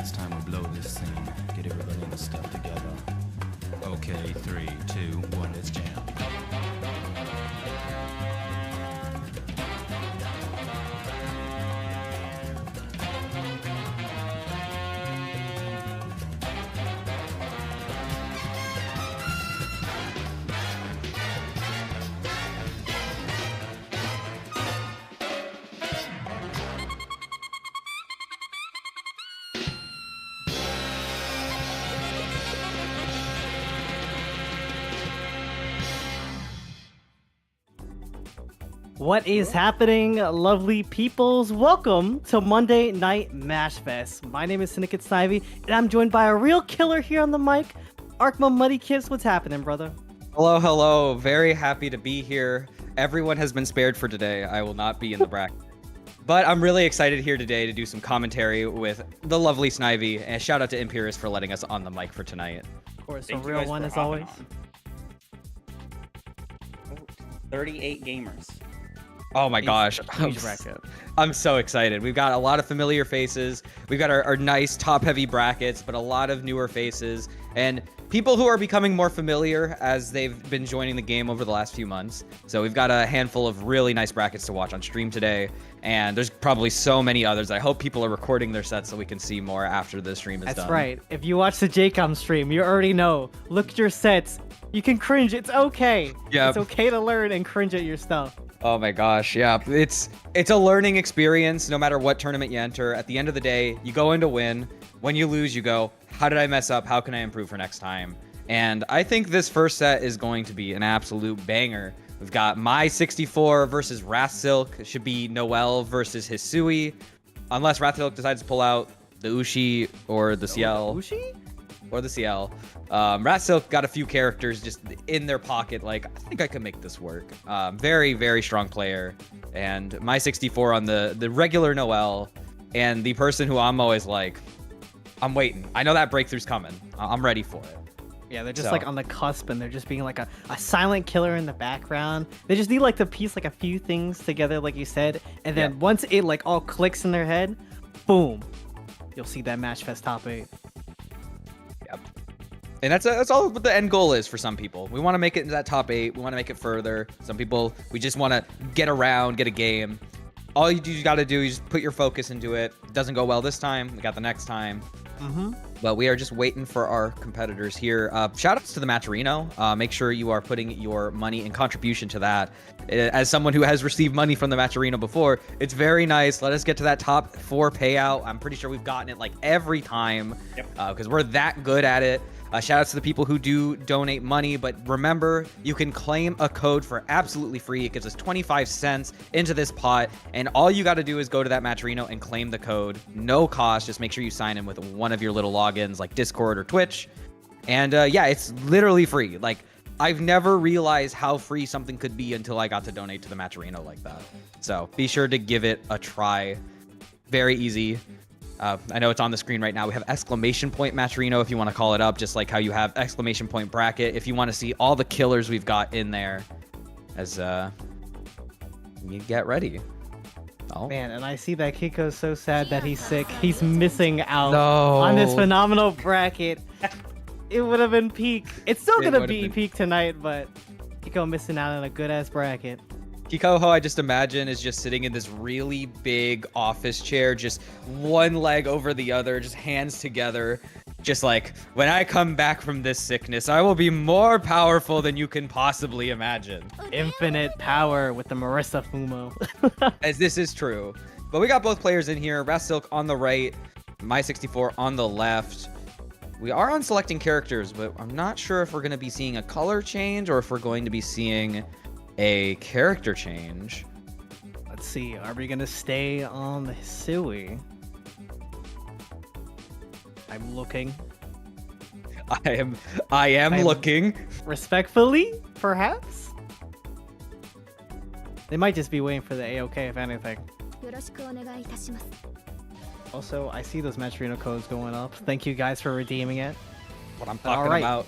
It's time to blow this scene. Get everybody in the stuff together. Okay, 3, 2, 1, let's jam. What is happening, lovely peoples? Welcome to Monday Night Mashfest. My name is Syndicate Snivy, and I'm joined by a real killer here on the mic, Arhkma Muddykipz. What's happening, brother? Hello, hello. Very happy to be here. Everyone has been spared for today. I will not be in the bracket. But I'm really excited here today to do some commentary with the lovely Snivy. And shout out to Impurest for letting us on the mic for tonight. Of course, a real one as always. 38 gamers. Oh my gosh. Huge bracket. I'm so excited. We've got a lot of familiar faces. We've got our nice top-heavy brackets, but a lot of newer faces. And people who are becoming more familiar as they've been joining the game over the last few months. So we've got a handful of really nice brackets to watch on stream today. And there's probably so many others. I hope people are recording their sets so we can see more after the stream is done. That's right. If you watch the JCOM stream, you already know. Look at your sets. You can cringe. It's okay. Yep. It's okay to learn and cringe at your stuff. Oh my gosh, yeah. It's a learning experience no matter what tournament you enter. At the end of the day, you go in to win. When you lose, you go, how did I mess up? How can I improve for next time? And I think this first set is going to be an absolute banger. We've got MySScythe versus RathSilk. It should be Noel versus Hisui. Unless RathSilk decides to pull out the Ushi or the Ciel. Ushi? Or the Ciel. RathSilk got a few characters just in their pocket. Like, I think I can make this work. Very, very strong player. And MySScythe on the regular Noel. And the person who I'm always like, I'm waiting. I know that breakthrough's coming. I'm ready for it. Yeah, they're just like on the cusp, and they're just being like a silent killer in the background. They just need like to piece like a few things together, like you said. And then once it like all clicks in their head, boom, you'll see that Mashfest top 8. Yep. And that's all what the end goal is for some people. We want to make it into that top 8. We want to make it further. Some people, we just want to get around, get a game. All you got to do is just put your focus into it. It doesn't go well this time. We got the next time. But we are just waiting for our competitors here. Shout outs to the Matcherino. Make sure you are putting your money in contribution to that. As someone who has received money from the Matcherino before, it's very nice. Let us get to that top 4 payout. I'm pretty sure we've gotten it like every time because we're that good at it. Shout outs to the people who do donate money, but remember, you can claim a code for absolutely free. It gives us 25 cents into this pot, and all you got to do is go to that Matcherino and claim the code. No cost. Just make sure you sign in with one of your little logins like Discord or Twitch. And yeah, it's literally free. Like, I've never realized how free something could be until I got to donate to the Matcherino like that. So be sure to give it a try. Very easy. I know it's on the screen right now. We have exclamation point Matcherino if you want to call it up, just like how you have exclamation point bracket. If you want to see all the killers we've got in there as you get ready. Oh. Man, and I see that Kiko's so sad that he's sick. He's missing out No. on this phenomenal bracket. It would have been peak. It's still going to be peak tonight, but Kiko missing out on a good-ass bracket. Kikoho, I just imagine, is just sitting in this really big office chair, just one leg over the other, just hands together. Just like, when I come back from this sickness, I will be more powerful than you can possibly imagine. Infinite power with the Marissa Fumo. As this is true. But we got both players in here. RathSilk on the right, MySScythe on the left. We are on selecting characters, but I'm not sure if we're going to be seeing a color change or if we're going to be seeing a character change. Let's see. Are we gonna stay on the Hisui? I'm looking. I am looking. Respectfully, perhaps? They might just be waiting for the Aok, if anything. Also, I see those Matcherino codes going up. Thank you guys for redeeming it. What I'm talking about.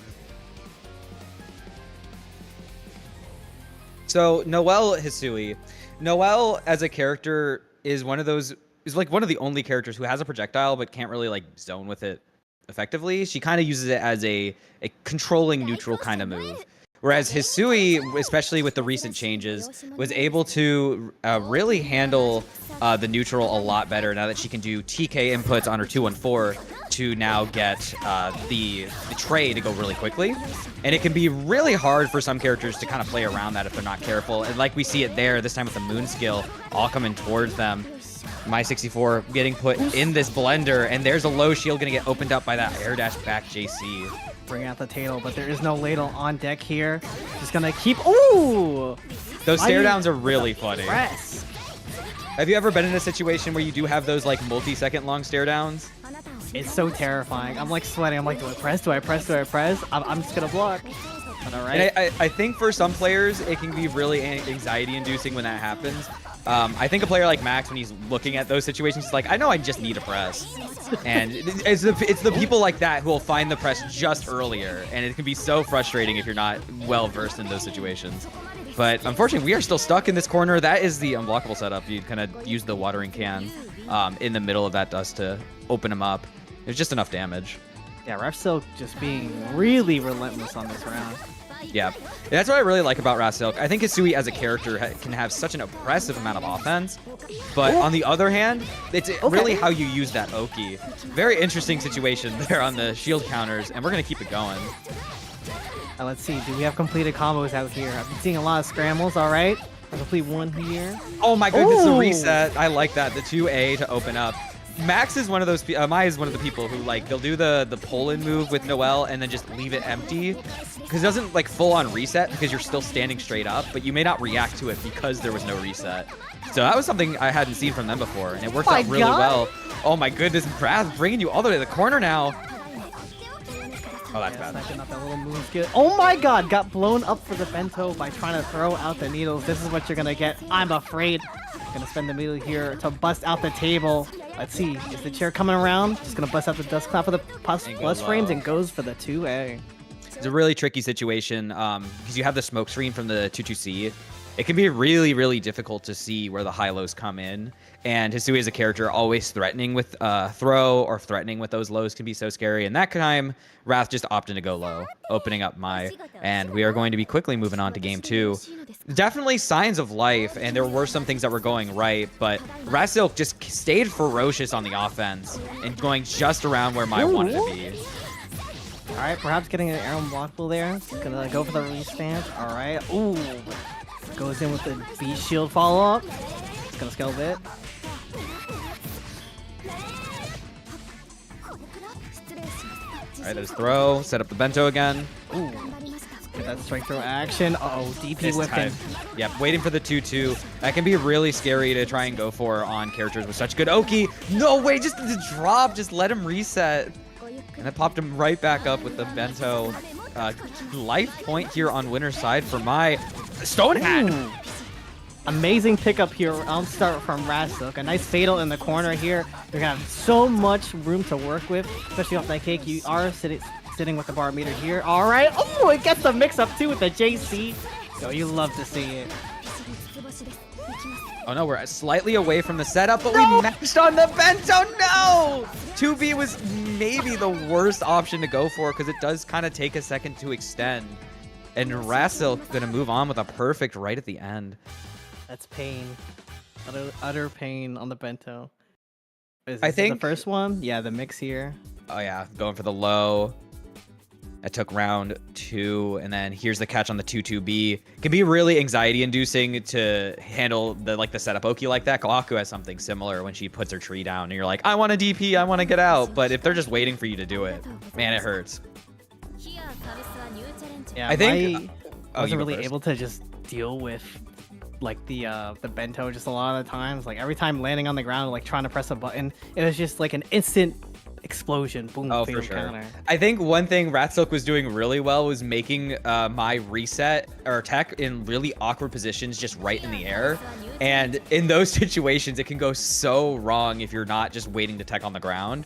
So Noel Hisui. Noel as a character is one of those is like one of the only characters who has a projectile but can't really like zone with it effectively. She kind of uses it as a controlling neutral kind of move. Whereas Hisui, especially with the recent changes, was able to really handle the neutral a lot better now that she can do TK inputs on her 214 to now get the tray to go really quickly. And it can be really hard for some characters to kind of play around that if they're not careful. And like we see it there, this time with the moon skill, all coming towards them. My64 getting put in this blender, and there's a low shield going to get opened up by that air dash back JC. Bring out the Tatel, but there is no ladle on deck here. Just gonna keep. Ooh! Those stare downs are really funny. Press. Have you ever been in a situation where you do have those like multi-second long stare downs? It's so terrifying. I'm like sweating. I'm like, do I press? Do I press? Do I press? I'm just gonna block. But all right. And I think for some players, it can be really anxiety-inducing when that happens. I think a player like Max, when he's looking at those situations, is like, I know I just need a press. And it's the people like that who will find the press just earlier. And it can be so frustrating if you're not well-versed in those situations. But unfortunately, we are still stuck in this corner. That is the unblockable setup. You kind of use the watering can in the middle of that dust to open him up. There's just enough damage. Yeah, RathSilk just being really relentless on this round. Yeah, that's what I really like about RathSilk. I think Hisui as a character can have such an oppressive amount of offense, but on the other hand, it's really how you use that Oki. Very interesting situation there on the shield counters, and we're going to keep it going. Let's see, do we have completed combos out here? I've been seeing a lot of scrambles, all right. I'll complete one here. Oh my goodness, the Ooh. reset. I like that, the 2A to open up. Max is one of those, Mai is one of the people who like, they'll do the pull-in move with Noel and then just leave it empty. Because it doesn't like full-on reset because you're still standing straight up, but you may not react to it because there was no reset. So that was something I hadn't seen from them before, and it worked out really well. Oh my goodness, Wrath bringing you all the way to the corner now. Oh, that's bad. Up that little moon skill. Oh my god, got blown up for the bento by trying to throw out the needles. This is what you're gonna get. I'm afraid. Gonna spend the meal here to bust out the table. Let's see, is the chair coming around? Just gonna bust out the dust cloud for the plus frames and goes for the 2A. It's a really tricky situation because you have the smoke screen from the 2-2C. It can be really, really difficult to see where the high-lows come in. And Hisui as a character always threatening with throw or threatening with those lows can be so scary. And that time, Wrath just opted to go low, opening up Mai. And we are going to be quickly moving on to game 2. Definitely signs of life, and there were some things that were going right, but RathSilk just stayed ferocious on the offense and going just around where Mai wanted to be. All right, perhaps getting an Erin blockable there. Gonna go for the restamp. All right. Ooh. Goes in with the beast shield follow-up. It's gonna scale a bit. All right, there's throw. Set up the bento again. Ooh. Get that strike throw action. Uh-oh, DP This whipping. time. Yep, waiting for the 2-2. That can be really scary to try and go for on characters with such good Oki. No way, just the drop. Just let him reset. And it popped him right back up with the bento. Life point here on winner's side for my Stone Hat. Ooh. Amazing pickup here. I'll start from RathSilk. A nice fatal in the corner here. You're gonna have so much room to work with, especially off that cake. You are sitting with the bar meter here. All right. Oh, it gets the mix up too with the JC. Yo, you love to see it. Oh no, we're slightly away from the setup, but we matched on the bento. No! 2B was maybe the worst option to go for because it does kind of take a second to extend. And RathSilk gonna move on with a perfect right at the end. That's pain. Utter pain on the bento. I think the first one. Yeah, the mix here. Oh yeah, going for the low. That took round 2, and then here's the catch on the 2-2B. It can be really anxiety-inducing to handle the setup Oki like that. Aoko has something similar when she puts her tree down, and you're like, I want a DP, I want to get out. But if they're just waiting for you to do it, man, it hurts. Yeah, I think I wasn't really able to just deal with like the bento just a lot of times. Like every time landing on the ground, like trying to press a button, it was just like an instant explosion. Boom. Oh, for sure. Counter. I think one thing RathSilk was doing really well was making my reset or tech in really awkward positions just right in the air. And in those situations, it can go so wrong if you're not just waiting to tech on the ground.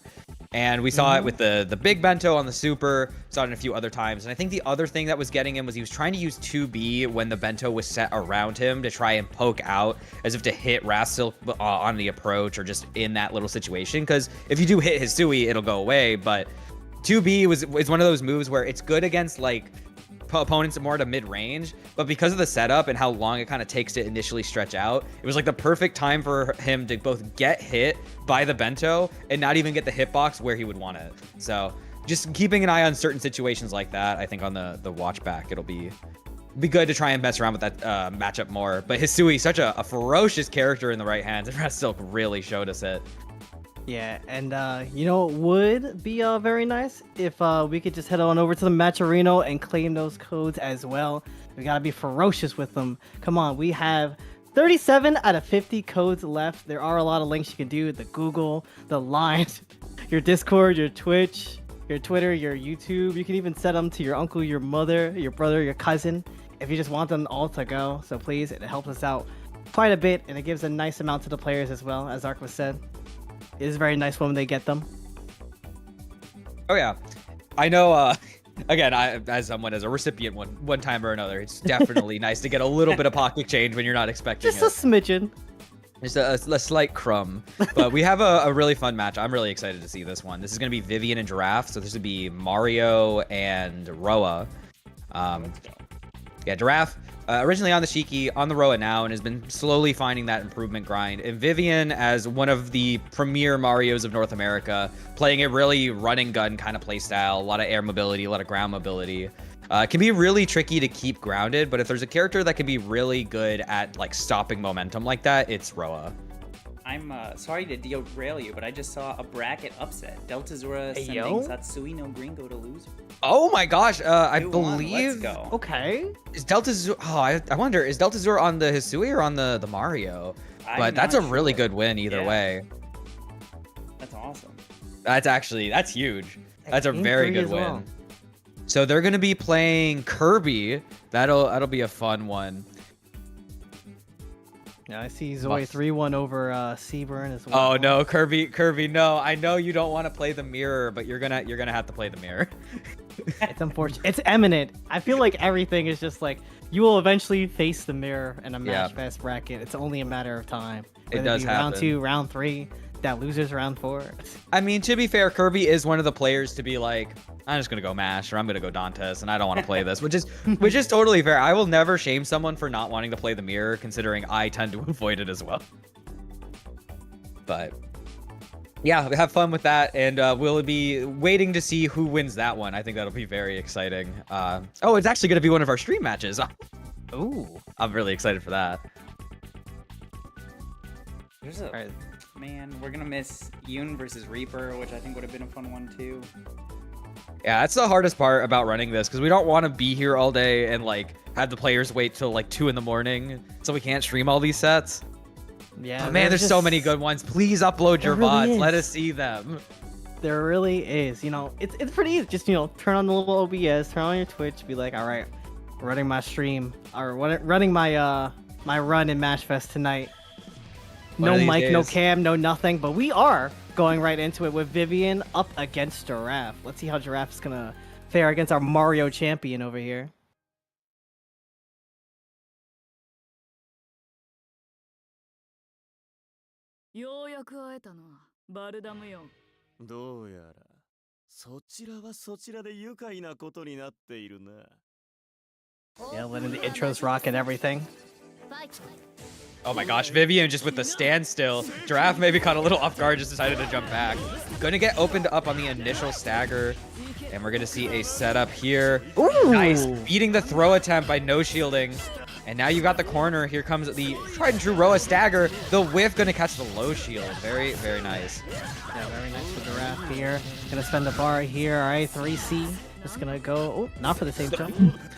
And we saw it with the big bento on the super, saw it in a few other times. And I think the other thing that was getting him was he was trying to use 2B when the bento was set around him to try and poke out as if to hit RathSilk on the approach or just in that little situation. Because if you do hit Hisui, it'll go away. But 2B is one of those moves where it's good against like opponents more at a mid-range, but because of the setup and how long it kind of takes to initially stretch out, it was like the perfect time for him to both get hit by the bento and not even get the hitbox where he would want it. So just keeping an eye on certain situations like that, I think on the watch back, it'll be good to try and mess around with that matchup more. But Hisui, such a ferocious character in the right hands, and RathSilk really showed us it. Yeah, and you know, it would be very nice if we could just head on over to the match arena and claim those codes as well. We gotta be ferocious with them. Come on, we have 37 out of 50 codes left. There are a lot of links you can do: the Google, the Line, your Discord, your Twitch, your Twitter, your YouTube. You can even set them to your uncle, your mother, your brother, your cousin, if you just want them all to go. So please, it helps us out quite a bit, and it gives a nice amount to the players as well, as Arhkma said. It is very nice when they get them. Oh yeah, I know. Again, as someone as a recipient one time or another, it's definitely nice to get a little bit of pocket change when you're not expecting just a smidgen. Just a slight crumb. But we have a really fun match. I'm really excited to see this one. This is going to be Vivian and Jarraffe. So this would be Mario and Roa. Yeah, Jarraffe, originally on the Shiki, on the Roa now, and has been slowly finding that improvement grind. And Vivian, as one of the premier Marios of North America, playing a really run-and gun kind of playstyle, a lot of air mobility, a lot of ground mobility. It can be really tricky to keep grounded, but if there's a character that can be really good at like stopping momentum like that, it's Roa. I'm sorry to derail you, but I just saw a bracket upset. deltazura sending Satsui no Gringo to lose. Oh my gosh, I 2-1, believe. let's go. Okay. Is deltazura? Oh, I wonder, is deltazura on the Hisui or on the Mario? But that's a really good win either way. That's awesome. That's huge. That's a Game very 3 good as win. well. So they're gonna be playing Kirby. That'll be a fun one. Yeah, I see Zoe 3-1 over Saber as well. Oh no, Kirby, no. I know you don't want to play the mirror, but you're gonna have to play the mirror. It's unfortunate. It's imminent. I feel like everything is just like you will eventually face the mirror in a Mashfest bracket. It's only a matter of time. It does happen. Round 2, round 3, that losers round 4. I mean, to be fair, Kirby is one of the players to be like, I'm just gonna go Mash or I'm gonna go Dantes, and I don't want to play this, which is totally fair. I will never shame someone for not wanting to play the mirror, considering I tend to avoid it as well. But yeah, have fun with that, and we'll be waiting to see who wins that one. I think that'll be very exciting. Oh, it's actually gonna be one of our stream matches. Ooh, I'm really excited for that. There's a man, we're gonna miss Yoon versus Reaper, which I think would have been a fun one too. Yeah, that's the hardest part about running this, because we don't want to be here all day and like have the players wait till like 2 in the morning, so we can't stream all these sets. Yeah, but man, there's so many good ones. Please upload your VODs. Let us see them. There really is. You know, it's pretty easy. Just, you know, turn on the little OBS, turn on your Twitch, be like, all right, running my stream or running my my run in Mashfest tonight. No mic, no cam, no nothing, but we are going right into it with Vivian up against Jarraffe. Let's see how Jarraffe is gonna fare against our Mario champion over here. Yeah, letting the intros rock and everything. Oh my gosh, Vivian just with the standstill. Jarraffe maybe caught a little off guard, just decided to jump back. Gonna get opened up on the initial stagger. And we're gonna see a setup here. Ooh. Nice, beating the throw attempt by no shielding. And now you got the corner. Here comes the tried and true Roa stagger. The whiff gonna catch the low shield. Very, very nice. Yeah, very nice for Jarraffe here. Gonna spend a bar here. All right, 3C. Just gonna go. Oh, not for the same jump.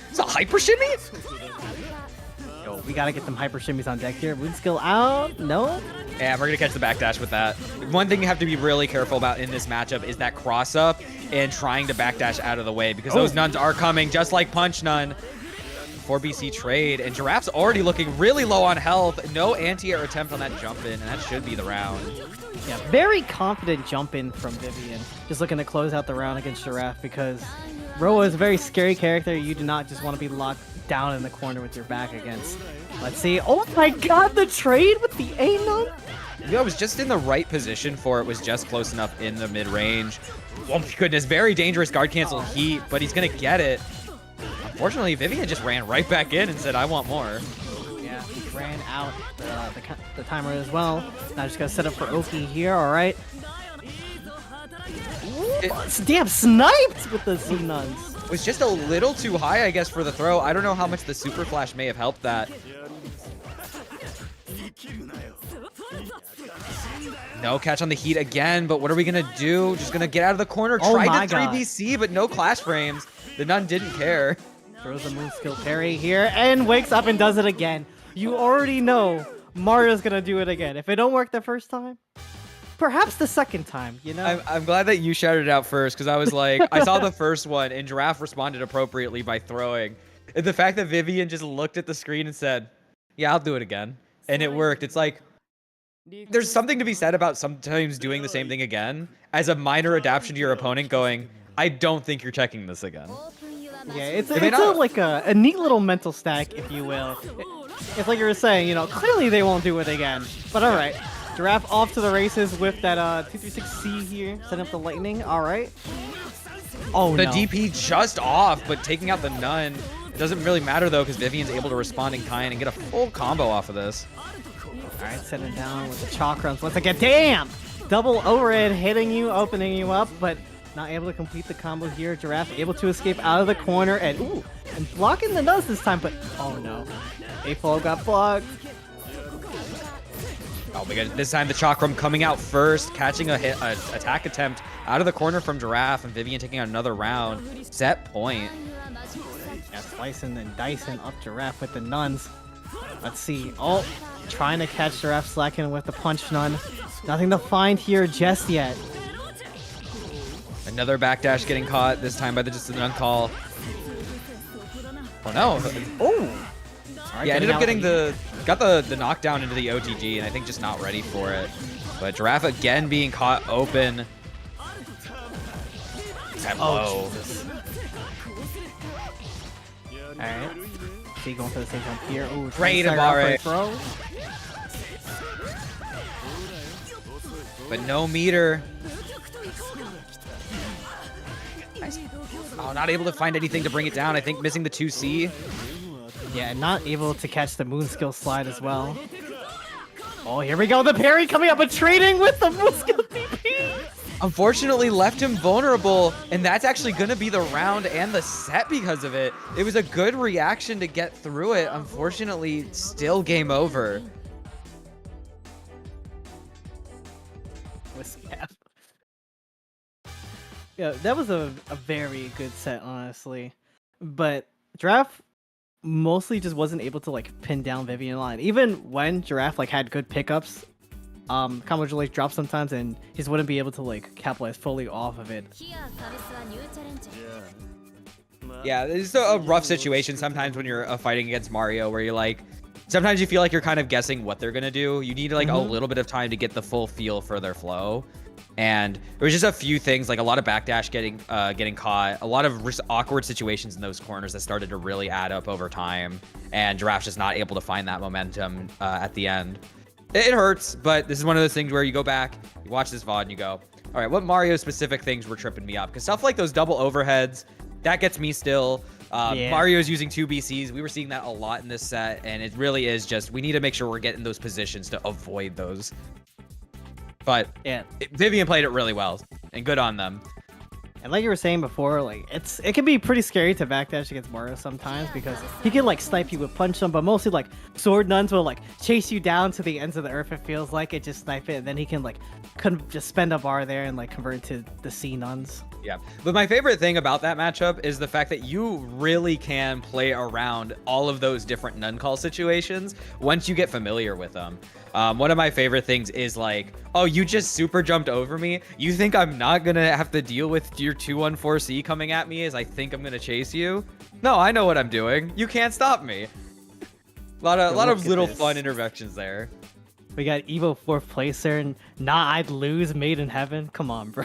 It's a hyper shimmy? Yo, we gotta get them hyper shimmies on deck here. Moon skill out. No. Yeah, we're gonna catch the backdash with that. One thing you have to be really careful about in this matchup is that cross up and trying to backdash out of the way, because those nuns are coming just like punch nun. 4BC trade, and Giraffe's already looking really low on health. No anti-air attempt on that jump in, and that should be the round. Yeah, very confident jump in from Vivian. Just looking to close out the round against Jarraffe because Roa is a very scary character. You do not just want to be locked down in the corner with your back against. Let's see. Oh my god, the trade with the A-Nun? Yeah, it was just in the right position for it. Was just close enough in the mid-range. Oh my goodness, very dangerous guard cancel heat, but he's going to get it. Unfortunately, Vivian just ran right back in and said, I want more. Yeah, he ran out the timer as well. Now just got to set up for Oki here, all right. Damn, sniped with the Z-Nuns. Was just a little too high, I guess, for the throw. I don't know how much the Super Flash may have helped that. No catch on the heat again, but what are we going to do? Just going to get out of the corner. Tried to 3BC, but no clash frames. The Nun didn't care. Throws a moon skill parry here and wakes up and does it again. You already know Mario's going to do it again. If it don't work the first time, perhaps the second time, you know? I'm glad that you shouted it out first, because I was like, I saw the first one, and Jarraffe responded appropriately by throwing. And the fact that Vivian just looked at the screen and said, yeah, I'll do it again. And it worked. It's like, there's something to be said about sometimes doing the same thing again as a minor adaptation to your opponent going, I don't think you're checking this again. Yeah, it's like a neat little mental stack, if you will. It's like you were saying, you know, clearly they won't do it again. But all right, Jarraffe off to the races with that 236C here, setting up the lightning. All right. Oh, the no. DP just off, but taking out the Nun. It doesn't really matter, though, because Vivian's able to respond in kind and get a full combo off of this. All right, setting down with the chakrams once again. Damn! Double overhead hitting you, opening you up, but not able to complete the combo here. Jarraffe able to escape out of the corner and blocking the nose this time, but oh no. A-Fall got blocked. Oh my god, this time the Chakram coming out first, catching a attack attempt out of the corner from Jarraffe, and Vivian taking out another round. Set point. Yeah, slicing and dicing up Jarraffe with the Nuns. Let's see. Oh, trying to catch Jarraffe slacking with the punch Nun. Nothing to find here just yet. Another backdash getting caught, this time by the Nun call. Oh no. Oh! Right, yeah, ended up getting got the knockdown into the OTG, and I think just not ready for it. But Jarraffe again being caught open. Oh, Jesus. Alright. See, going for the same jump here. Oh, great Amare. But no meter. Nice. Oh, not able to find anything to bring it down. I think missing the 2C. Yeah, and not able to catch the moon skill slide as well. Oh, here we go. The parry coming up, but trading with the moon skill DP. Unfortunately, left him vulnerable, and that's actually going to be the round and the set because of it. It was a good reaction to get through it. Unfortunately, still game over. Yeah, that was a very good set, honestly. But Jarraffe mostly just wasn't able to like pin down Vivian line. Even when Jarraffe like had good pickups, combo would like drop sometimes, and he just wouldn't be able to like capitalize fully off of it. Yeah, it's a rough situation sometimes when you're fighting against Mario, where you're like, sometimes you feel like you're kind of guessing what they're gonna do. You need like a little bit of time to get the full feel for their flow. And there was just a few things, like a lot of backdash getting caught, a lot of awkward situations in those corners that started to really add up over time, and Giraffe's just not able to find that momentum at the end. It hurts, but this is one of those things where you go back, you watch this VOD, and you go, all right, what Mario specific things were tripping me up? Because stuff like those double overheads, that gets me still. Yeah. Mario's using 2BCs. We were seeing that a lot in this set, and it really is just, we need to make sure we're getting those positions to avoid those. But yeah, Vivian played it really well, and good on them. And like you were saying before, like it can be pretty scary to backdash against Mario sometimes because he can like snipe you with punch them, but mostly like sword nuns will like chase you down to the ends of the earth. It feels like it just snipe it, and then he can like just spend a bar there and like convert it to the C nuns. Yeah, but my favorite thing about that matchup is the fact that you really can play around all of those different none call situations once you get familiar with them. One of my favorite things is like, oh, you just super jumped over me. You think I'm not gonna have to deal with your 214C coming at me as I think I'm gonna chase you? No, I know what I'm doing. You can't stop me. A lot of little fun interventions there. We got Evo 4th placer, and I'd lose MadeInHeaven. Come on, bro.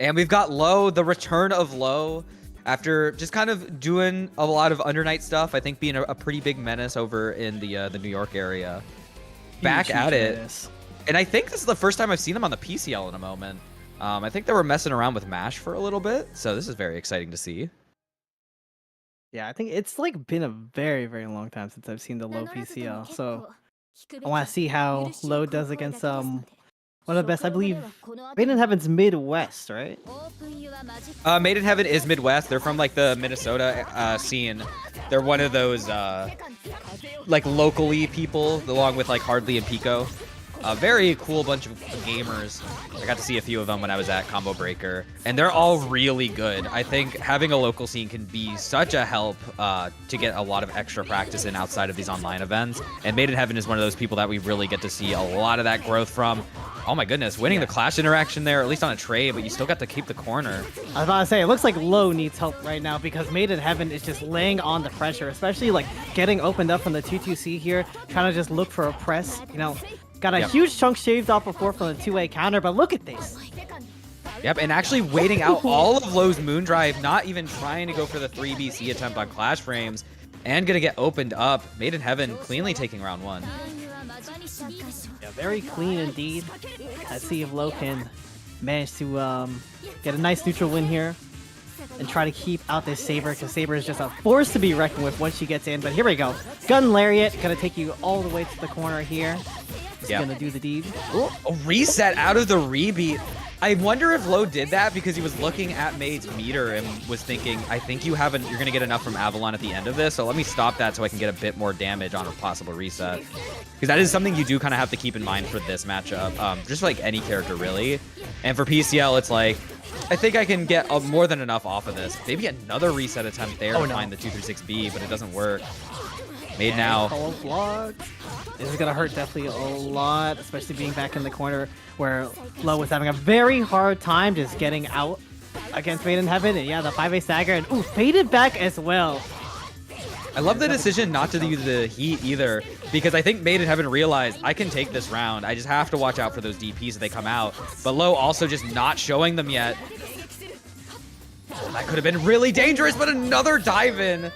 And we've got Low, the return of Low, after just kind of doing a lot of Undernight stuff. I think being a pretty big menace over in the New York area. Back at it. Menace. And I think this is the first time I've seen him on the PCL in a moment. I think they were messing around with Mash for a little bit, so this is very exciting to see. Yeah, I think it's like been a very, very long time since I've seen the Low PCL, so I want to see how Low does against one of the best, I believe, MadeInHeaven's Midwest, right? MadeInHeaven is Midwest. They're from like the Minnesota scene. They're one of those like locally people, along with like Hardly and Pico. A very cool bunch of gamers. I got to see a few of them when I was at Combo Breaker, and they're all really good. I think having a local scene can be such a help to get a lot of extra practice in outside of these online events. And MadeInHeaven is one of those people that we really get to see a lot of that growth from. Oh my goodness, winning the Clash interaction there, at least on a trade, but you still got to keep the corner. I was about to say, it looks like Low needs help right now because MadeInHeaven is just laying on the pressure, especially like getting opened up from the 2-2C here, trying to just look for a press, you know. Got a huge chunk shaved off before from the 2A counter, but look at this. Yep, and actually waiting out all of Low's Moondrive, not even trying to go for the 3BC attempt on Clash Frames, and gonna get opened up. MadeInHeaven cleanly taking round 1. Yeah, very clean indeed. Let's see if Low can manage to get a nice neutral win here and try to keep out this Saber, because Saber is just a force to be reckoned with once she gets in. But here we go. Gun Lariat, gonna take you all the way to the corner here. He's gonna do the deed. Ooh, a reset out of the rebeat. I wonder if Low did that because he was looking at Made's meter and was thinking, I think you're gonna get enough from Avalon at the end of this, so let me stop that so I can get a bit more damage on a possible reset. Because that is something you do kind of have to keep in mind for this matchup, just like any character really. And for PCL, it's like, I think I can get more than enough off of this. Maybe another reset attempt there to find the 236B, but it doesn't work. Made now. This is gonna hurt definitely a lot, especially being back in the corner where Low was having a very hard time just getting out against MadeInHeaven. And yeah, the 5A stagger, and ooh, faded back as well. I love the decision not to use the heat either, because I think MadeInHeaven realized I can take this round. I just have to watch out for those DPs as they come out. But Low also just not showing them yet. Oh, that could have been really dangerous, but another dive in.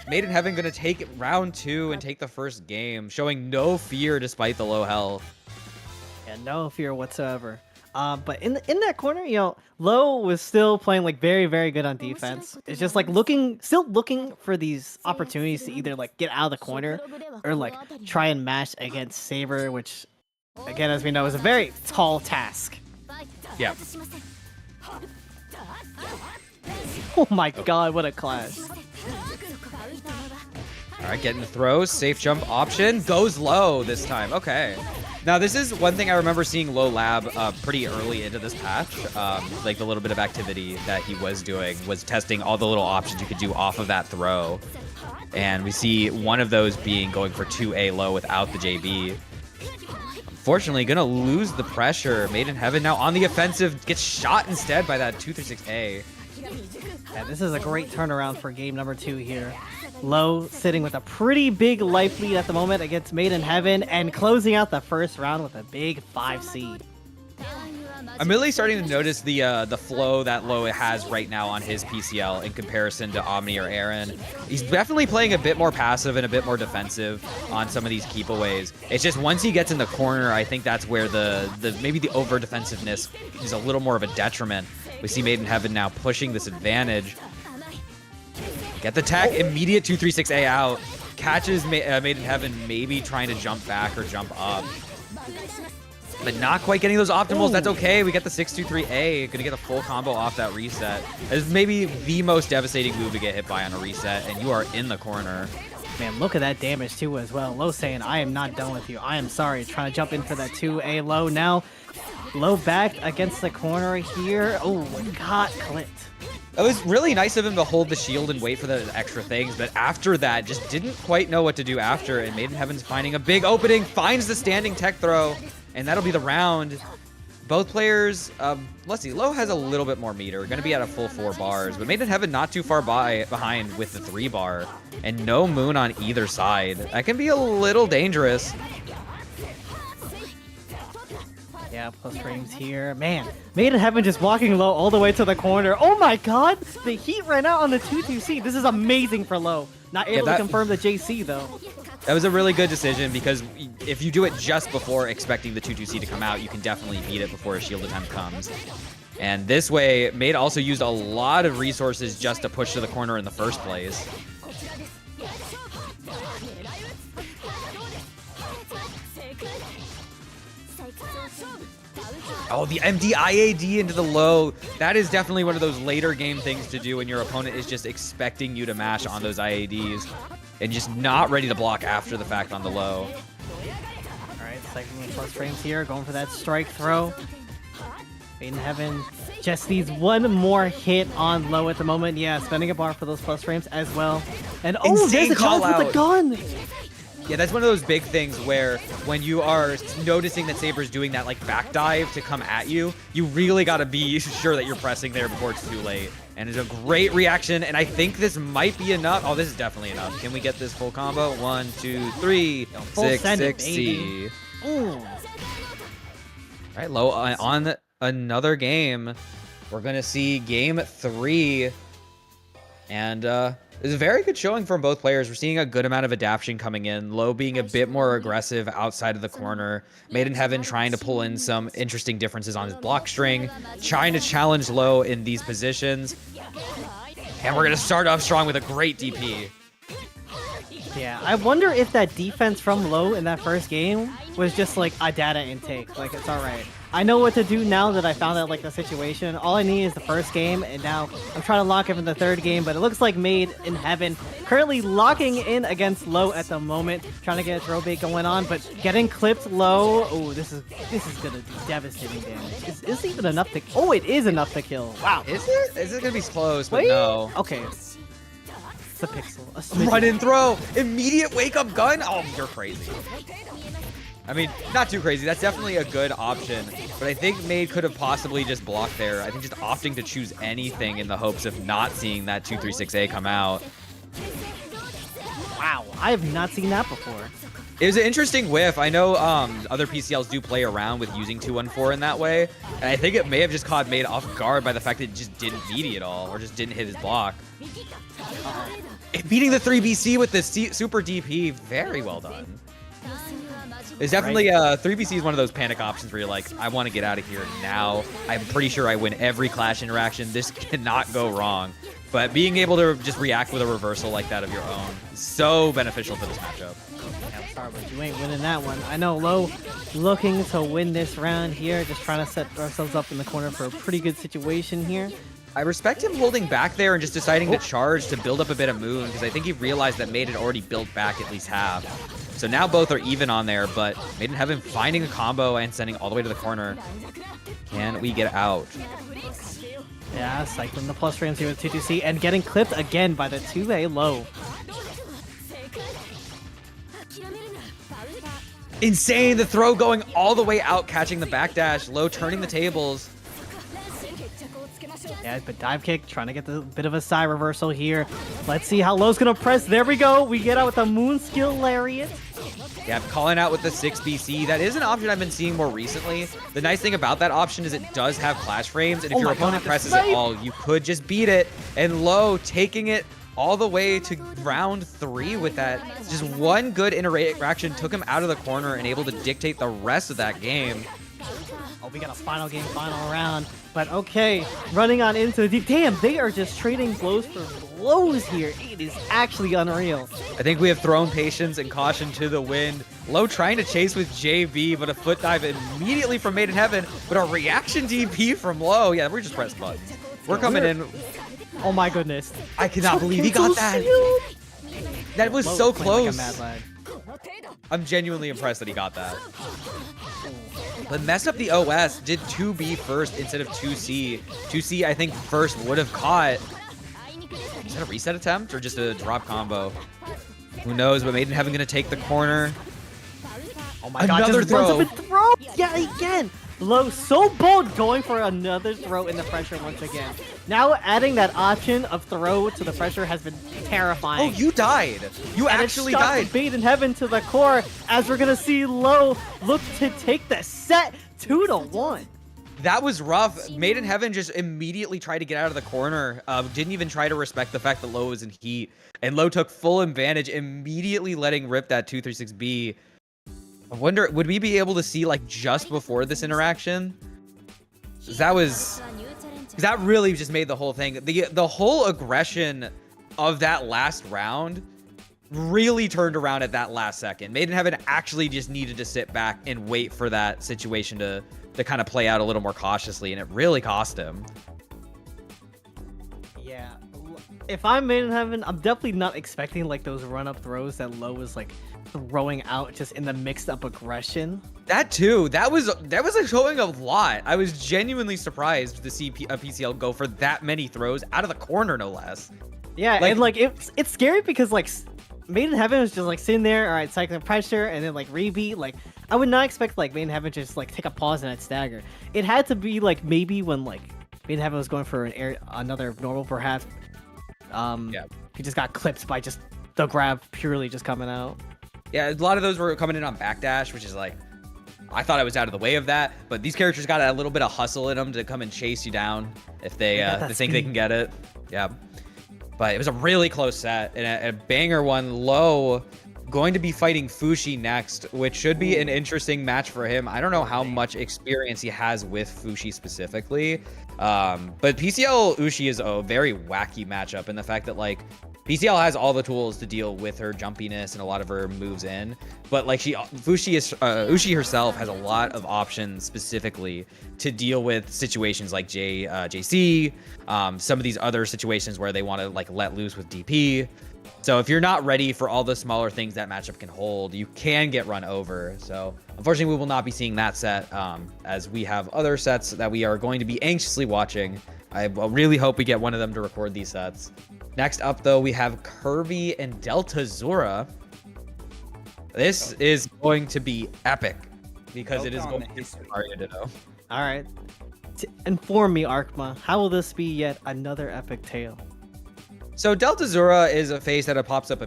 MadeInHeaven gonna take round 2 and take the first game, showing no fear despite the low health. Yeah, no fear whatsoever. But in that corner, you know, Low was still playing like very, very good on defense. It's just like still looking for these opportunities to either like get out of the corner or like try and mash against Saber, which again, as we know, is a very tall task. Yeah. Oh my god, what a clash. All right, getting the throws. Safe jump option. Goes low this time. Okay. Now, this is one thing I remember seeing Low Lab pretty early into this patch. Like, the little bit of activity that he was doing was testing all the little options you could do off of that throw. And we see one of those being going for 2A low without the JB. Unfortunately, gonna lose the pressure. MadeInHeaven now on the offensive. Gets shot instead by that 236A. Yeah, this is a great turnaround for game number 2 here. Low sitting with a pretty big life lead at the moment against MadeInHeaven and closing out the first round with a big 5 seed. I'm really starting to notice the flow that Low has right now on his PCL in comparison to Omni or Erin. He's definitely playing a bit more passive and a bit more defensive on some of these keep-aways. It's just once he gets in the corner, I think that's where maybe the over-defensiveness is a little more of a detriment. We see MadeInHeaven now pushing this advantage. Get the tech, immediate 236A out. Catches MadeInHeaven maybe trying to jump back or jump up. But not quite getting those optimals. That's okay. We get the 623A. Gonna get a full combo off that reset. It's maybe the most devastating move to get hit by on a reset, and you are in the corner. Man, look at that damage too as well. Low saying, I am not done with you. I am sorry. Trying to jump in for that 2A low now. Low back against the corner here. Oh, got clipped. It was really nice of him to hold the shield and wait for the extra things, but after that, just didn't quite know what to do after, and MadeInHeaven's finding a big opening, finds the standing tech throw, and that'll be the round. Both players, let's see, Low has a little bit more meter, going to be at a full 4 bars, but MadeInHeaven not too far behind with the 3 bar, and no moon on either side. That can be a little dangerous. Yeah, plus frames here. Man, MadeInHeaven just walking Low all the way to the corner. Oh my god! The heat ran out on the 2-2C. This is amazing for Low. Not able to confirm the JC, though. That was a really good decision because if you do it just before expecting the 2-2C to come out, you can definitely beat it before a shield attempt comes. And this way, Made also used a lot of resources just to push to the corner in the first place. Oh, the MDIAD into the low. That is definitely one of those later game things to do when your opponent is just expecting you to mash on those IADs and just not ready to block after the fact on the low. All right, cycling plus frames here, going for that strike throw. MadeInHeaven just needs one more hit on Low at the moment. Yeah, spending a bar for those plus frames as well. And oh, Insane there's a challenge with the gun. Yeah, that's one of those big things where when you are noticing that Saber's doing that like back dive to come at you, you really got to be sure that you're pressing there before it's too late. And it's a great reaction, and I think this might be enough. Oh, this is definitely enough. Can we get this full combo? 1, 2, 3, 660. All right, Low on another game. We're gonna see game 3, and it's a very good showing from both players. We're seeing a good amount of adaptation coming in. Low being a bit more aggressive outside of the corner. MadeInHeaven trying to pull in some interesting differences on his block string. Trying to challenge Low in these positions. And we're going to start off strong with a great DP. Yeah, I wonder if that defense from Low in that first game was just like a data intake. Like, it's alright. I know what to do now that I found out like the situation. All I need is the first game, and now I'm trying to lock him in the third game, but it looks like MadeInHeaven currently locking in against Low at the moment, trying to get a throw bait going on, but getting clipped Low. Oh, this is gonna do devastating damage. Is this even enough to? Oh, it is enough to kill. Wow. Is it? Is it gonna be close? But wait. No. Okay. It's a pixel. A smidgen. Run and throw. Immediate wake up gun. Oh, you're crazy. I mean, not too crazy. That's definitely a good option. But I think Made could have possibly just blocked there. I think just opting to choose anything in the hopes of not seeing that 236A come out. Wow, I have not seen that before. It was an interesting whiff. I know other PCLs do play around with using 214 in that way. And I think it may have just caught Made off guard by the fact that it just didn't VD at all, or just didn't hit his block. Beating the 3BC with the super DP, very well done. It's definitely 3BC is one of those panic options where you're like, I want to get out of here now. I'm pretty sure I win every clash interaction. This cannot go wrong. But being able to just react with a reversal like that of your own is so beneficial for this matchup. Yeah, I'm sorry, but you ain't winning that one. I know Low looking to win this round here, just trying to set ourselves up in the corner for a pretty good situation here. I respect him holding back there and just deciding to charge to build up a bit of moon, because I think he realized that Made had already built back at least half. So now both are even on there, but MadeInHeaven finding a combo and sending all the way to the corner. Can we get out? Yeah, cycling the plus frames here with 2-2C and getting clipped again by the 2A Low. Insane, the throw going all the way out, catching the backdash. Low turning the tables. Yeah, but dive kick, trying to get the bit of a side reversal here. Let's see how Low's gonna press. There we go. We get out with the moon skill lariat. Yeah, calling out with the 6BC. That is an option I've been seeing more recently. The nice thing about that option is it does have clash frames, and if your opponent presses it all, you could just beat it. And Low taking it all the way to round 3 with that. Just one good interaction took him out of the corner and able to dictate the rest of that game. Oh, we got a final game, final round. But okay, running on into the deep. Damn, they are just trading blows for blows here. It is actually unreal. I think we have thrown patience and caution to the wind. Low trying to chase with JB, but a foot dive immediately from MadeInHeaven. But a reaction DP from Low. Yeah, we're just pressing buttons. We're coming in. Oh my goodness. I cannot believe he got that. That was so close. Like a mad lad. I'm genuinely impressed that he got that. but messed up the OS, did 2B first instead of 2C. 2C, I think, first would have caught. Is that a reset attempt or just a drop combo? Who knows, but MadeInHeaven gonna take the corner. Oh my god, Another just runs throw. up and throw! Yeah, again! Low, so bold, going for another throw in the pressure once again. Now adding that option of throw to the pressure has been terrifying. Oh, you died. You And actually it died. shocked MadeInHeaven to the core as we're gonna see Low look to take the set 2-1. That was rough. MadeInHeaven just immediately tried to get out of the corner. Didn't even try to respect the fact that Low was in heat. And Low took full advantage, immediately letting rip that 236B. I wonder, would we be able to see like just before this interaction? That really just made the whole thing. The whole aggression of that last round really turned around at that last second. MadeInHeaven actually just needed to sit back and wait for that situation to kind of play out a little more cautiously, and it really cost him. Yeah, if I'm MadeInHeaven, I'm definitely not expecting like those run-up throws that Low was like throwing out just in the mixed-up aggression. That too. That was a showing of a lot. I was genuinely surprised to see a PCL go for that many throws out of the corner, no less. Yeah, and like it's scary because like MadeInHeaven was just like sitting there, all right, cycling pressure, and then like rebeat. Like I would not expect like MadeInHeaven to just like take a pause in that stagger. It had to be like maybe when like MadeInHeaven was going for another normal perhaps. Yeah. He just got clipped by just the grab purely just coming out. Yeah, a lot of those were coming in on backdash, which is like, I thought I was out of the way of that, but these characters got a little bit of hustle in them to come and chase you down if they think they can get it. Yeah. But it was a really close set and a banger one. Low going to be fighting Fusshy next, which should be an interesting match for him. I don't know how much experience he has with Fusshy specifically, but PCL Ushi is a very wacky matchup in the fact that like PCL has all the tools to deal with her jumpiness and a lot of her moves in, but like Ushi herself has a lot of options specifically to deal with situations like JC, some of these other situations where they want to like let loose with DP. So if you're not ready for all the smaller things that matchup can hold, you can get run over. So unfortunately, we will not be seeing that set as we have other sets that we are going to be anxiously watching. I really hope we get one of them to record these sets. Next up, though, we have Kirby and deltazura. This is going to be epic because it is going to be Mario Ditto. All right, inform me, Arhkma. How will this be yet another epic tale? So deltazura is a face that pops up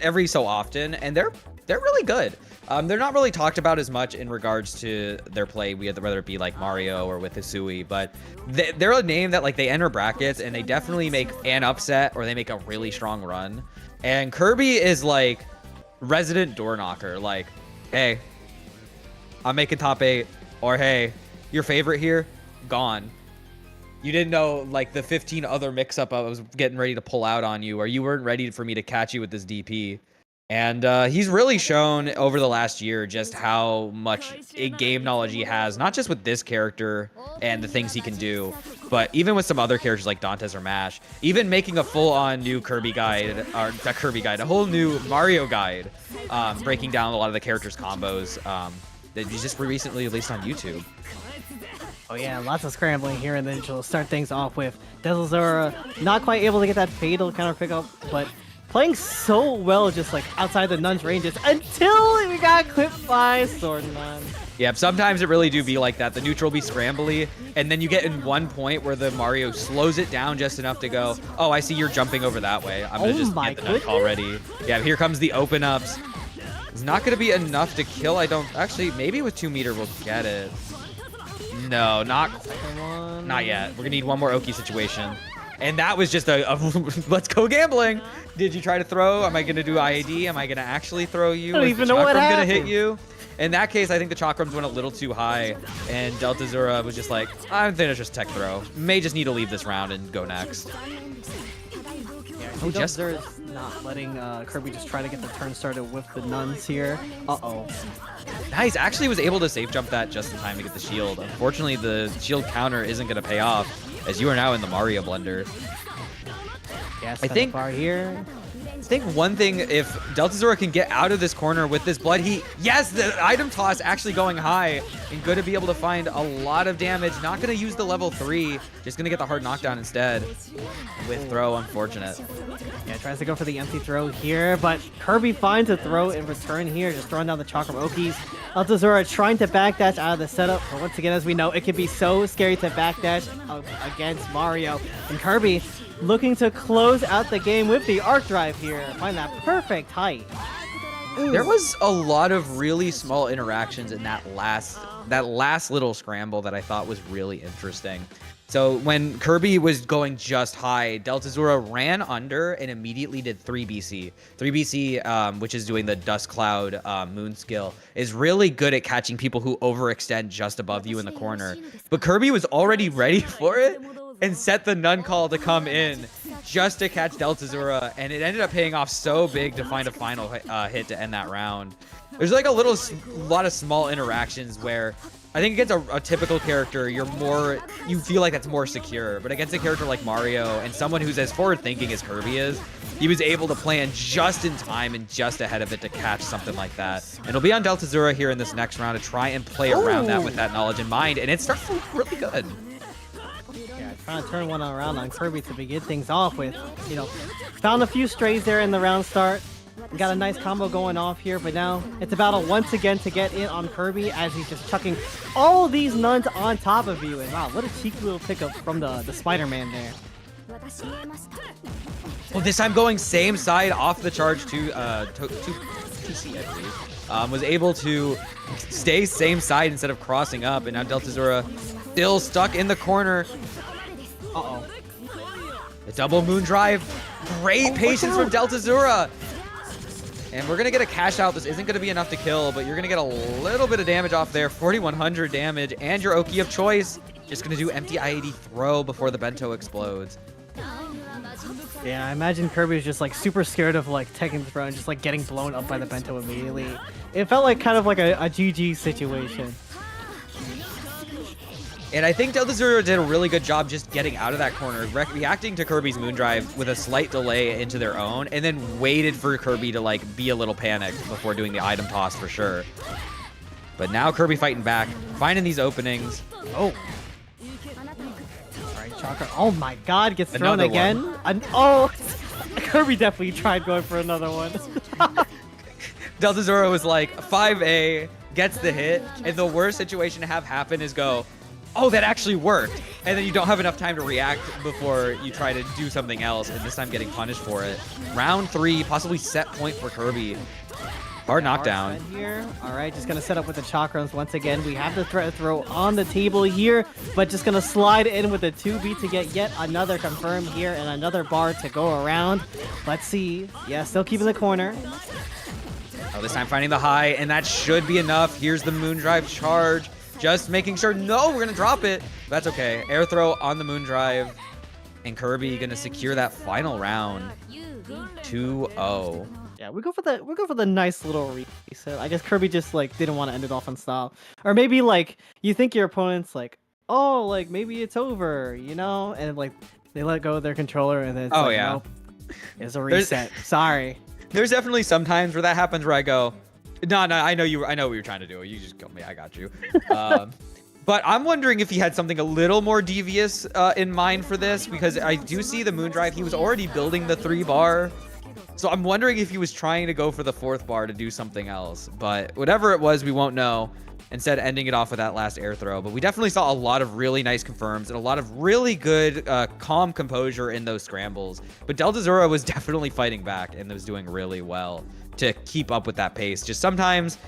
every so often, and they're really good. They're not really talked about as much in regards to their play, whether it be like Mario or with Hisui, but they're a name that like they enter brackets and they definitely make an upset or they make a really strong run. And Kirby is like resident door knocker, like, hey, I'm making top 8, or hey, your favorite here, gone. You didn't know like the 15 other mix-up I was getting ready to pull out on you, or you weren't ready for me to catch you with this DP. And he's really shown over the last year just how much game knowledge he has, not just with this character and the things he can do, but even with some other characters like Dantes or Mash, even making a full-on new Kirby guide, or not Kirby guide, a whole new Mario guide, breaking down a lot of the characters' combos that he just recently released on YouTube. Oh yeah, lots of scrambling here, and then she'll start things off with deltazura not quite able to get that fatal counter pickup, but playing so well just like outside the nun's ranges until we got clipped by Sword Nun. Yep, sometimes it really do be like that. The neutral be scrambly, and then you get in one point where the Mario slows it down just enough to go, oh, I see you're jumping over that way. I'm gonna just get the nut call ready. Yeah, here comes the open ups. It's not gonna be enough to kill. I don't actually. Maybe with 2 meter we'll get it. No, not yet. We're gonna need one more Oki situation. And that was just a let's go gambling. Did you try to throw? Am I gonna do IAD? Am I gonna actually throw you? I don't even know what happened. Gonna hit you? In that case, I think the chakrams went a little too high, and deltazura was just like, I'm gonna just tech throw. May just need to leave this round and go next. Yeah, deltazura's not letting Kirby just try to get the turn started with the nuns here. Uh-oh. Nice, actually was able to safe jump that just in time to get the shield. Unfortunately, the shield counter isn't gonna pay off, as you are now in the Mario blender. Yeah, I think bar here. think one thing, if deltazura can get out of this corner with this blood heat, yes, the item toss actually going high and good to be able to find a lot of damage. Not going to use the level 3, just going to get the hard knockdown instead with throw, unfortunate. Yeah, tries to go for the empty throw here, but Kirby finds a throw in return here, just throwing down the Chakra Okis. deltazura trying to backdash out of the setup, but once again, as we know, it can be so scary to backdash against Mario. And Kirby looking to close out the game with the arc drive here. Find that perfect height. There was a lot of really small interactions in that last little scramble that I thought was really interesting. So when Kirby was going just high, deltazura ran under and immediately did 3BC. 3BC, which is doing the Dust Cloud moon skill, is really good at catching people who overextend just above you in the corner. But Kirby was already ready for it and set the Nun Call to come in just to catch deltazura, and it ended up paying off so big to find a final hit to end that round. There's like a lot of small interactions where I think against a typical character, you feel like that's more secure. But against a character like Mario and someone who's as forward-thinking as Kirby is, he was able to plan just in time and just ahead of it to catch something like that. And it'll be on deltazura here in this next round to try and play around that with that knowledge in mind, and it starts to look really good. Yeah, trying to turn one around on Kirby to begin things off with, found a few strays there in the round start. Got a nice combo going off here, but now it's a battle once again to get in on Kirby as he's just chucking all these nuns on top of you. And wow, what a cheeky little pickup from the Spider-Man there. Well, this time going same side off the charge to 2C, I believe. Was able to stay same side instead of crossing up, and now deltazura still stuck in the corner. Uh-oh. The double moon drive. Great patience from deltazura. And we're going to get a cash out. This isn't going to be enough to kill, but you're going to get a little bit of damage off there. 4,100 damage, and your Oki of choice. Just going to do empty I-80 throw before the bento explodes. Yeah, I imagine Kirby was just like super scared of like taking the throw and just like getting blown up by the bento immediately. It felt like kind of like a GG situation. And I think deltazura did a really good job just getting out of that corner, reacting to Kirby's Moondrive with a slight delay into their own, and then waited for Kirby to like be a little panicked before doing the item toss for sure. But now Kirby fighting back, finding these openings. Oh. All right, Chakra. Oh my God, gets thrown Another again. Oh, Kirby definitely tried going for another one. deltazura was like 5A, gets the hit, and the worst situation to have happen is go, oh, that actually worked. And then you don't have enough time to react before you try to do something else, and this time getting punished for it. Round 3, possibly set point for Kirby. Hard knockdown. Here. All right, just going to set up with the chakras once again. We have the threat throw on the table here, but just going to slide in with a 2B to get yet another confirm here and another bar to go around. Let's see. Yeah, still keeping the corner. Oh, this time finding the high, and that should be enough. Here's the Moondrive charge. Just making sure, no, we're going to drop it. That's okay. Air throw on the Moondrive. And Kirby going to secure that final round. 2-0. Yeah, we go for the nice little reset. I guess Kirby just like didn't want to end it off on style. Or maybe like you think your opponent's like, oh, like maybe it's over, and like they let go of their controller and then it's nope, it's a reset. Sorry. There's definitely some times where that happens where I go, no, I know what you were trying to do. You just killed me. I got you. But I'm wondering if he had something a little more devious in mind for this, because I do see the Moondrive. He was already building the 3-bar. So I'm wondering if he was trying to go for the 4th bar to do something else. But whatever it was, we won't know. Instead, ending it off with that last air throw. But we definitely saw a lot of really nice confirms and a lot of really good calm composure in those scrambles. But deltazura was definitely fighting back and was doing really well to keep up with that pace. Just sometimes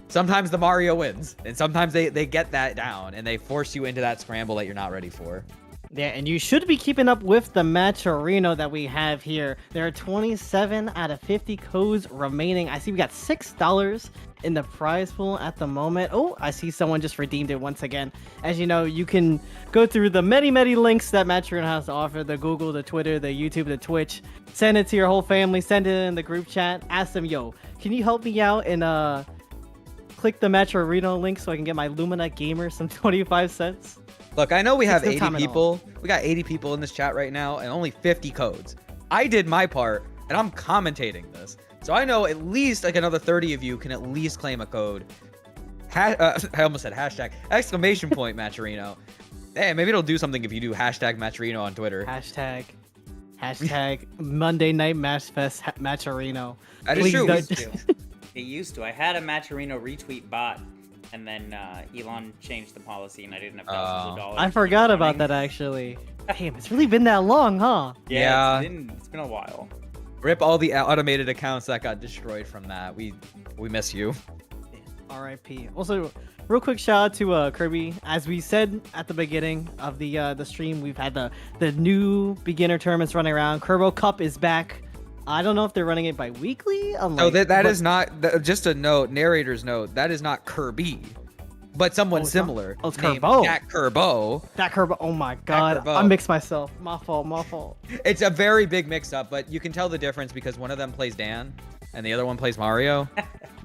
the Mario wins, and sometimes they get that down and they force you into that scramble that you're not ready for. Yeah, and you should be keeping up with the match-arena that we have here. There are 27 out of 50 codes remaining. I see we got $6 in the prize pool at the moment. Oh, I see someone just redeemed it once again. As you know, you can go through the many links that match-arena has to offer. The Google, the Twitter, the YouTube, the Twitch. Send it to your whole family. Send it in the group chat. Ask them, yo, can you help me out and click the match-arena link so I can get my Lumina gamer some 25 cents? Look, I know we have 80 people. We got 80 people in this chat right now and only 50 codes. I did my part. and I'm commentating this. So I know at least like another 30 of you can at least claim a code. I almost said hashtag exclamation point Matcherino. Hey, maybe it'll do something if you do hashtag Matcherino on Twitter. Hashtag Monday Night Mashfest Matcherino. That is true. It used to. I had a Matcherino retweet bot, and then Elon changed the policy, and I didn't have thousands of dollars. I forgot about that actually. Damn, it's really been that long, huh? Yeah. It's been a while. Rip all the automated accounts that got destroyed from that. We miss you. R.I.P. Also, real quick shout out to Kirby. As we said at the beginning of the stream, we've had the new beginner tournaments running around. Kirby Cup is back. I don't know if they're running it bi-weekly. No, that is not. Just a note, narrator's note. That is not Kirby, but someone similar. Oh, it's named Kirby. That Kirby. That Kirby. Oh my god, I mixed myself. My fault. It's a very big mix-up, but you can tell the difference because one of them plays Dan and the other one plays Mario.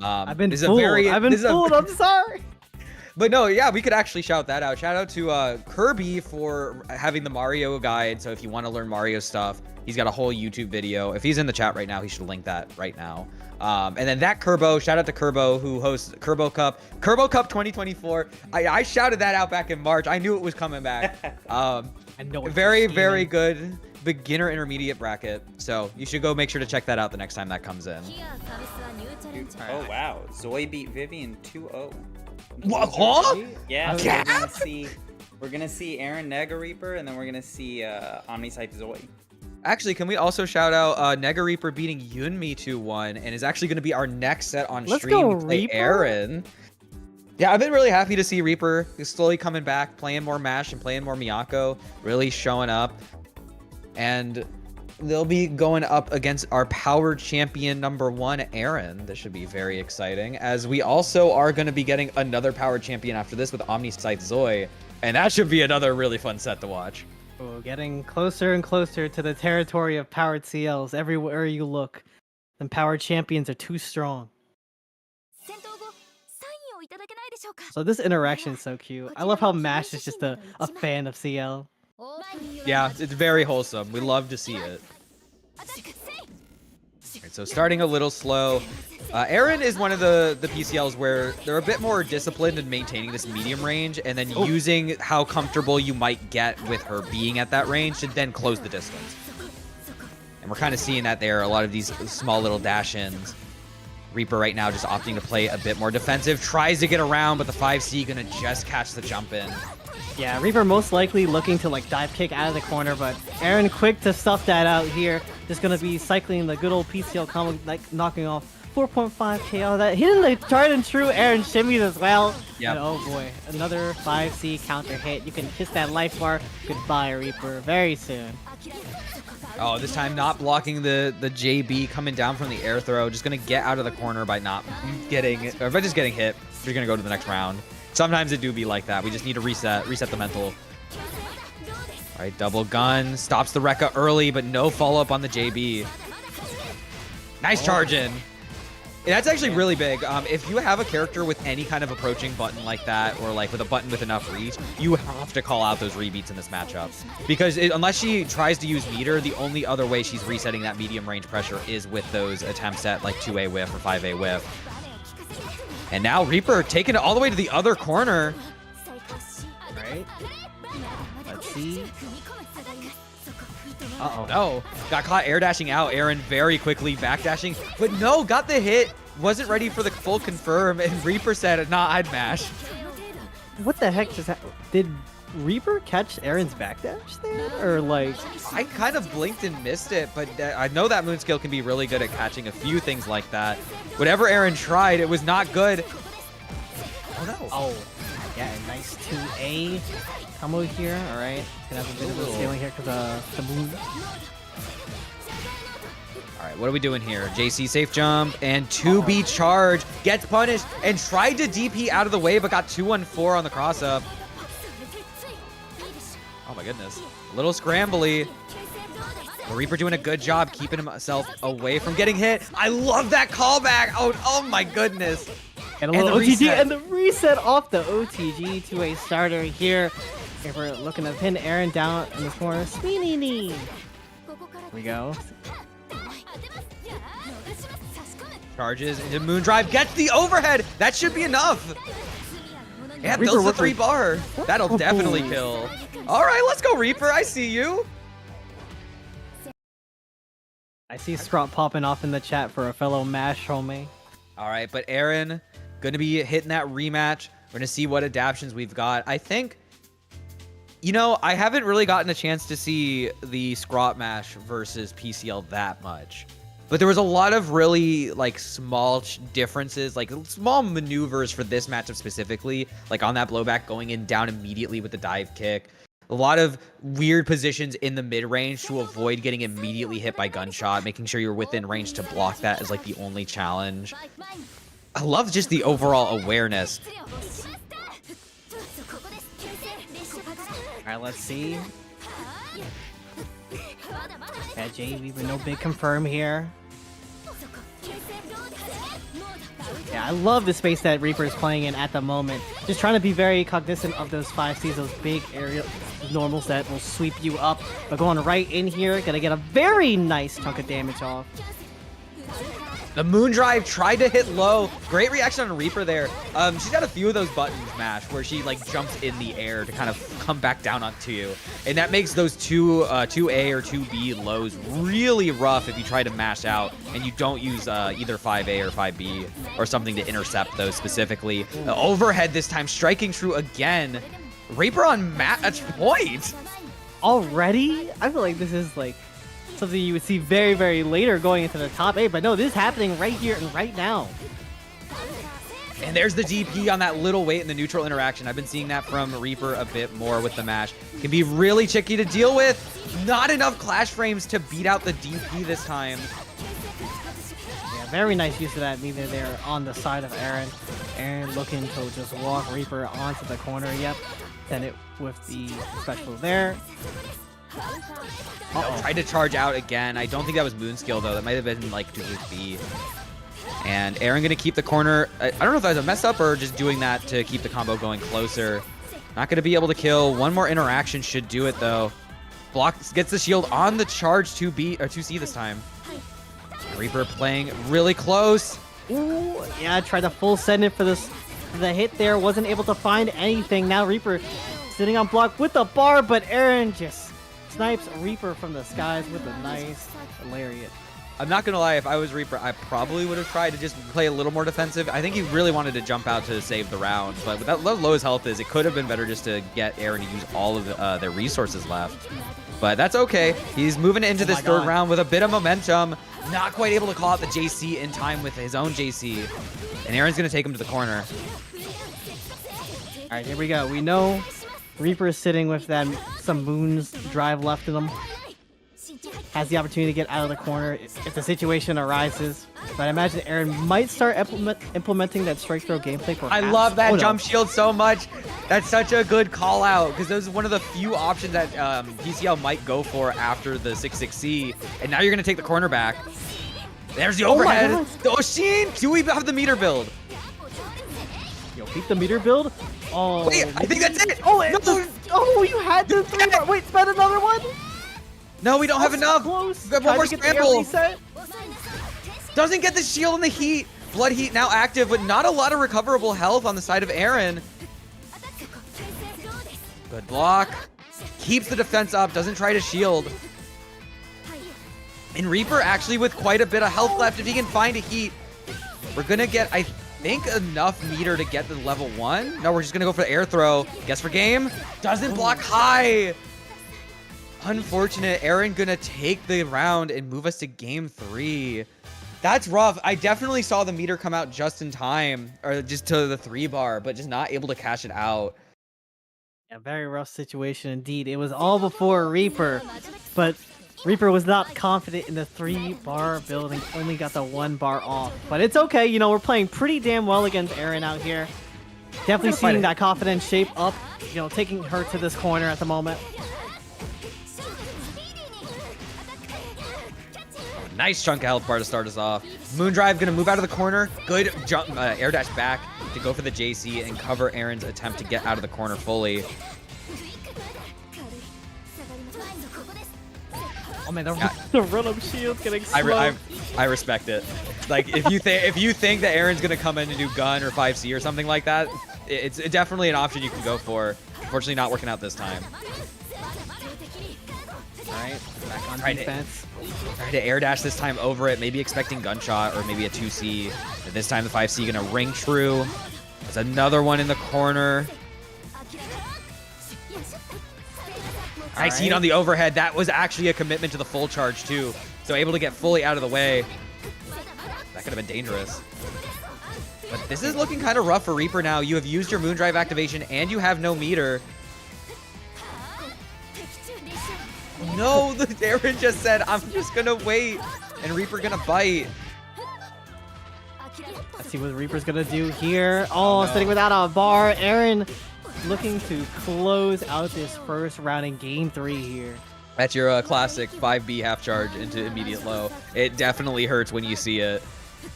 I've been fooled. I'm sorry. But no, yeah, we could actually shout that out. Shout out to Kirby for having the Mario guide. So if you want to learn Mario stuff, he's got a whole YouTube video. If he's in the chat right now, he should link that right now. And then that Kirby, shout out to Kirby who hosts Kirby Cup 2024. I shouted that out back in March. I knew it was coming back. I know. Very good beginner intermediate bracket. So you should go make sure to check that out the next time that comes in. Oh wow, Zoe beat Vivian 2-0. What? Huh? Yeah, we're gonna see Erin NegaReaper, and then we're gonna see OmniSScythe Zoe. Actually, can we also shout out NegaReaper beating Yunmi 2-1 and is actually going to be our next set on stream. Let's go, Reaper. Erin. Yeah, I've been really happy to see Reaper is slowly coming back, playing more Mash and playing more Miyako, really showing up. And they'll be going up against our power champion #1, Erin. This should be very exciting, as we also are going to be getting another power champion after this with OmniSScythe Zoe. And that should be another really fun set to watch. Oh, getting closer and closer to the territory of powered CLs. Everywhere you look, the powered champions are too strong. So this interaction is so cute. I love how Mash is just a fan of CL. Yeah, it's very wholesome. We love to see it. Alright, so starting a little slow. Erin is one of the PCLs where they're a bit more disciplined in maintaining this medium range and then using how comfortable you might get with her being at that range to then close the distance. And we're kind of seeing that there, a lot of these small little dash-ins. Reaper right now just opting to play a bit more defensive, tries to get around, but the 5C gonna just catch the jump in. Yeah, Reaper most likely looking to like dive kick out of the corner, but Erin quick to stuff that out here. Just gonna be cycling the good old PCL combo, like knocking off 4.5k out of that. Hitting the tried and true Erin shimmies as well. Yep. And oh boy, another 5C counter hit. You can kiss that life bar. Goodbye, Reaper. Very soon. Oh, this time not blocking the JB coming down from the air throw. Just gonna get out of the corner by not getting, or by just getting hit. You're gonna go to the next round. Sometimes it do be like that. We just need to reset the mental. All right, double gun. Stops the Rekka early, but no follow-up on the JB. Nice charge in. Yeah, that's actually really big. If you have a character with any kind of approaching button like that, or like with a button with enough reach, you have to call out those rebeats in this matchup. Because unless she tries to use meter, the only other way she's resetting that medium range pressure is with those attempts at like 2A whiff or 5A whiff. And now Reaper taking it all the way to the other corner. Right? Let's see. Uh-oh. No. Got caught air dashing out. Erin very quickly back dashing. But no, got the hit. Wasn't ready for the full confirm. And Reaper said, nah, I'd mash. What the heck just happened? Did Reaper catch Erin's backdash there? Or like... I kind of blinked and missed it, but I know that moon skill can be really good at catching a few things like that. Whatever Erin tried, it was not good. Oh no. Oh. Yeah, a nice 2A combo here. Alright. Gonna have a bit of a scaling here because the moon. Alright, what are we doing here? JC safe jump and 2B charge. Gets punished and tried to DP out of the way, but got 2-1-4 on the cross up. Oh my goodness. A little scrambly. The Reaper doing a good job keeping himself away from getting hit. I love that callback. Oh my goodness. And a little OTG reset. And the reset off the OTG to a starter here. If we're looking to pin Erin down in this corner. Sweeney. Here we go. Charges into Moondrive, gets the overhead. That should be enough. Yeah, Reaper builds the with 3 bar. That'll definitely kill. All right, let's go, Reaper. I see you. I see Scrot popping off in the chat for a fellow Mash homie. All right, but Erin, going to be hitting that rematch. We're going to see what adaptions we've got. I think, you know, I haven't really gotten a chance to see the Scrot Mash versus PCL that much. But there was a lot of really, like, small differences, like, small maneuvers for this matchup specifically. Like, on that blowback, going in down immediately with the dive kick. A lot of weird positions in the mid-range to avoid getting immediately hit by gunshot. Making sure you're within range to block that is, like, the only challenge. I love just the overall awareness. All right, let's see. Yeah, JV with no big confirm here. Yeah, I love the space that Reaper is playing in at the moment. Just trying to be very cognizant of those 5Cs, those big aerial normals that will sweep you up. But going right in here, gonna get a very nice chunk of damage off. The Moondrive tried to hit low. Great reaction on Reaper there. She's got a few of those buttons, Mash, where she like jumps in the air to kind of come back down onto you. And that makes those 2A or 2B lows really rough if you try to mash out and you don't use either 5A or 5B or something to intercept those specifically. The overhead this time striking true again. Reaper on match point. Already? I feel like this is like something you would see very, very later going into the top 8, but no, this is happening right here and right now. And there's the DP on that little weight in the neutral interaction. I've been seeing that from Reaper a bit more with the mash. Can be really tricky to deal with. Not enough clash frames to beat out the DP this time. Yeah, very nice use of that meter there on the side of Erin. Erin looking to just walk Reaper onto the corner. Yep, send it with the special there. Tried to charge out again. I don't think that was Moon skill though. That might have been like 2B. And Erin gonna keep the corner. I don't know if that was a mess up or just doing that to keep the combo going closer. Not gonna be able to kill. One more interaction should do it though. Blocks, gets the shield on the charge 2B or 2C this time. Reaper playing really close. Ooh, yeah, tried to full send it for this. The hit there, wasn't able to find anything. Now Reaper sitting on block with the bar, but Erin just snipes Reaper from the skies with a nice lariat. I'm not gonna lie, if I was Reaper, I probably would have tried to just play a little more defensive. I think he really wanted to jump out to save the round, but with that low his health is, it could have been better just to get Erin to use all of their resources left. But that's okay. He's moving into this third round with a bit of momentum. Not quite able to call out the JC in time with his own JC. And Erin's gonna take him to the corner. All right, here we go. We know Reaper is sitting with some Moon's drive left in him. Has the opportunity to get out of the corner if the situation arises. But I imagine Erin might start implementing that strike throw gameplay. I love that jump shield so much. That's such a good call out because those is one of the few options that PCL might go for after the 6-6C. And now you're going to take the corner back. There's the overhead. The Oshin! Do we have the meter build? Yo, beat the meter build? Oh, wait, I think that's it. Oh, no. You had the 3 bar. Wait, spend another one? No, we don't have enough. Close. We got one more scramble. Doesn't Doesn't get the shield and the heat. Blood heat now active, but not a lot of recoverable health on the side of Erin. Good block. Keeps the defense up. Doesn't try to shield. And Reaper actually with quite a bit of health left. If he can find a heat, we're going to get, I think, enough meter to get the level 1. No, we're just going to go for the air throw. Guess for game. Doesn't block high. Unfortunate. Erin gonna take the round and move us to game 3. That's rough. I definitely saw the meter come out just in time, or just to the 3 bar, but just not able to cash it out. A very rough situation indeed. It was all before Reaper, but Reaper was not confident in the 3 bar building, only got the 1 bar off. But it's okay, you know, we're playing pretty damn well against Erin out here. Definitely seeing that confidence shape up, you know, taking her to this corner at the moment. Nice chunk of health bar to start us off. Moondrive gonna move out of the corner. Good jump, air dash back to go for the JC and cover Erin's attempt to get out of the corner fully. Oh man, the run-up shield's getting slow. I respect it. Like if you think that Erin's gonna come in and do gun or 5C or something like that, it's definitely an option you can go for. Unfortunately, not working out this time. All right, back on Trying defense. Trying to air dash this time over it, maybe expecting gunshot or maybe a 2C. But this time the 5C gonna ring true. There's another one in the corner. Nice heat on the overhead. That was actually a commitment to the full charge too. So able to get fully out of the way. That could have been dangerous. But this is looking kind of rough for Reaper now. You have used your Moondrive activation and you have no meter. No, the Erin just said, I'm just gonna wait. And Reaper gonna bite. Let's see what Reaper's gonna do here. Oh, sitting without a bar. Erin looking to close out this first round in game 3 here. That's your classic 5B half charge into immediate low. It definitely hurts when you see it.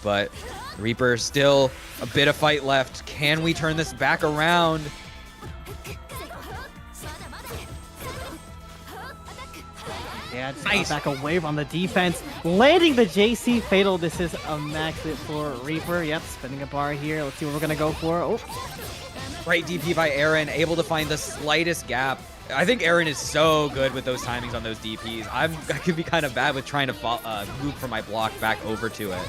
But Reaper still a bit of fight left. Can we turn this back around? Yeah, just nice. Back a wave on the defense. Landing the JC Fatal. This is a max hit for Reaper. Yep, spinning a bar here. Let's see what we're going to go for. Oh. Great DP by Erin, able to find the slightest gap. I think Erin is so good with those timings on those DPs. I could be kind of bad with trying to move from my block back over to it.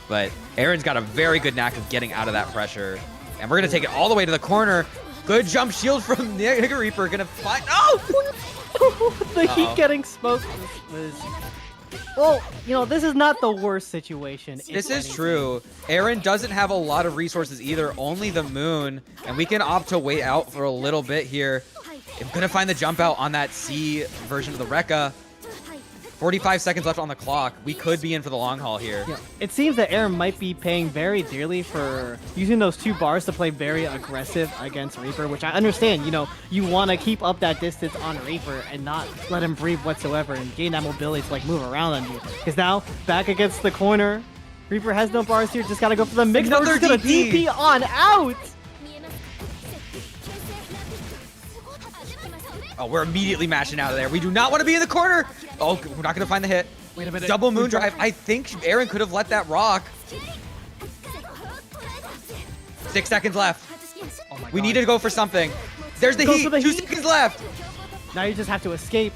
But Erin's got a very good knack of getting out of that pressure. And we're going to take it all the way to the corner. Good jump shield from NegaReaper. Going to find... Oh! The heat getting smoked was... Well, you know, this is not the worst situation. This is true. Erin doesn't have a lot of resources either, only the moon. And we can opt to wait out for a little bit here. I'm going to find the jump out on that C version of the Rekka. 45 seconds left on the clock. We could be in for the long haul here. Yeah. It seems that Erin might be paying very dearly for using those 2 bars to play very aggressive against Reaper, which I understand. You know, you want to keep up that distance on Reaper and not let him breathe whatsoever and gain that mobility to like move around on you. Because now, back against the corner, Reaper has no bars here. Just got to go for the mix. Another DP. DP on out. Oh, we're immediately mashing out of there. We do not want to be in the corner. Oh, we're not going to find the hit. Wait a minute. Double Moondrive. I think Erin could have let that rock. 6 seconds left. Oh my God. We need to go for something. There's the heat. 2 seconds left. Now you just have to escape.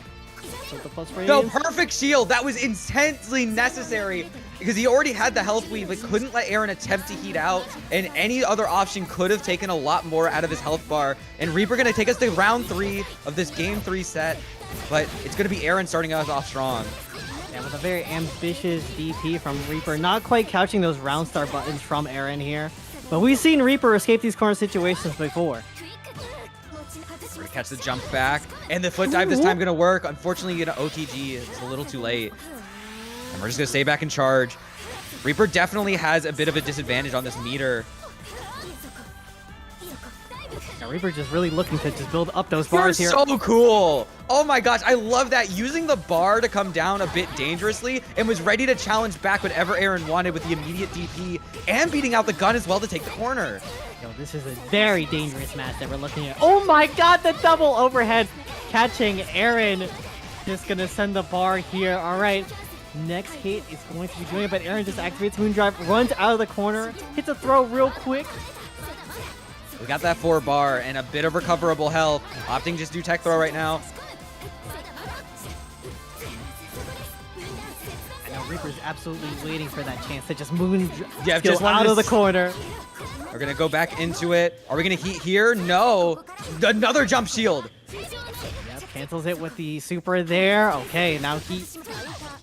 No, perfect shield. That was intensely necessary because he already had the health weave, but couldn't let Erin attempt to heat out. And any other option could have taken a lot more out of his health bar. And Reaper going to take us to round 3 of this game 3 set. But it's going to be Erin starting us off strong. Yeah, with a very ambitious DP from Reaper. Not quite couching those round star buttons from Erin here. But we've seen Reaper escape these corner situations before. We're going to catch the jump back. And the foot dive this time going to work. Unfortunately, going to OTG. It's a little too late. And we're just going to stay back in charge. Reaper definitely has a bit of a disadvantage on this meter. Yeah, Reaper just really looking to just build up those bars here. You're so cool. Oh my gosh, I love that. Using the bar to come down a bit dangerously and was ready to challenge back whatever Erin wanted with the immediate DP and beating out the gun as well to take the corner. Yo, this is a very dangerous match that we're looking at. Oh my God, the double overhead catching Erin. Just gonna send the bar here. All right. Next hit is going to be doing it, but Erin just activates Moondrive, runs out of the corner, hits a throw real quick. We got that 4 bar and a bit of recoverable health. Opting just do tech throw right now. I know Reaper's absolutely waiting for that chance to just moon just out of the corner. We're gonna go back into it. Are we gonna heat here? No. Another jump shield. Yep, cancels it with the super there. Okay, now he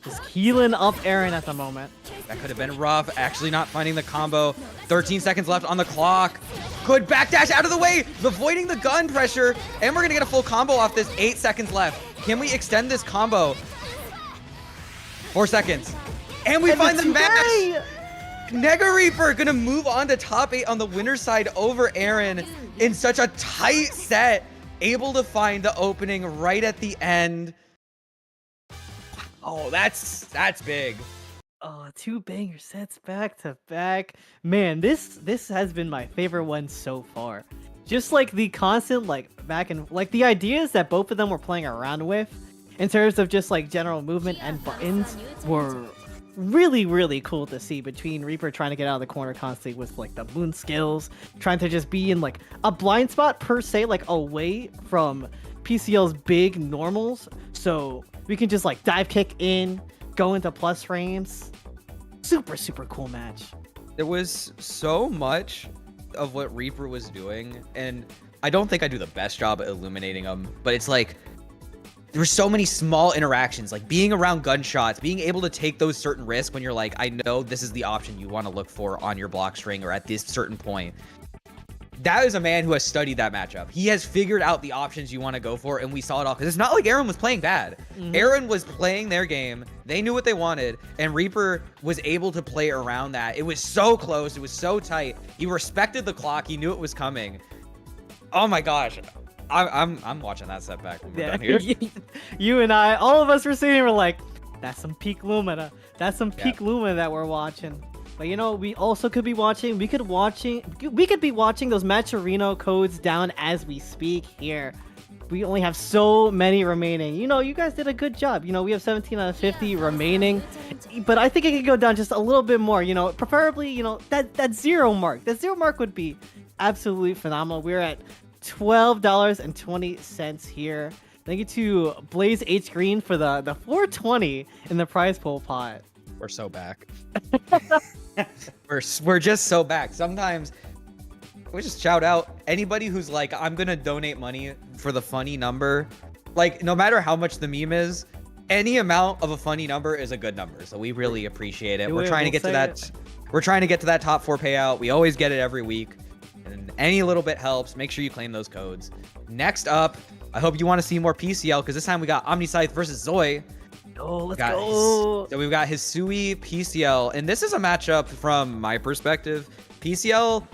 just healing up Erin at the moment. That could have been rough. Actually not finding the combo. 13 seconds left on the clock. Good backdash out of the way, avoiding the gun pressure. And we're gonna get a full combo off this. 8 seconds left. Can we extend this combo? 4 seconds. And we find the match. NegaReaper gonna move on to top 8 on the winner's side over Erin in such a tight set. Able to find the opening right at the end. Oh, that's big. Oh, 2 banger sets back to back. Man, this has been my favorite one so far. Just like the constant back and like the ideas that both of them were playing around with in terms of just like general movement and buttons were really, really cool to see between Reaper trying to get out of the corner constantly with like the moon skills, trying to just be in like a blind spot per se, like away from PCL's big normals. So we can just like dive kick in, go into plus frames. Super, super cool match. There was so much of what Reaper was doing, and I don't think I do the best job at illuminating them, but it's like there were so many small interactions, like being around gunshots, being able to take those certain risks when you're like, I know this is the option you want to look for on your block string or at this certain point. That is a man who has studied that matchup. He has figured out the options you want to go for, and we saw it all. Because it's not like Erin was playing bad. Erin was playing their game. They knew what they wanted, and Reaper was able to play around that. It was so close. It was so tight. He respected the clock. He knew it was coming. Oh my gosh. I'm watching that setback when we're done here. You and I, all of us were sitting here, we're like, that's some peak Lumina. That's some peak Lumina that we're watching. But you know, we also could be watching. We could be watching those Matcherino codes down as we speak here. We only have so many remaining. You know, you guys did a good job. You know, we have 17 out of 50 remaining, but I think it could go down just a little bit more. You know, preferably, you know, that zero mark. That zero mark would be absolutely phenomenal. We're at $12.20 here. Thank you to Blaze H Green for the 420 in the prize pool pot. We're so back. we're just so back. Sometimes we just shout out anybody who's like, I'm gonna donate money for the funny number. Like, no matter how much the meme is, any amount of a funny number is a good number. So we really appreciate it. We're trying to get to that. We're trying to get to that top 4 payout. We always get it every week, and any little bit helps. Make sure you claim those codes. Next up, I hope you want to see more PCL, because this time we got OmniSScythe versus Zoe. Oh, let's go. So we've got Hisui, PCL, and this is a matchup from my perspective. PCL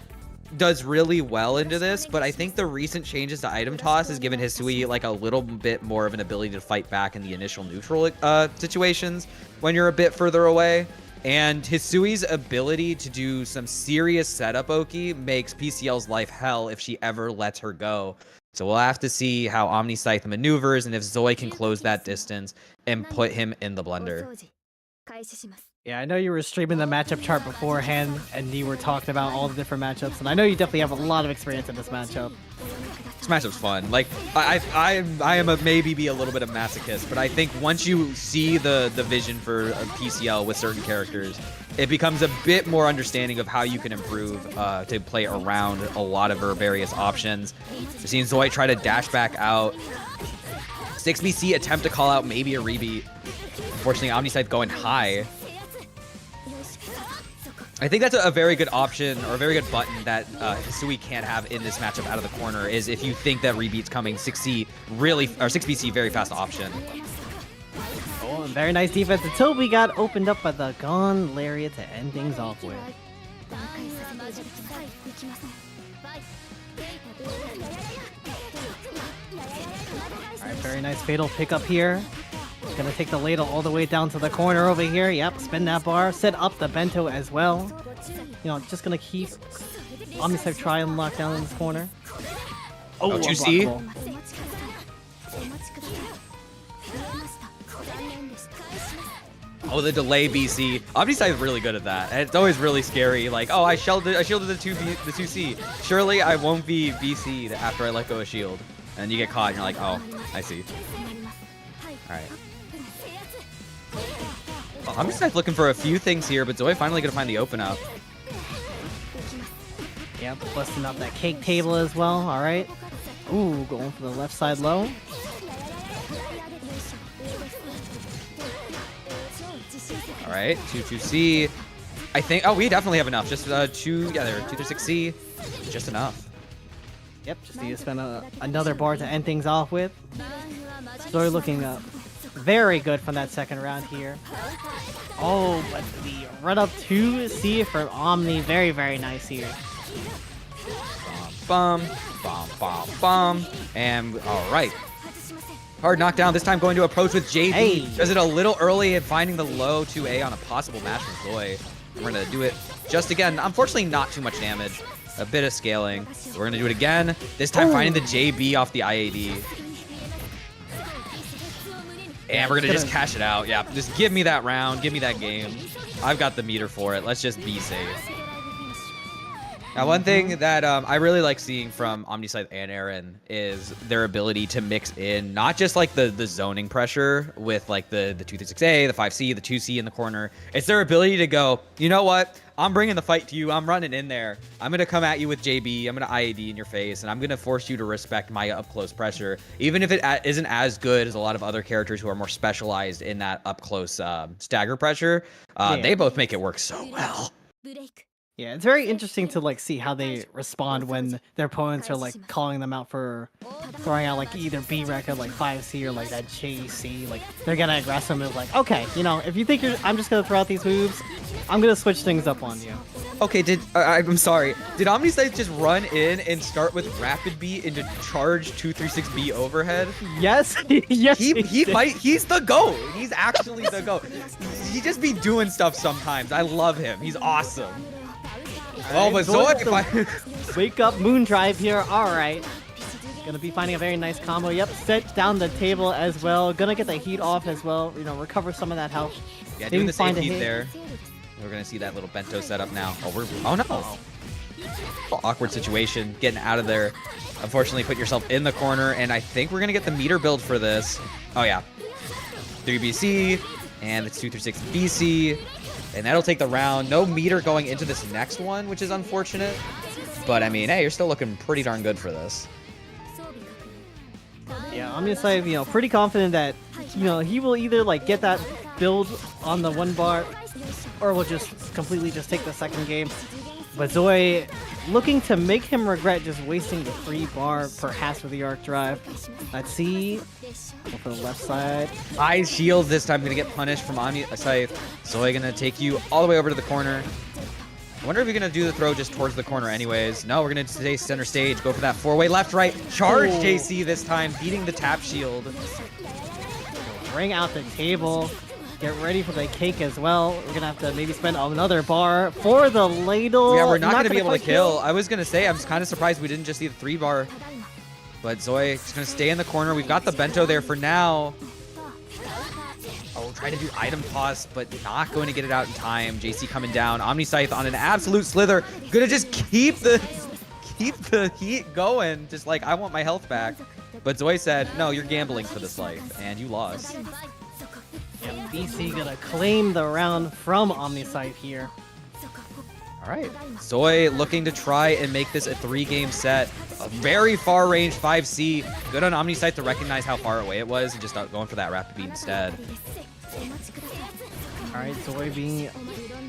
does really well into this, but I think the recent changes to item toss has given Hisui like a little bit more of an ability to fight back in the initial neutral situations when you're a bit further away. And Hisui's ability to do some serious setup Oki makes PCL's life hell if she ever lets her go. So we'll have to see how OmniSScythe maneuvers and if Zoe can close that distance and put him in the blender. Yeah, I know you were streaming the matchup chart beforehand, and you were talking about all the different matchups, and I know you definitely have a lot of experience in this matchup. This matchup's fun. Like, I am maybe be a little bit of masochist, but I think once you see the vision for PCL with certain characters, it becomes a bit more understanding of how you can improve to play around a lot of her various options. We've seen Zoe try to dash back out. 6BC attempt to call out maybe a rebeat. Unfortunately, OmniSScythe going high. I think that's a very good option, or a very good button that Hisui can't have in this matchup out of the corner, is if you think that rebeat's coming, 6BC very fast option. Oh, very nice defense until we got opened up by the Gone Lariat to end things off with. Alright, very nice fatal pickup here. Gonna take the ladle all the way down to the corner over here. Yep, spin that bar, set up the bento as well. You know, just gonna keep OmniSScythe try and lock down in this corner. Oh, 2C. Oh, the delay BC. OmniSScythe is really good at that. And it's always really scary. Like, oh, I shielded the 2C. Surely I won't be BC'd after I let go of shield. And you get caught and you're like, oh, I see. Alright. Well, OmniSScythe looking for a few things here, but Zoe finally gonna find the open up. Yep, busting up that cake table as well. Alright. Ooh, going for the left side low. Alright, 2-2C. I think, oh, we definitely have enough. Just 2-6C. Just enough. Yep, just need to spend another bar to end things off with. Zoe looking very good from that second round here. Oh, but the run up 2C from Omni, very, very nice here. Bum, bum, bum, bum. And all right. Hard knockdown, this time going to approach with JD. Hey. Does it a little early and finding the low 2A on a possible match from Zoe. We're going to do it just again. Unfortunately, not too much damage. A bit of scaling. We're going to do it again. This time finding the JB off the IAD. And we're gonna just cash it out. Yeah, just give me that round, give me that game. I've got the meter for it. Let's just be safe. Now, one thing that I really like seeing from OmniSScythe and Erin is their ability to mix in not just like the zoning pressure with like the 236A, the 5C, the 2C in the corner. It's their ability to go, you know what? I'm bringing the fight to you. I'm running in there. I'm going to come at you with JB. I'm going to IAD in your face, and I'm going to force you to respect my up-close pressure, even if it isn't as good as a lot of other characters who are more specialized in that up-close stagger pressure. They both make it work so well. Yeah, it's very interesting to like see how they respond when their opponents are like calling them out for throwing out like either B record like 5C or like that JC. Like they're gonna aggressive move like, okay, you know, if you think I'm just gonna throw out these moves, I'm gonna switch things up on you. Okay, I'm sorry. Did OmniSScythe just run in and start with Rapid B into charge 236B overhead? Yes, yes. He's the GOAT. He's actually the GOAT. He just be doing stuff sometimes. I love him. He's awesome. Oh, but Zoe, wake up moon drive here. All right. Gonna be finding a very nice combo. Yep, set down the table as well. Gonna get the heat off as well. You know, recover some of that health. Yeah, doing the same heat there. We're gonna see that little bento setup now. Oh no. Awkward situation, getting out of there. Unfortunately, put yourself in the corner, and I think we're gonna get the meter build for this. Oh yeah, 3BC, and it's 236 BC. And that'll take the round. No meter going into this next one, which is unfortunate. But, I mean, hey, you're still looking pretty darn good for this. Yeah, OmniSScythe, you know, pretty confident that, you know, he will either, like, get that build on the 1 bar or will just completely just take the second game. But Zoe looking to make him regret just wasting the 3 bar, perhaps with the arc drive. Let's see. Go for the left side. High shield this time, gonna get punished from OmniSScythe. Zoe gonna take you all the way over to the corner. I wonder if you're gonna do the throw just towards the corner anyways. No, we're gonna stay center stage, go for that 4-way left, right. Charge JC this time, beating the tap shield. Bring out the table. Get ready for the cake as well. We're gonna have to maybe spend another bar for the ladle. Yeah, we're not gonna be able to kill. I was gonna say, I'm kind of surprised we didn't just see the 3 bar. But Zoe is gonna stay in the corner. We've got the bento there for now. Oh, trying to do item toss, but not going to get it out in time. JC coming down. OmniSScythe on an absolute slither. Gonna just keep the heat going. Just like, I want my health back. But Zoe said, no, you're gambling for this life, and you lost. And BC gonna claim the round from OmniSScythe here. All right, Zoe looking to try and make this a 3-game set. A very far range 5C. Good on OmniSScythe to recognize how far away it was and just going for that rapid beat instead. All right, Zoe being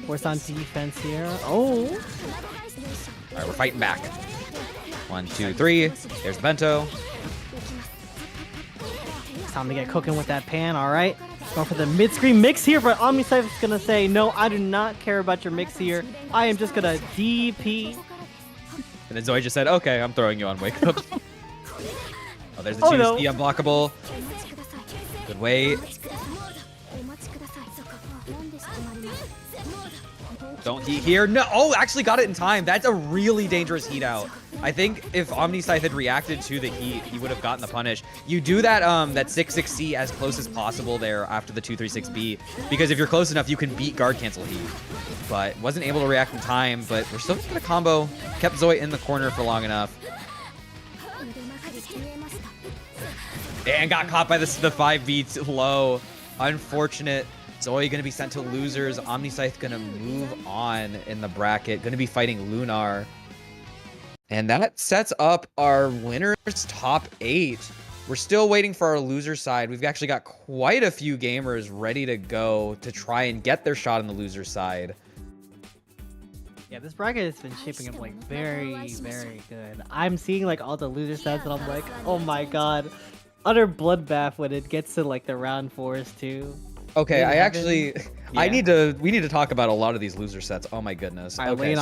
forced on defense here. Oh. All right, we're fighting back. 1, 2, 3. There's the bento. It's time to get cooking with that pan. All right. Going for the mid-screen mix here, but OmniSScythe is going to say, no, I do not care about your mix here. I am just going to DP. And then Zoe just said, okay, I'm throwing you on wake up. Oh, there's the 2C unblockable. Good wait. Don't heat here. No, oh, actually got it in time. That's a really dangerous heat out. I think if OmniSScythe had reacted to the heat, he would have gotten the punish. You do that that 6-6C as close as possible there after the 236B, because if you're close enough, you can beat guard cancel heat. But wasn't able to react in time, but we're still getting a combo. Kept Zoe in the corner for long enough. And got caught by the 5 beats low. Unfortunate. Zoe going to be sent to losers. OmniSScythe going to move on in the bracket. Going to be fighting Lunar. And that sets up our winners top 8. We're still waiting for our loser side. We've actually got quite a few gamers ready to go to try and get their shot on the loser side. Yeah, this bracket has been shaping up like very, very good. I'm seeing like all the loser sets and I'm like, oh my god. Utter bloodbath when it gets to like the round 4s too. Okay, I actually, we need to talk about a lot of these loser sets. Oh my goodness. Okay,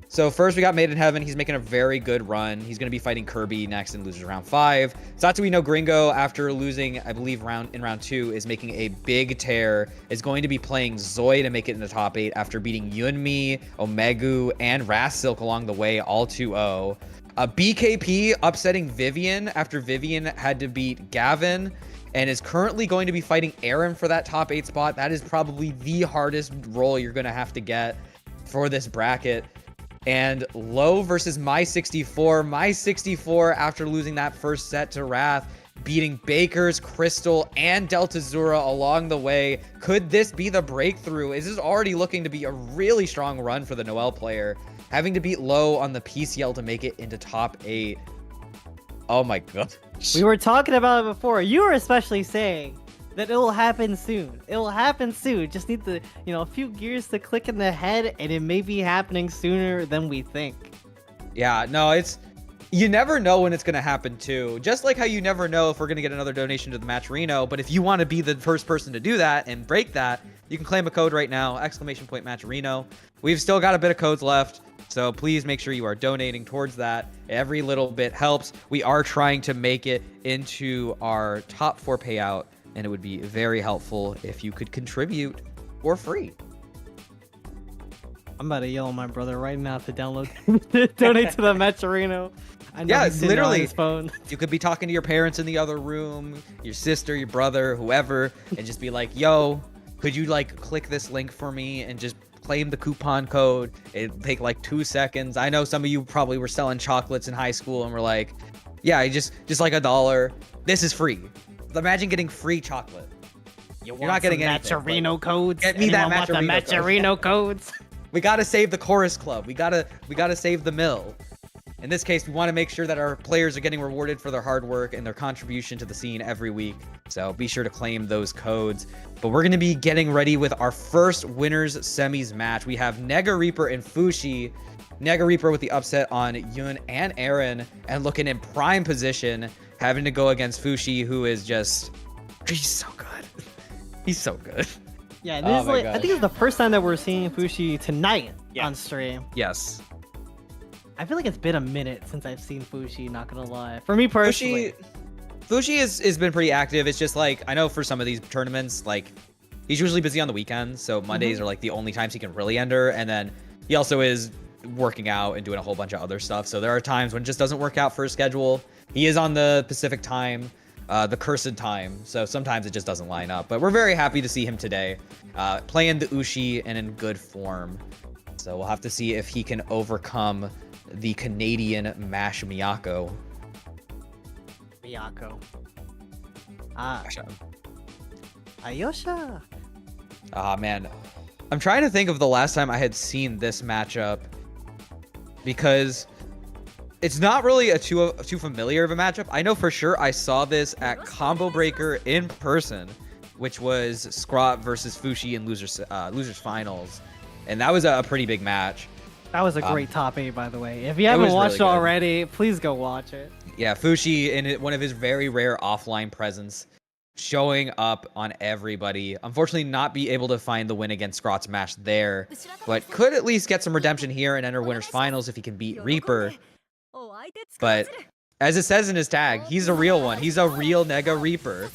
so first we got MadeInHeaven. He's making a very good run. He's going to be fighting Kirby next in losers round 5. Satsui no Gringo, after losing, I believe, in round 2, is making a big tear. Is going to be playing Zoe to make it in the top 8 after beating Yunmi, Omegu, and RathSilk along the way, all 2-0. BKP upsetting Vivian after Vivian had to beat Gavin. and is currently going to be fighting Erin for that top 8 spot. That is probably the hardest role you're going to have to get for this bracket. And Low versus My64. My64, after losing that first set to Wrath, beating Baker's, Crystal, and deltazura along the way. Could this be the breakthrough? Is this already looking to be a really strong run for the Noel player? Having to beat Low on the PCL to make it into top 8. Oh my god. We were talking about it before. You were especially saying that it will happen soon. It will happen soon. Just need the, a few gears to click in the head, and it may be happening sooner than we think. Yeah, no, you never know when it's going to happen too. Just like how you never know if we're going to get another donation to the Matcherino, but if you want to be the first person to do that and break that, you can claim a code right now, !Matcherino. We've still got a bit of codes left, so please make sure you are donating towards that. Every little bit helps. We are trying to make it into our top 4 payout, and it would be very helpful if you could contribute for free. I'm about to yell at my brother right now to download, donate to the Matcherino. I know Yeah, he's sitting on literally. his phone. You could be talking to your parents in the other room, your sister, your brother, whoever, and just be like, yo, could you click this link for me and just claim the coupon code? It'd take 2 seconds. I know some of you probably were selling chocolates in high school and were like, yeah, just $1. This is free. Imagine getting free chocolate. You're not getting anything. Matcherino codes. Get me that Anyone want the Matcherino Matcherino codes. We gotta save the chorus club. We gotta save the mill. In this case, we want to make sure that our players are getting rewarded for their hard work and their contribution to the scene every week. So be sure to claim those codes. But we're gonna be getting ready with our first winners semis match. We have NegaReaper and Fusshy. NegaReaper with the upset on Yun and Erin, and looking in prime position, having to go against Fusshy, who is he's so good. He's so good. Yeah, this is I think it's the first time that we're seeing Fusshy tonight on stream. Yes. I feel like it's been a minute since I've seen Fusshy, not gonna lie. For me personally. Fusshy has been pretty active. It's just I know for some of these tournaments, he's usually busy on the weekends, so Mondays are the only times he can really enter, and then he also is working out and doing a whole bunch of other stuff. So there are times when it just doesn't work out for his schedule. He is on the Pacific time, the cursed time, so sometimes it just doesn't line up. But we're very happy to see him today, playing the Ushi and in good form. So we'll have to see if he can overcome the Canadian Mash Miyako. Ayosha. Ah, man. I'm trying to think of the last time I had seen this matchup, because it's not really a too familiar of a matchup. I know for sure I saw this at Combo Breaker in person, which was Scrot versus Fusshy in losers finals, and that was a pretty big match. That was a great top 8, by the way. If you haven't watched it already, please go watch it. Yeah, Fusshy in one of his very rare offline presence, showing up on everybody. Unfortunately, not be able to find the win against Scrot's match there, but could at least get some redemption here and enter winners finals if he can beat Reaper. But as it says in his tag, he's a real one. He's a real NegaReaper.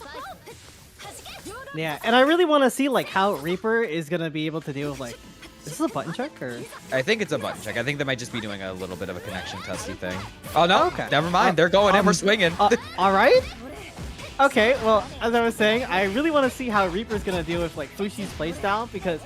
Yeah, and I really want to see how Reaper is gonna be able to deal with is this a button check or? I think it's a button check. I think they might just be doing a little bit of a connection testy thing. Oh no, okay. Never mind. They're going in. We're swinging. All right. Okay, well, as I was saying, I really want to see how Reaper's gonna deal with Fushy's playstyle, because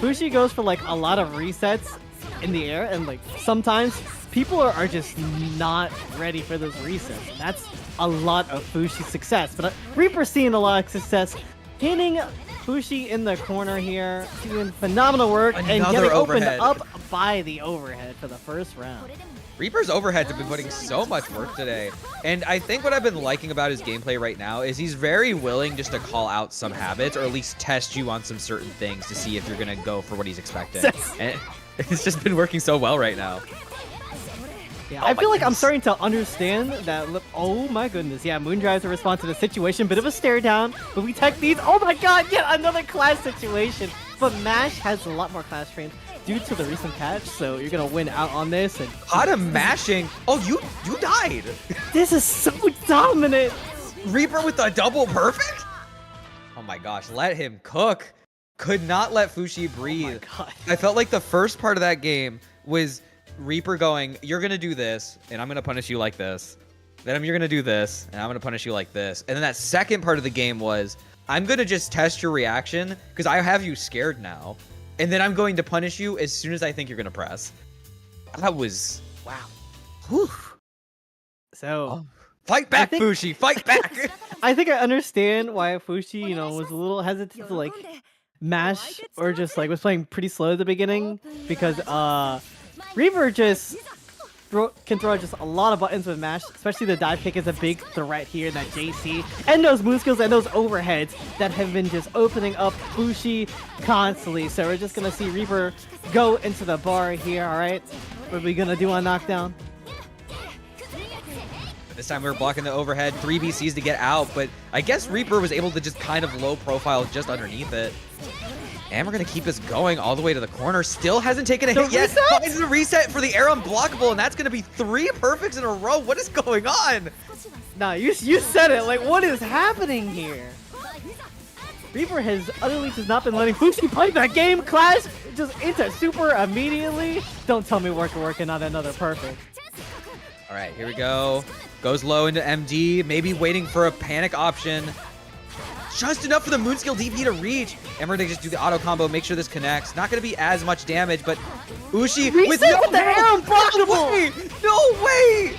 Fusshy goes for a lot of resets in the air, and sometimes people are just not ready for those resets. And that's a lot of Fushy's success. But Reaper's seeing a lot of success, pinning Fusshy in the corner here, doing phenomenal work, and getting overhead. opened up by the overhead for the first round. Reaper's overheads have been putting so much work today. And I think what I've been liking about his gameplay right now is he's very willing just to call out some habits, or at least test you on some certain things to see if you're going to go for what he's expecting. And it's just been working so well right now. Yeah, I feel like I'm starting to understand that. Oh my goodness. Yeah, Moondrive to respond to the situation. Bit of a stare down, but we tech these. Oh my god, yet another class situation. But Mash has a lot more class trains due to the recent patch, so you're gonna win out on this. And Hada mashing. Oh, you died. This is so dominant. Reaper with a double perfect? Oh my gosh, let him cook. Could not let Fusshy breathe. Oh my god. I felt like the first part of that game was Reaper going, you're gonna do this, and I'm gonna punish you like this. Then you're gonna do this, and I'm gonna punish you like this. And then that second part of the game was, I'm gonna just test your reaction because I have you scared now, and then I'm going to punish you as soon as I think you're gonna press. That was wow. Whew. So Fight back, think- Fusshy! Fight back! I think I understand why Fussy, was a little hesitant to like mash or just like was playing pretty slow at the beginning because Reaper just can throw just a lot of buttons with mash, especially the dive kick is a big threat here, that JC, and those move skills and those overheads that have been just opening up Fussy constantly. So we're just gonna see Reaper go into the bar here, alright? What are we gonna do on knockdown? This time we were blocking the overhead, 3 BCs to get out, but I guess Reaper was able to just kind of low profile just underneath it. And we're going to keep this going all the way to the corner. Still hasn't taken a hit yet. Finds the reset for the air unblockable, and that's going to be 3 perfects in a row. What is going on? Nah, you said it. Like, what is happening here? Reaper has utterly just not been letting Fussy play that game. Clash just into super immediately. Don't tell me we're working on another perfect. All right, here we go. Goes low into MD, maybe waiting for a panic option. Just enough for the Moonskill DP to reach. And we're going to just do the auto combo, make sure this connects. Not going to be as much damage, but Ushi with the air unblockable! No way!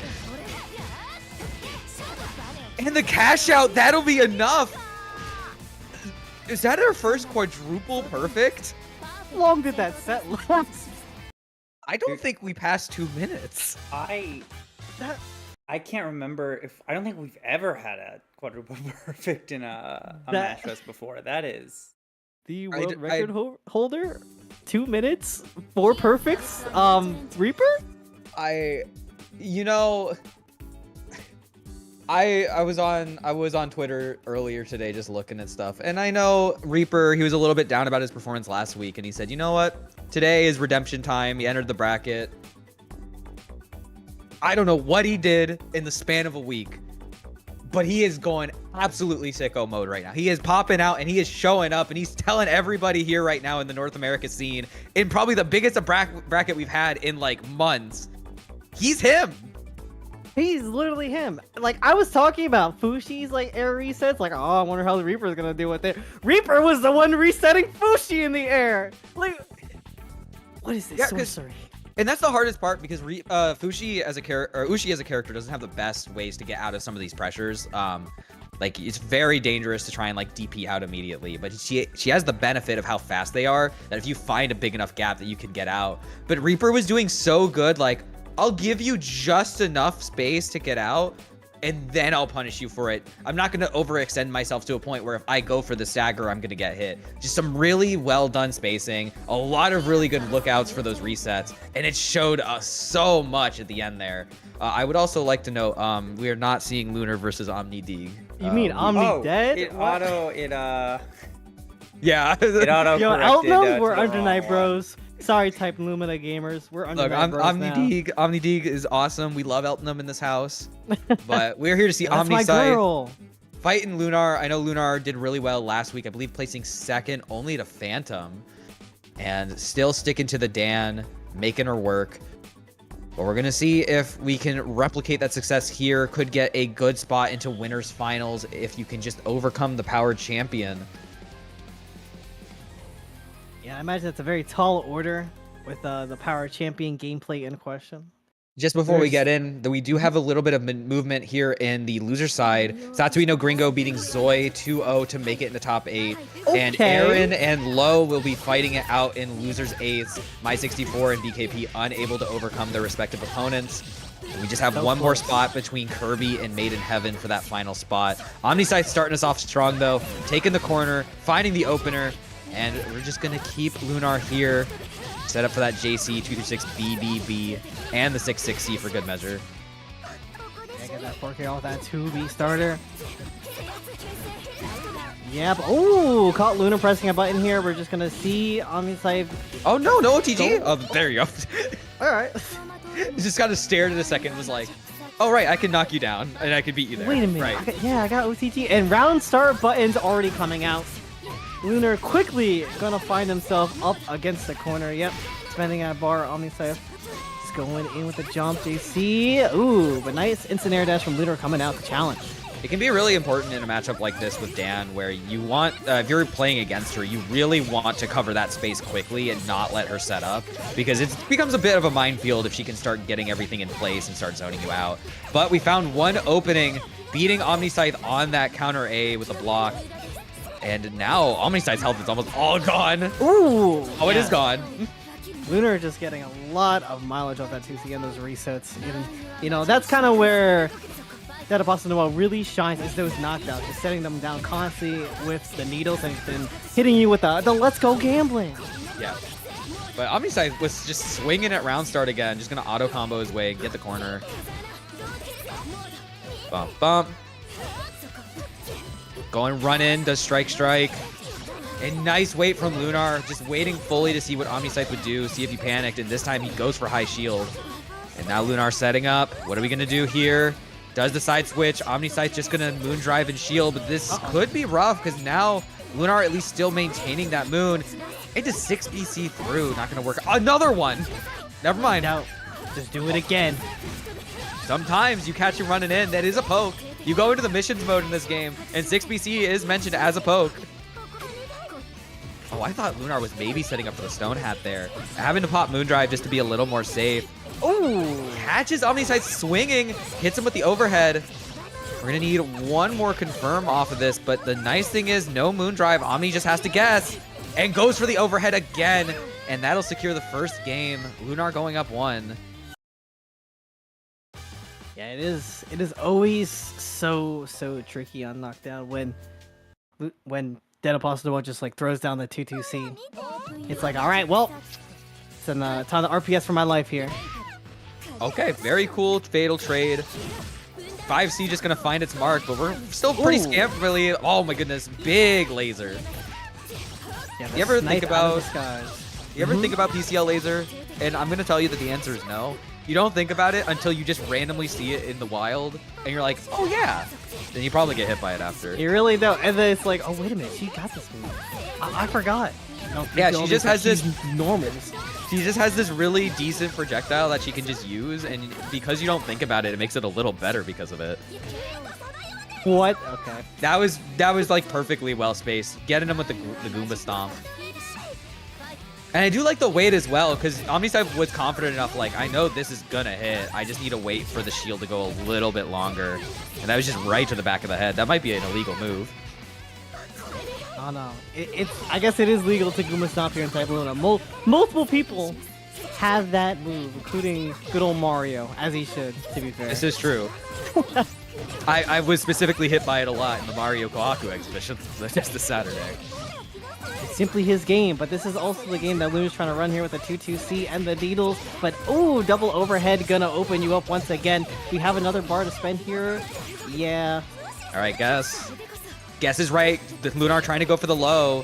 And the cash out, that'll be enough. Is that our first quadruple perfect? How long did that set last? I don't think we passed 2 minutes. I can't remember if I don't think we've ever had a quadruple perfect in a Mashfest before. That is the world record holder. 2 minutes, 4 perfects. Reaper. I was on Twitter earlier today just looking at stuff, and I know Reaper, he was a little bit down about his performance last week, and he said, you know what, today is redemption time. He entered the bracket. I don't know what he did in the span of a week, but he is going absolutely sicko mode right now. He is popping out and he is showing up and he's telling everybody here right now in the North America scene, in probably the biggest bracket we've had in like months. He's him. He's literally him. Like, I was talking about Fussy's like air resets. Like, oh, I wonder how the Reaper's gonna do with it. Reaper was the one resetting Fussy in the air. Like, what is this sorcery? And that's the hardest part because Fussy as a character, or Ushi as a character, doesn't have the best ways to get out of some of these pressures. Like, it's very dangerous to try and like DP out immediately, but she has the benefit of how fast they are, that if you find a big enough gap that you can get out. But Reaper was doing so good, like, I'll give you just enough space to get out, and then I'll punish you for it. I'm not going to overextend myself to a point where if I go for the stagger, I'm going to get hit. Just some really well done spacing, a lot of really good lookouts for those resets, and it showed us so much at the end there. I would also like to note, we are not seeing Lunar versus OmniSScythe. You mean Omni dead? Yeah. Yeah. It auto Yo, Outlaws, we're under Night Bros. Sorry, type Lumina gamers. We're under Night Bros now. OmniSScythe is awesome. We love Eltonum in this house. But we're here to see That's my OmniSScythe girl. fighting Lunar. I know Lunar did really well last week. I believe placing second only to Phantom. And still sticking to the Dan, making her work. But we're going to see if we can replicate that success here. Could get a good spot into winners finals if you can just overcome the power champion. Yeah, I imagine it's a very tall order with the power champion gameplay in question. Just before we get in, we do have a little bit of movement here in the loser side. Satsui no Gringo beating Zoe 2-0 to make it in the top 8. Okay. And Erin and Lo will be fighting it out in losers 8s. My64 and BKP unable to overcome their respective opponents. And we just have one more spot between Kirby and MadeInHeaven for that final spot. OmniSScythe starting us off strong though, taking the corner, finding the opener, and we're just gonna keep Lunar here. Set up for that JC 236 BBB and the 66C for good measure. Yeah, get that 4K off that 2B starter. Yep. Oh, caught Lunar pressing a button here. We're just gonna see OmniSScythe. Oh no, no OTG. Oh, there you go. All right. Just kind of stared at a second and was like, oh right, I can knock you down and I can beat you there. Wait a minute. Right. I got OTG and round start buttons already coming out. Lunar quickly gonna find himself up against the corner. Yep, spending at bar OmniSScythe. Just going in with the jump, JC. Ooh, but nice instant air dash from Lunar coming out to challenge. It can be really important in a matchup like this with Dan, where you want, if you're playing against her, you really want to cover that space quickly and not let her set up, because it becomes a bit of a minefield if she can start getting everything in place and start zoning you out. But we found one opening, beating OmniSScythe on that counter A with a block. And now OmniSScythe's health is almost all gone. Ooh! Oh, it is gone. Lunar just getting a lot of mileage off that 2C and those resets. And, you know, that's kind of where that Apostle Noel really shines, is those knockdowns, just setting them down constantly with the needles and then hitting you with the let's go gambling. Yeah. But OmniSScythe was just swinging at round start again, just going to auto combo his way, get the corner. Bump, bump. Going run in, does strike. A nice wait from Lunar, just waiting fully to see what OmniSScythe would do, see if he panicked, and this time he goes for high shield. And now Lunar setting up. What are we going to do here? Does the side switch. OmniSScythe just going to moon drive and shield, but this could be rough because now Lunar at least still maintaining that moon. Into 6 BC through, not going to work. Another one! Never mind. Now, just do it again. Sometimes you catch him running in. That is a poke. You go into the missions mode in this game, and 6 BC is mentioned as a poke. Oh, I thought Lunar was maybe setting up for the Stone Hat there. Having to pop Moondrive just to be a little more safe. Oh, catches OmniSScythe swinging, hits him with the overhead. We're going to need one more confirm off of this, but the nice thing is no Moondrive. Omni just has to guess and goes for the overhead again, and that'll secure the first game. Lunar going up 1. Yeah, it is always so tricky on knockdown when Dead Apostle Noel just like throws down the 2-2C. It's like, all right, well, it's time to RPS for my life here. Okay, very cool fatal trade. 5C just gonna find its mark, but we're still pretty scantily. Oh my goodness, big laser. Yeah, You ever think about Mm-hmm. PCL laser? And I'm gonna tell you that the answer is no. You don't think about it until you just randomly see it in the wild, and you're like, oh yeah. Then you probably get hit by it after. You really don't. And then it's like, oh wait a minute, she got this move. I forgot. Yeah, she just has this normal. She just has this really decent projectile that she can just use, and because you don't think about it, it makes it a little better because of it. What? Okay. That was like perfectly well spaced. Getting him with the Goomba Stomp. And I do like the wait as well, because OmniSScythe was confident enough, like, I know this is gonna hit. I just need to wait for the shield to go a little bit longer. And that was just right to the back of the head. That might be an illegal move. Oh no. I guess it is legal to Goomba Stomp here in Type Luna. Multiple people have that move, including good old Mario, as he should, to be fair. This is true. I was specifically hit by it a lot in the Mario Kohaku exhibition just this Saturday. It's simply his game, but this is also the game that Lunar's trying to run here with the 2-2C and the needles. But, ooh, double overhead gonna open you up once again. We have another bar to spend here. Yeah. All right, guess. Guess is right. The Lunar trying to go for the low.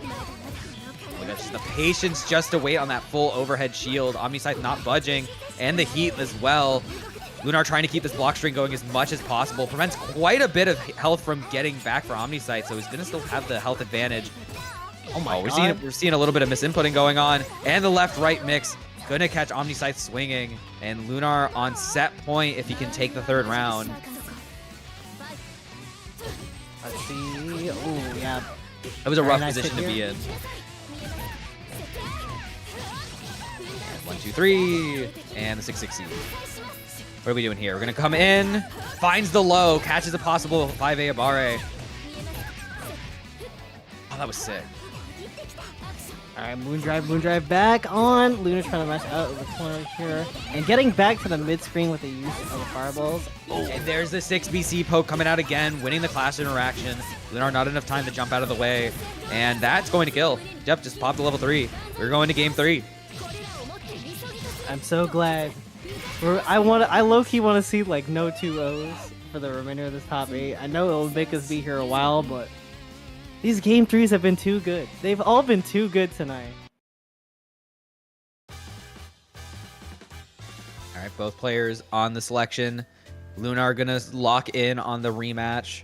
Oh, that's just the patience just to wait on that full overhead shield. OmniSScythe not budging, and the heat as well. Lunar trying to keep this block string going as much as possible. Prevents quite a bit of health from getting back for OmniSScythe, so he's going to still have the health advantage. Oh my God. We're seeing a little bit of misinputting going on. And the left-right mix. Going to catch OmniSScythe swinging. And Lunar on set point if he can take the third round. Let's see. Oh, yeah. That was a rough nice position to be here. in. 1, 2, 3. And the 6-6-C. What are we doing here? We're going to come in, finds the low, catches a possible 5A Abare. Oh, that was sick. All right, Moondrive back on. Lunar's trying to mash out of the corner here. And getting back to the mid-screen with the use of the fireballs. Oh, and there's the 6BC poke coming out again, winning the class interaction. Lunar not enough time to jump out of the way. And that's going to kill. Yep, just popped to level 3. We're going to game 3. I'm so glad. I low-key want to see like no 2-0s for the remainder of this top 8. I know it'll make us be here a while, but these game 3s have been too good. They've all been too good tonight. All right, both players on the selection. Lunar gonna lock in on the rematch.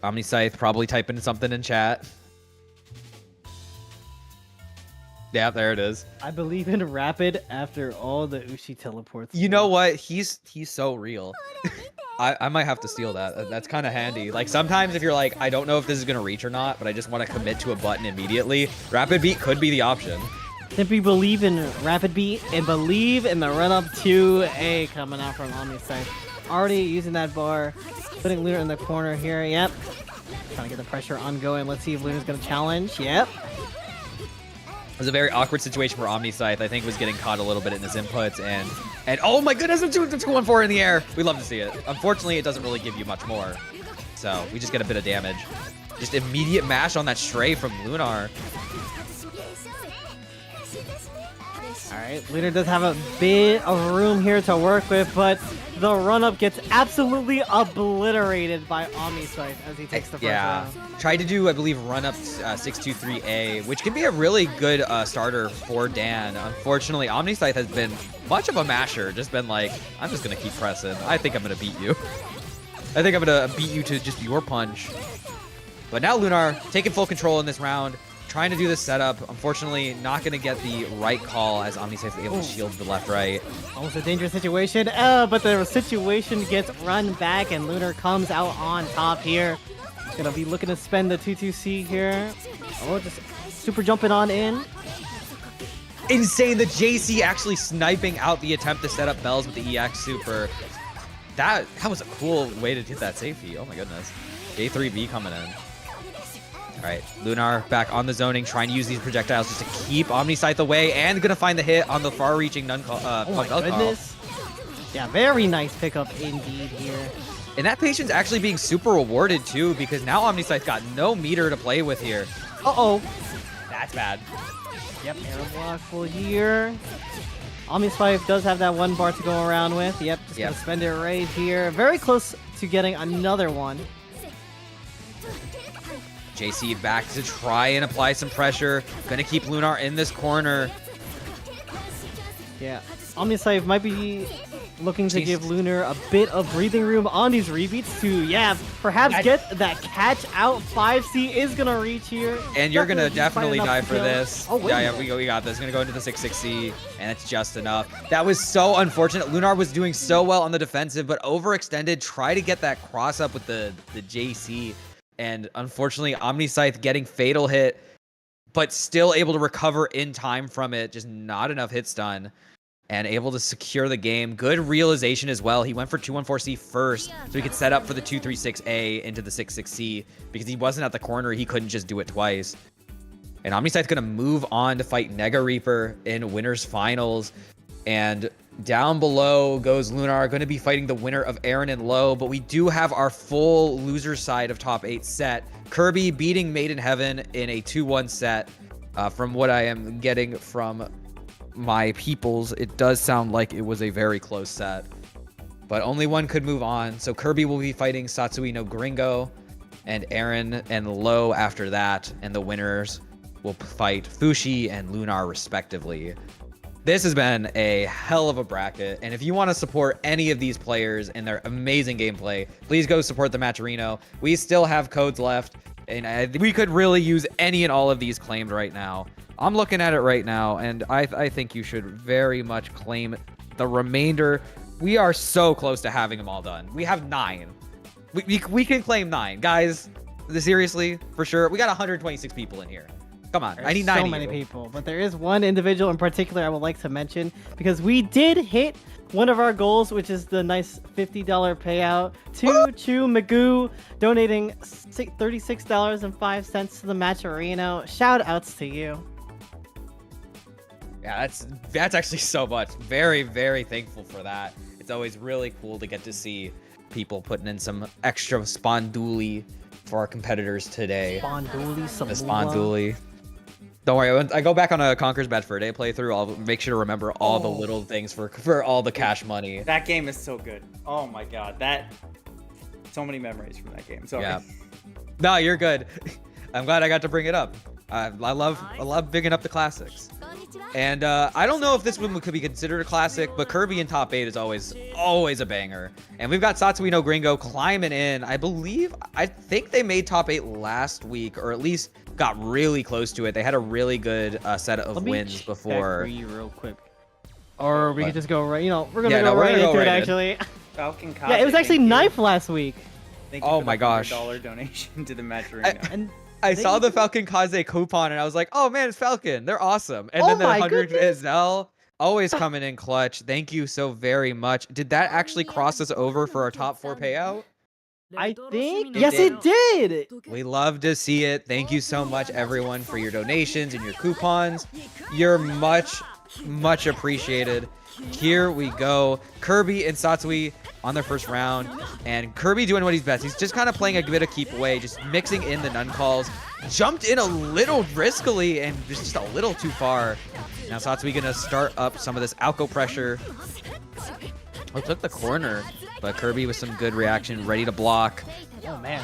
OmniSScythe probably typing something in chat. Yeah, there it is. I believe in Rapid after all the Ushi teleports. You know what? He's so real. I might have to steal that. That's kind of handy. Like sometimes if you're like, I don't know if this is gonna reach or not, but I just want to commit to a button immediately, Rapid Beat could be the option. Simply believe in Rapid Beat and believe in the run up to A coming out from OmniSScythe. Already using that bar, putting Lunar in the corner here. Yep. Trying to get the pressure ongoing. Let's see if Lunar's gonna challenge. Yep. It was a very awkward situation for OmniSScythe. I think was getting caught a little bit in his inputs and oh my goodness, I'm 2-1-4 in the air. We love to see it. Unfortunately, it doesn't really give you much more. So we just get a bit of damage. Just immediate mash on that stray from Lunar. Alright, Lunar does have a bit of room here to work with, but the run-up gets absolutely obliterated by OmniSScythe as he takes the first round. Tried to do, I believe, run-up 6-2-3-A, which can be a really good starter for Dan. Unfortunately, OmniSScythe has been much of a masher, just been like, I'm just going to keep pressing. I think I'm going to beat you. I think I'm going to beat you to just your punch. But now Lunar taking full control in this round. Trying to do this setup. Unfortunately, not going to get the right call as OmniSScythe is able to shield the left-right. Almost a dangerous situation, but the situation gets run back and Lunar comes out on top here. Gonna be looking to spend the 2-2-C here. Oh, just super jumping on in. Insane, the JC actually sniping out the attempt to set up Bells with the EX super. That was a cool way to hit that safety. Oh my goodness. A3B coming in. All right, Lunar back on the zoning, trying to use these projectiles just to keep OmniSScythe away, and gonna find the hit on the far-reaching Nun call. Oh my goodness. Yeah, very nice pickup indeed here. And that patience actually being super rewarded too, because now OmniSScythe got no meter to play with here. Uh-oh. That's bad. Yep, air block full here. OmniSScythe does have that one bar to go around with. Yep, just gonna spend it right here. Very close to getting another one. JC back to try and apply some pressure. Gonna keep Lunar in this corner. Yeah, OmniSScythe might be looking to give Lunar a bit of breathing room on these rebeats to, perhaps get that catch out. 5C is gonna reach here. And you're gonna definitely die for this. Oh, wait. Yeah, we got this. Gonna go into the 6-6C, and it's just enough. That was so unfortunate. Lunar was doing so well on the defensive, but overextended. Try to get that cross up with the JC. And unfortunately, OmniSScythe getting fatal hit, but still able to recover in time from it. Just not enough hits done. And able to secure the game. Good realization as well. He went for 2-1-4-C first, so he could set up for the 2-3-6-A into the 6-6-C. Because he wasn't at the corner, he couldn't just do it twice. And OmniSScythe's going to move on to fight NegaReaper in Winners Finals. And down below goes Lunar, going to be fighting the winner of Erin and Low, but we do have our full loser side of top 8 set. Kirby beating MadeInHeaven in a 2-1 set. From what I am getting from my peoples, it does sound like it was a very close set. But only one could move on, so Kirby will be fighting Satsui no Gringo, and Erin and Low after that, and the winners will fight Fusshy and Lunar respectively. This has been a hell of a bracket, and if you want to support any of these players and their amazing gameplay, please go support the Matcherino. We still have codes left, and we could really use any and all of these claimed right now. I'm looking at it right now, and I think you should very much claim the remainder. We are so close to having them all done. We have 9. We can claim 9. Guys, seriously, for sure. We got 126 people in here. Come on, I need 90. So many people, but there is one individual in particular I would like to mention because we did hit one of our goals, which is the nice $50 payout to Chu Magoo, donating $36.05 to the Matcherino. Shout outs to you. Yeah, that's actually so much. Very, very thankful for that. It's always really cool to get to see people putting in some extra sponduli for our competitors today. Sponduli, the sponduli. Don't worry, when I go back on a Conker's Bad Fur Day playthrough, I'll make sure to remember all the little things for all the cash money. That game is so good. Oh my god, so many memories from that game. Sorry. Yeah. No, you're good. I'm glad I got to bring it up. I love bigging up the classics. And I don't know if this one could be considered a classic, but Kirby in top 8 is always a banger. And we've got Satsui no Gringo climbing in. I think they made top 8 last week, or at least got really close to it. They had a really good set of Let me wins check before. for you real quick. Or we What? could just go right. You know, we're gonna Yeah, go no, we're right gonna go into it right in. actually. Falcon Kaze, Yeah, it was actually thank you. knife last week. Thank you Oh for my the gosh. $100 donation to the Matcherino. And I They saw can the do- Falcon Kaze coupon and I was like, oh man, it's Falcon. They're awesome. And Oh then the my 100 goodness. Zell always coming in clutch. Thank you so very much. Did that actually cross us over for our top 4 payout? I think It yes, did. it did. We love to see it. Thank you so much, everyone, for your donations and your coupons. You're much appreciated. Here we go. Kirby and Satsui on their first round. And Kirby doing what he's best. He's just kind of playing a bit of keep away, just mixing in the nun calls. Jumped in a little riskily and just a little too far. Now Satsui gonna start up some of this Aoko pressure. Oh, took the corner, but Kirby with some good reaction, ready to block. Oh man.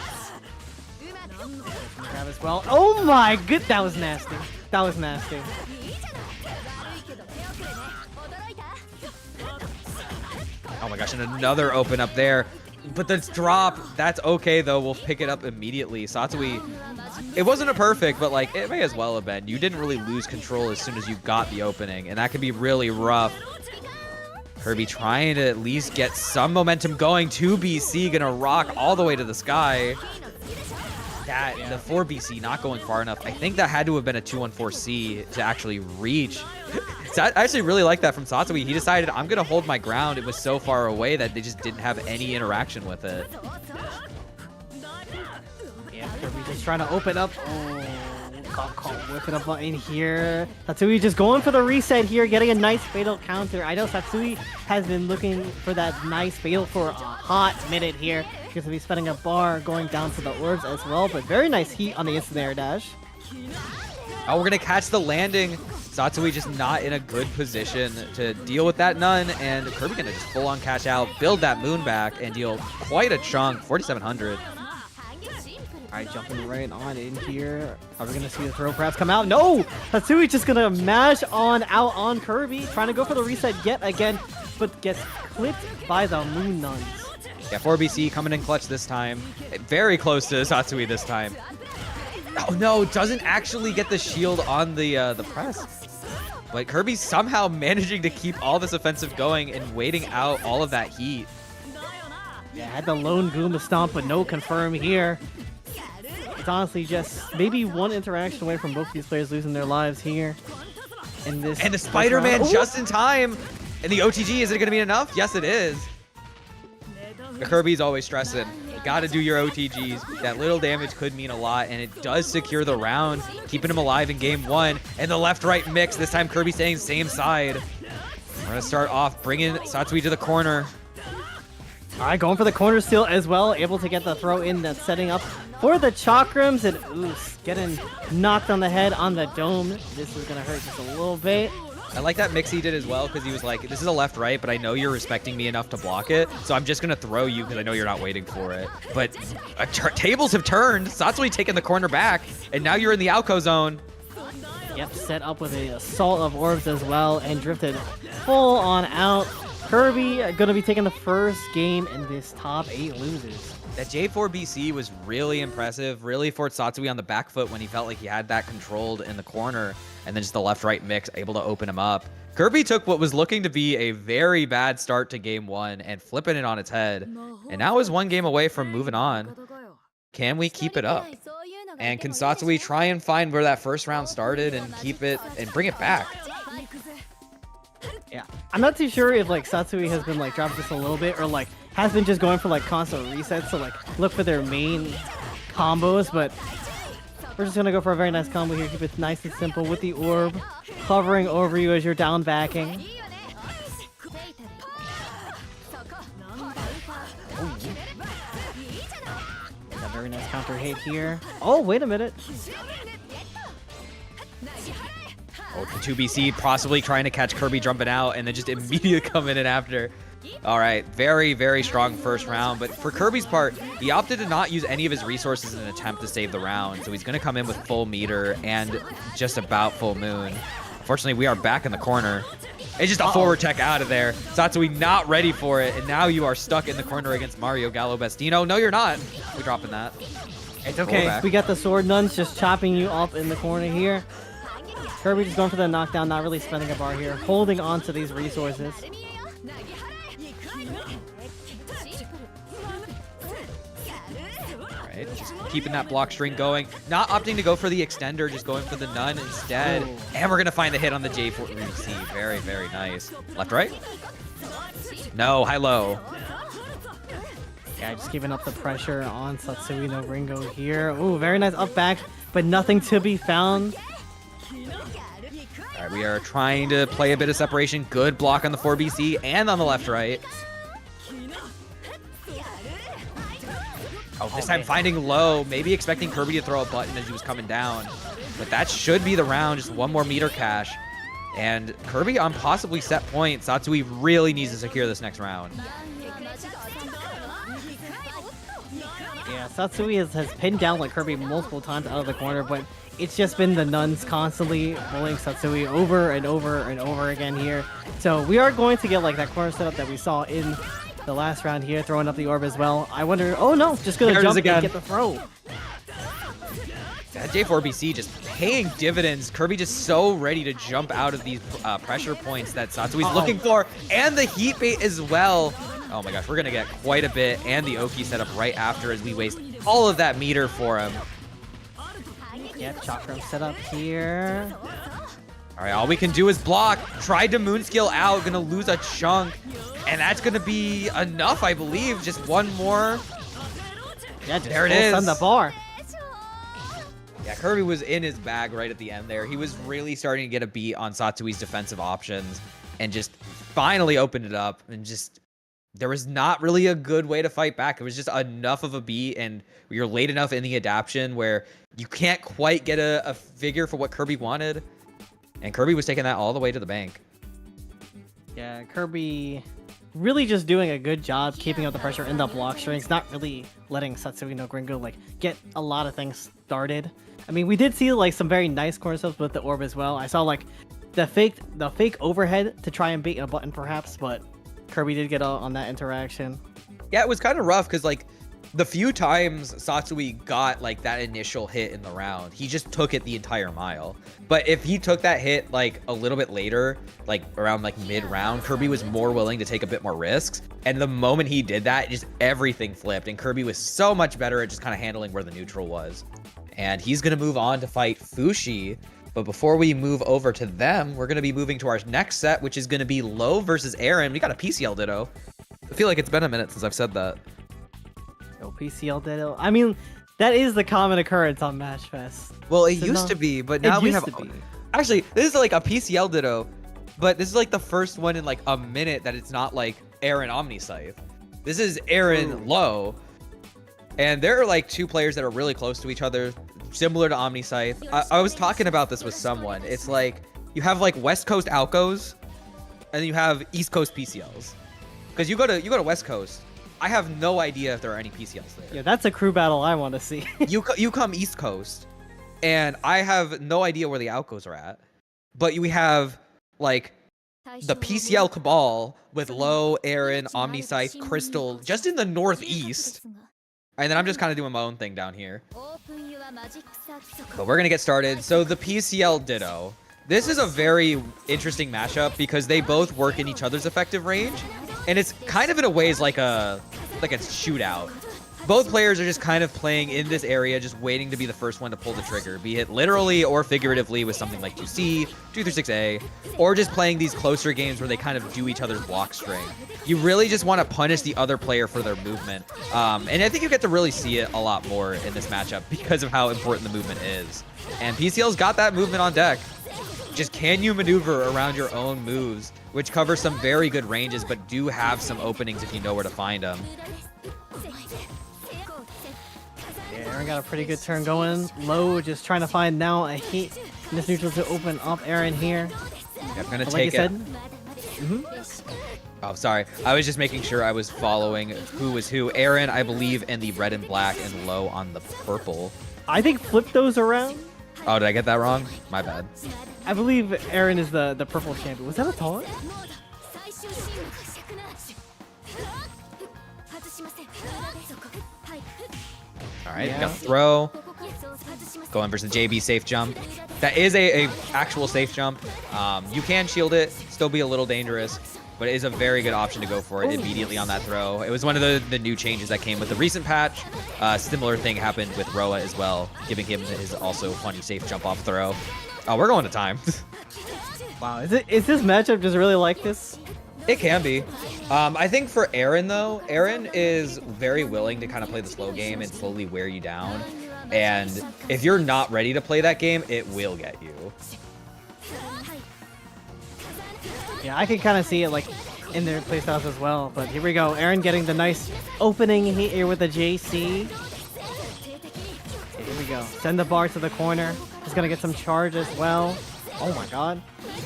Grab as well. Oh my good, that was nasty. That was nasty. Oh my gosh, and another open up there. But the drop, that's okay though. We'll pick it up immediately. Satsui, it wasn't a perfect, but like it may as well have been. You didn't really lose control as soon as you got the opening, and that can be really rough. Kirby trying to at least get some momentum going. 2BC gonna rock all the way to the sky. That the 4BC not going far enough. I think that had to have been a 214C to actually reach. So I actually really like that from Satsui. He decided, I'm gonna hold my ground. It was so far away that they just didn't have any interaction with it. Yeah, Kirby just trying to open up. Oh, got caught whipping up in here. Satsui just going for the reset here, getting a nice fatal counter. I know Satsui has been looking for that nice fatal for a hot minute here. Because he's spending a bar going down to the orbs as well, but very nice heat on the instant air dash. Oh, we're gonna catch the landing. Satsui just not in a good position to deal with that nun, and Kirby gonna just full on cash out, build that moon back, and deal quite a chunk, 4,700. Alright, jumping right on in here. Are we gonna see the throw perhaps come out? No! Satsui just gonna mash on out on Kirby, trying to go for the reset yet again, but gets clipped by the moon nuns. Yeah, 4BC coming in clutch this time. Very close to Satsui this time. Oh no, doesn't actually get the shield on the press. But Kirby's somehow managing to keep all this offensive going and waiting out all of that heat. Yeah, had the lone Goomba stomp, but no confirm here. It's honestly just maybe one interaction away from both these players losing their lives here. In this And the first Spider-Man round. Ooh! just in time. And the OTG, is it going to be enough? Yes, it is. Kirby's always stressing. You got to do your OTGs. That little damage could mean a lot, and it does secure the round, keeping him alive in game 1. And the left-right mix, this time Kirby staying same side. We're going to start off bringing Satsui to the corner. All right, going for the corner steal as well, able to get the throw in that's setting up for the chakrams, and Oos getting knocked on the head on the dome. This is gonna hurt just a little bit. I like that mix he did as well, because he was like, this is a left-right, but I know you're respecting me enough to block it, so I'm just going to throw you because I know you're not waiting for it. But tables have turned. Satsui taking the corner back, and now you're in the Aoko zone. Yep, set up with a assault of orbs as well, and drifted full on out. Kirby gonna be taking the first game in this top 8 losers. That J4BC was really impressive, really forced Satsui on the back foot when he felt like he had that controlled in the corner, and then just the left-right mix able to open him up. Kirby took what was looking to be a very bad start to game 1 and flipping it on its head, and now is 1 game away from moving on. Can we keep it up? And can Satsui try and find where that first round started and keep it and bring it back? Yeah, I'm not too sure if like Satsui has been like dropped just a little bit or like has been just going for like constant resets to like look for their main combos, but we're just gonna go for a very nice combo here. Keep it nice and simple with the orb hovering over you as you're down backing. Oh. A very nice counter hit here. Oh, wait a minute. Oh, the 2BC possibly trying to catch Kirby jumping out and then just immediately coming in after. All right, very, very strong first round. But for Kirby's part, he opted to not use any of his resources in an attempt to save the round. So he's going to come in with full meter and just about full moon. Unfortunately, we are back in the corner. It's just a forward tech out of there. Satsui not ready for it. And now you are stuck in the corner against Mario Gallo Bestino. No, you're not. We're dropping that. It's okay. back. We got the sword nuns just chopping you up in the corner here. Kirby just going for the knockdown, not really spending a bar here, holding on to these resources. Alright, just keeping that block string going. Not opting to go for the extender, just going for the nun instead. Ooh. And we're going to find the hit on the J4C. Very, very nice. Left, right? No, high-low. Yeah, just giving up the pressure on Satsui no Gringo here. Ooh, very nice up back, but nothing to be found. Alright, we are trying to play a bit of separation. Good block on the 4BC and on the left, right. Oh, this time finding low, maybe expecting Kirby to throw a button as he was coming down. But that should be the round, just one more meter cache. And Kirby on possibly set point. Satsui really needs to secure this next round. Yeah, Satsui has pinned down like Kirby multiple times out of the corner, but it's just been the nuns constantly bullying Satsui over and over and over again here. So we are going to get like that corner setup that we saw in the last round here, throwing up the orb as well. I wonder, oh no, just gonna jump and get the throw. That J4BC just paying dividends. Kirby just so ready to jump out of these pressure points that Satsui's looking for. And the heat bait as well. Oh my gosh, we're going to get quite a bit. And the Oki setup right after as we waste all of that meter for him. Yeah, chakra set up here. All right, all we can do is block. Tried to moon skill out, going to lose a chunk. And that's going to be enough, I believe. Just one more. Yeah, just there it is. on the bar. Yeah, Kirby was in his bag right at the end there. He was really starting to get a beat on Satsui's defensive options and just finally opened it up. And just, there was not really a good way to fight back. It was just enough of a beat, and you're late enough in the adaption where you can't quite get a figure for what Kirby wanted. And Kirby was taking that all the way to the bank. Yeah, Kirby really just doing a good job keeping up the pressure in the block strings, not really letting Satsui no Gringo like get a lot of things started. I mean, we did see like some very nice corner stuff with the orb as well. I saw like the fake overhead to try and bait a button perhaps, but Kirby did get out on that interaction. Yeah, it was kind of rough because like the few times Satsui got like that initial hit in the round, he just took it the entire mile. But if he took that hit like a little bit later, like around like mid-round, Kirby was more willing to take a bit more risks. And the moment he did that, just everything flipped. And Kirby was so much better at just kind of handling where the neutral was. And he's going to move on to fight Fusshy. But before we move over to them, we're going to be moving to our next set, which is going to be Low versus Erin. We got a PCL Ditto. I feel like it's been a minute since I've said that. No PCL Ditto. I mean, that is the common occurrence on Mashfest. Well, it So used no, to be, but now we have... to be. Actually, this is like a PCL Ditto, but this is like the first one in like a minute that it's not like Erin OmniSScythe. This is Erin Low. And there are like two players that are really close to each other, similar to OmniSScythe. I was talking about this with someone. It's like you have like West Coast Aokos, and then you have East Coast PCLs. Because you go to West Coast, I have no idea if there are any PCLs there. Yeah, that's a crew battle I want to see. you come East Coast, and I have no idea where the Aokos are at. But we have like the PCL Cabal with Low, Erin, OmniSScythe, Crystal, just in the Northeast. And then I'm just kind of doing my own thing down here. But we're going to get started. So the PCL Ditto. This is a very interesting matchup because they both work in each other's effective range. And it's kind of in a ways like a shootout. Both players are just kind of playing in this area, just waiting to be the first one to pull the trigger, be it literally or figuratively with something like 2C, 236A, or just playing these closer games where they kind of do each other's block string. You really just want to punish the other player for their movement. And I think you get to really see it a lot more in this matchup because of how important the movement is. And PCL's got that movement on deck. Just can you maneuver around your own moves, which cover some very good ranges, but do have some openings if you know where to find them. Yeah, Erin got a pretty good turn going. Low just trying to find now a hit in this neutral to open up Erin here. Yeah, I'm gonna Like take you it. said. Oh, sorry. I was just making sure I was following who was who. Erin, I believe, in the red and black, and Low on the purple. I think flip those around. Oh, did I get that wrong? My bad. I believe Erin is the purple champion. Was that a taunt? All right, Yeah. got the throw. Going versus the JB safe jump. That is a actual safe jump. You can shield it, still be a little dangerous, but it is a very good option to go for it immediately on that throw. It was one of the new changes that came with the recent patch. Similar thing happened with Roa as well, giving him his also funny safe jump off throw. Oh, we're going to time. Wow, is this matchup just really like this? It can be. I think for Erin, though, Erin is very willing to kind of play the slow game and slowly wear you down. And if you're not ready to play that game, it will get you. Yeah, I can kind of see it like in their playstyles as well. But here we go. Erin getting the nice opening here with the JC. Okay, here we go. Send the bar to the corner. He's going to get some charge as well. Oh my god.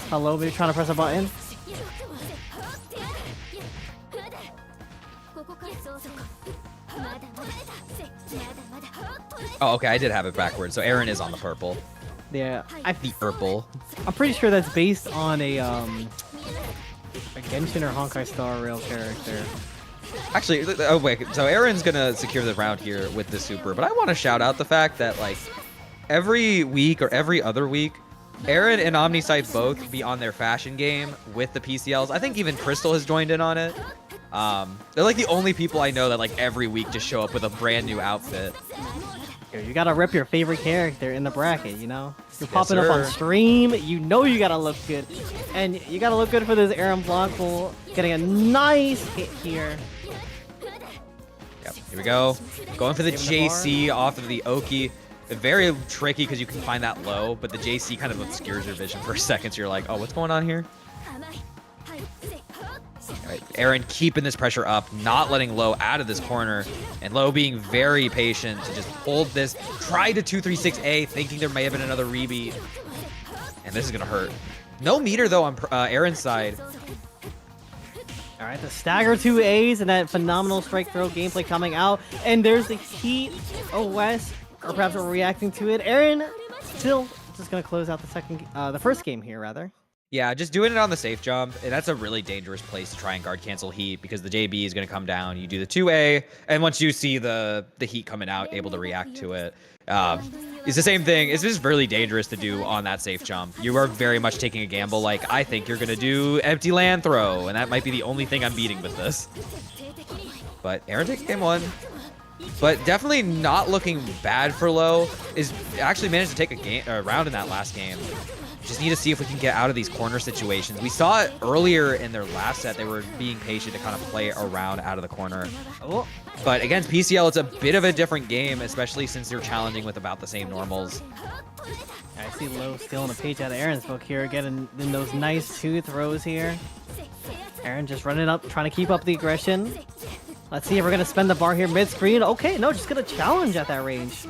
Hello, maybe trying to press a button. Oh, okay, I did have it backwards. So Erin is on the purple. Yeah, The purple. I'm pretty sure that's based on a Genshin or Honkai Star Rail character. Actually, oh wait, so Erin's gonna secure the round here with the super, but I want to shout out the fact that like every week or every other week, Erin and OmniSScythe both be on their fashion game with the PCLs. I think even Crystal has joined in on it. They're like the only people I know that like every week just show up with a brand new outfit. You gotta rep your favorite character in the bracket, you know? You're popping up sir. on stream, you know you gotta look good. And you gotta look good for this Erin block pool. Getting a nice hit here. Yep, here we go. Going for the Saving the JC off of the Oki. Very tricky because you can find that low, but the JC kind of obscures your vision for a second, so you're like, oh, what's going on here? All right, Erin keeping this pressure up, not letting Low out of this corner, and Low being very patient to just hold this, try to 236A, thinking there may have been another rebeat, and this is gonna hurt. No meter though on Erin's side. All right, the stagger 2As and that phenomenal strike throw gameplay coming out. And there's the Heat OS, or perhaps we're reacting to it. Erin still just gonna close out the first game here, rather. Yeah, just doing it on the safe jump, and that's a really dangerous place to try and guard cancel Heat because the JB is going to come down. You do the 2A, and once you see the Heat coming out, able to react to it. It's the same thing. It's just really dangerous to do on that safe jump. You are very much taking a gamble. Like, I think you're going to do empty land throw, and that might be the only thing I'm beating with this. But Erin takes game one. But definitely not looking bad for Low. Is actually managed to take a round in that last game. Just need to see if we can get out of these corner situations. We saw it earlier in their last set. They were being patient to kind of play around out of the corner. Oh. But against PCL, it's a bit of a different game, especially since you're challenging with about the same normals. I see Low stealing a page out of Erin's book here, getting in those nice 2 throws here. Erin just running up, trying to keep up the aggression. Let's see if we're going to spend the bar here mid-screen. Okay, no, just going to challenge at that range.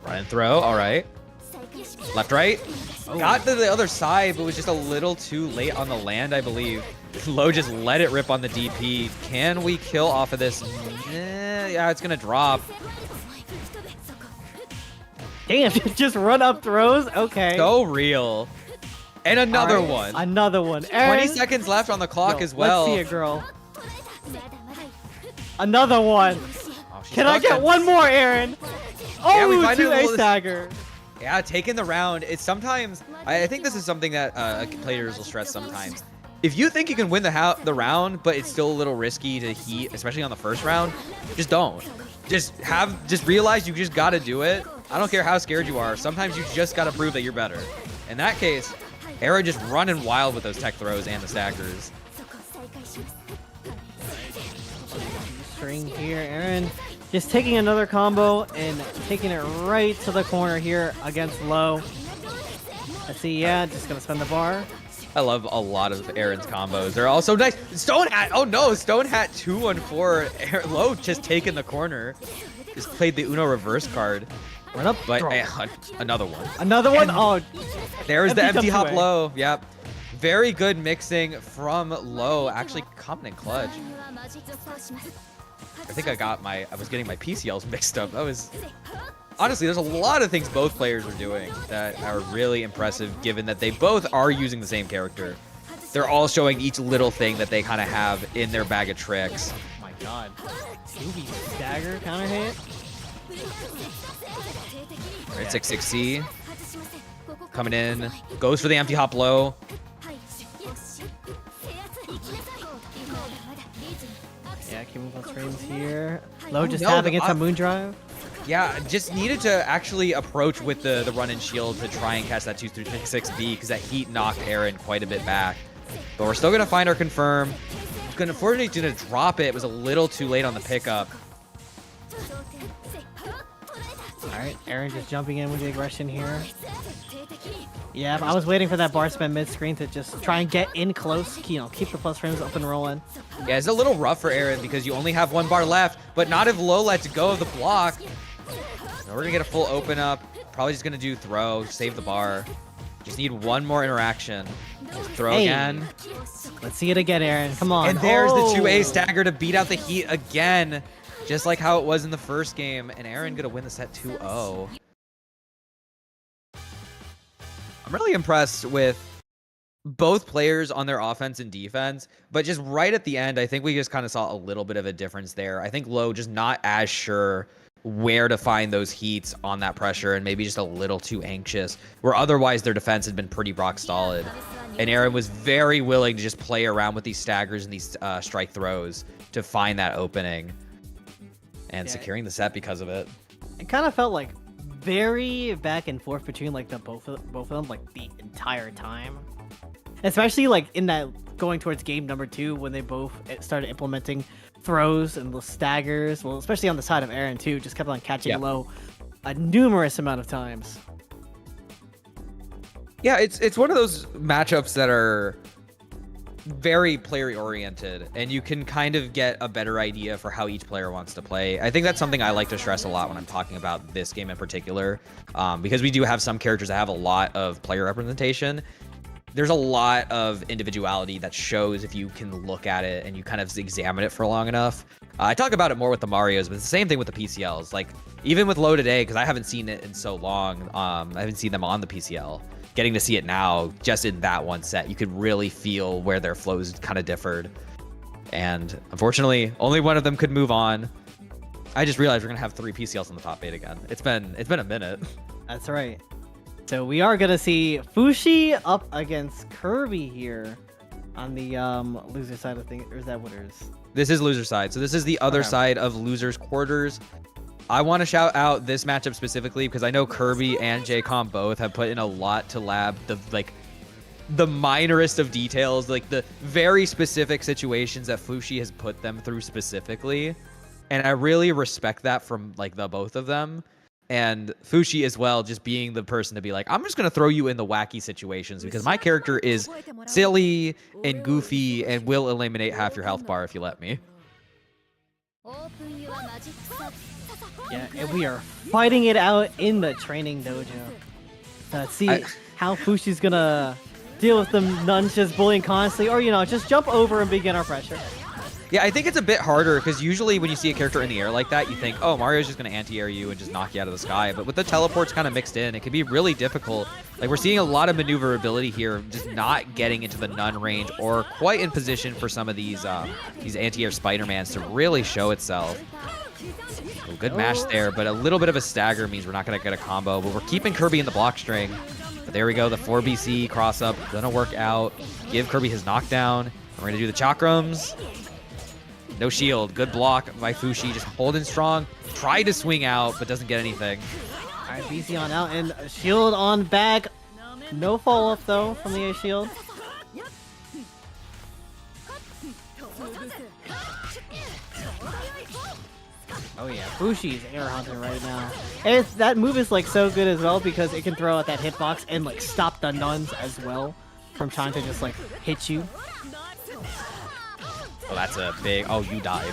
Run and throw, all right. Left, right. Got to the other side, but was just a little too late on the land, I believe. Low just let it rip on the DP. Can we kill off of this? Yeah, it's going to drop. Damn, just run up throws? Okay. So real. And another All right, one. Another one. Erin, 20 seconds left on the clock yo, as well. Let's see it, girl. Another one. Oh, she's Can I get stuck. one more, Erin? Yeah, we Oh, finally 2A will- stagger. Yeah, taking the round. It's sometimes, I think this is something that players will stress sometimes. If you think you can win the round, but it's still a little risky to Heat, especially on the first round, just don't. Just realize you just got to do it. I don't care how scared you are. Sometimes you just got to prove that you're better. In that case, Erin just running wild with those tech throws and the stackers. String here, Erin. Just taking another combo and taking it right to the corner here against Low. Let's see, yeah, just gonna spend the bar. I love a lot of Erin's combos. They're all so nice. Stone Hat. Oh no, Stone Hat 2-1-4. Low just taking the corner. Just played the Uno reverse card. Run up, But throw. another one. Another one? Oh, There's the empty hop away. Low. Yep. Very good mixing from Low. Actually coming in clutch. I think I was getting my PCLs mixed up. That was honestly, there's a lot of things both players are doing that are really impressive, given that they both are using the same character. They're all showing each little thing that they kind of have in their bag of tricks. Oh my god. Ruby stagger counter hit. All right, 6-6C. Coming in. Goes for the empty hop low. Yeah, keeping those frames here. Low just no, tapping into Moon Drive. Yeah, just needed to actually approach with the run and shield to try and catch that 2-6B because that heat knocked Erin quite a bit back. But we're still going to find our confirm. Unfortunately, going to drop it. It was a little too late on the pickup. All right, Erin just jumping in with the aggression here. Yeah, I was waiting for that bar spin mid-screen to just try and get in close, keep the plus frames up and rolling. Yeah, it's a little rough for Erin because you only have one bar left, but not if Low lets go of the block. Now we're going to get a full open up. Probably just going to do throw, save the bar. Just need one more interaction. Throw again. Let's see it again, Erin. Come on. And there's the 2A stagger to beat out the heat again, just like how it was in the first game. And Erin going to win the set 2-0. I'm really impressed with both players on their offense and defense, but just right at the end, I think we just kind of saw a little bit of a difference there. I think Low just not as sure where to find those heats on that pressure and maybe just a little too anxious, where otherwise their defense had been pretty rock solid. And Erin was very willing to just play around with these staggers and these strike throws to find that opening and securing the set because of it. It kind of felt like very back and forth between like the both of them like the entire time, especially like in that going towards game number 2 when they both started implementing throws and the staggers. Well, especially on the side of Erin too, just kept on catching Low a numerous amount of times. Yeah, it's one of those matchups that are very player oriented, and you can kind of get a better idea for how each player wants to play. I think that's something I like to stress a lot when I'm talking about this game in particular, because we do have some characters that have a lot of player representation. There's a lot of individuality that shows if you can look at it and you kind of examine it for long enough. I talk about it more with the Marios, but it's the same thing with the PCLs. Like, even with Low today, because I haven't seen it in so long, I haven't seen them on the PCL. Getting to see it now, just in that one set, you could really feel where their flows kind of differed. And unfortunately, only one of them could move on. I just realized we're gonna have 3 PCLs in the top 8 again. It's been a minute. That's right. So we are gonna see Fusshy up against Kirby here on the loser side of things, or is that winners? This is loser side. So this is the other side of losers quarters. I want to shout out this matchup specifically because I know Kirby and JCOM both have put in a lot to lab the minorest of details, like the very specific situations that Fusshy has put them through specifically. And I really respect that from like the both of them. And Fusshy as well, just being the person to be like, I'm just going to throw you in the wacky situations because my character is silly and goofy and will eliminate half your health bar if you let me. Yeah, and we are fighting it out in the training dojo. Let's see how Fushy's gonna deal with the nuns just bullying constantly, or just jump over and begin our pressure. Yeah, I think it's a bit harder because usually when you see a character in the air like that, you think, oh, Mario's just going to anti-air you and just knock you out of the sky. But with the teleports kind of mixed in, it can be really difficult. Like, we're seeing a lot of maneuverability here, just not getting into the nun range or quite in position for some of these anti-air Spider-Mans to really show itself. Oh, good mash there, but a little bit of a stagger means we're not going to get a combo. But we're keeping Kirby in the block string. But there we go, the 4BC cross-up, going to work out. Give Kirby his knockdown. We're going to do the chakrams. No shield. Good block by Fusshy. Just holding strong. Tried to swing out, but doesn't get anything. All right, BC on out and shield on back. No follow-up, though, from the A shield. Oh, yeah. Fushy's air hunting right now. And that move is, like, so good as well because it can throw out that hitbox and, like, stop the nuns as well from trying to just, like, hit you. Oh, that's a big... Oh, you died.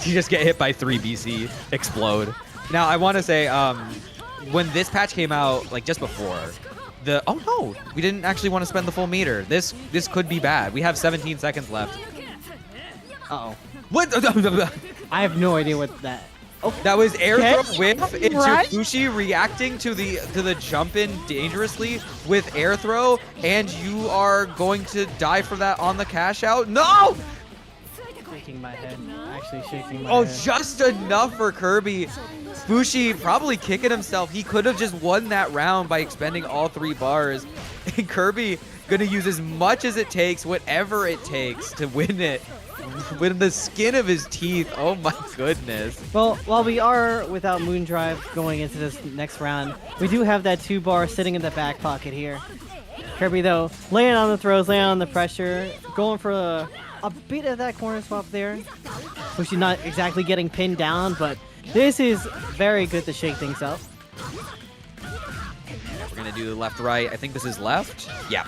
You just get hit by 3 BC. Explode. Now, I want to say, when this patch came out, like, just before, oh, no! We didn't actually want to spend the full meter. This could be bad. We have 17 seconds left. Uh-oh. What? I have no idea what that That was air Okay. throw whiff into Right. Fusshy reacting to the jump in dangerously with air throw, and you are going to die for that on the cash out. No! Shaking my head. Actually shaking my Oh, head. just enough for Kirby. Fusshy probably kicking himself. He could have just won that round by expending all 3 bars. And Kirby gonna use as much as it takes, whatever it takes to win it. With the skin of his teeth. Oh my goodness. Well, while we are without Moondrive going into this next round, we do have that 2-bar sitting in the back pocket here. Kirby, though, laying on the throws, laying on the pressure, going for a bit of that corner swap there. Fussy not exactly getting pinned down, but this is very good to shake things up. We're gonna do left, right. I think this is left. Yeah.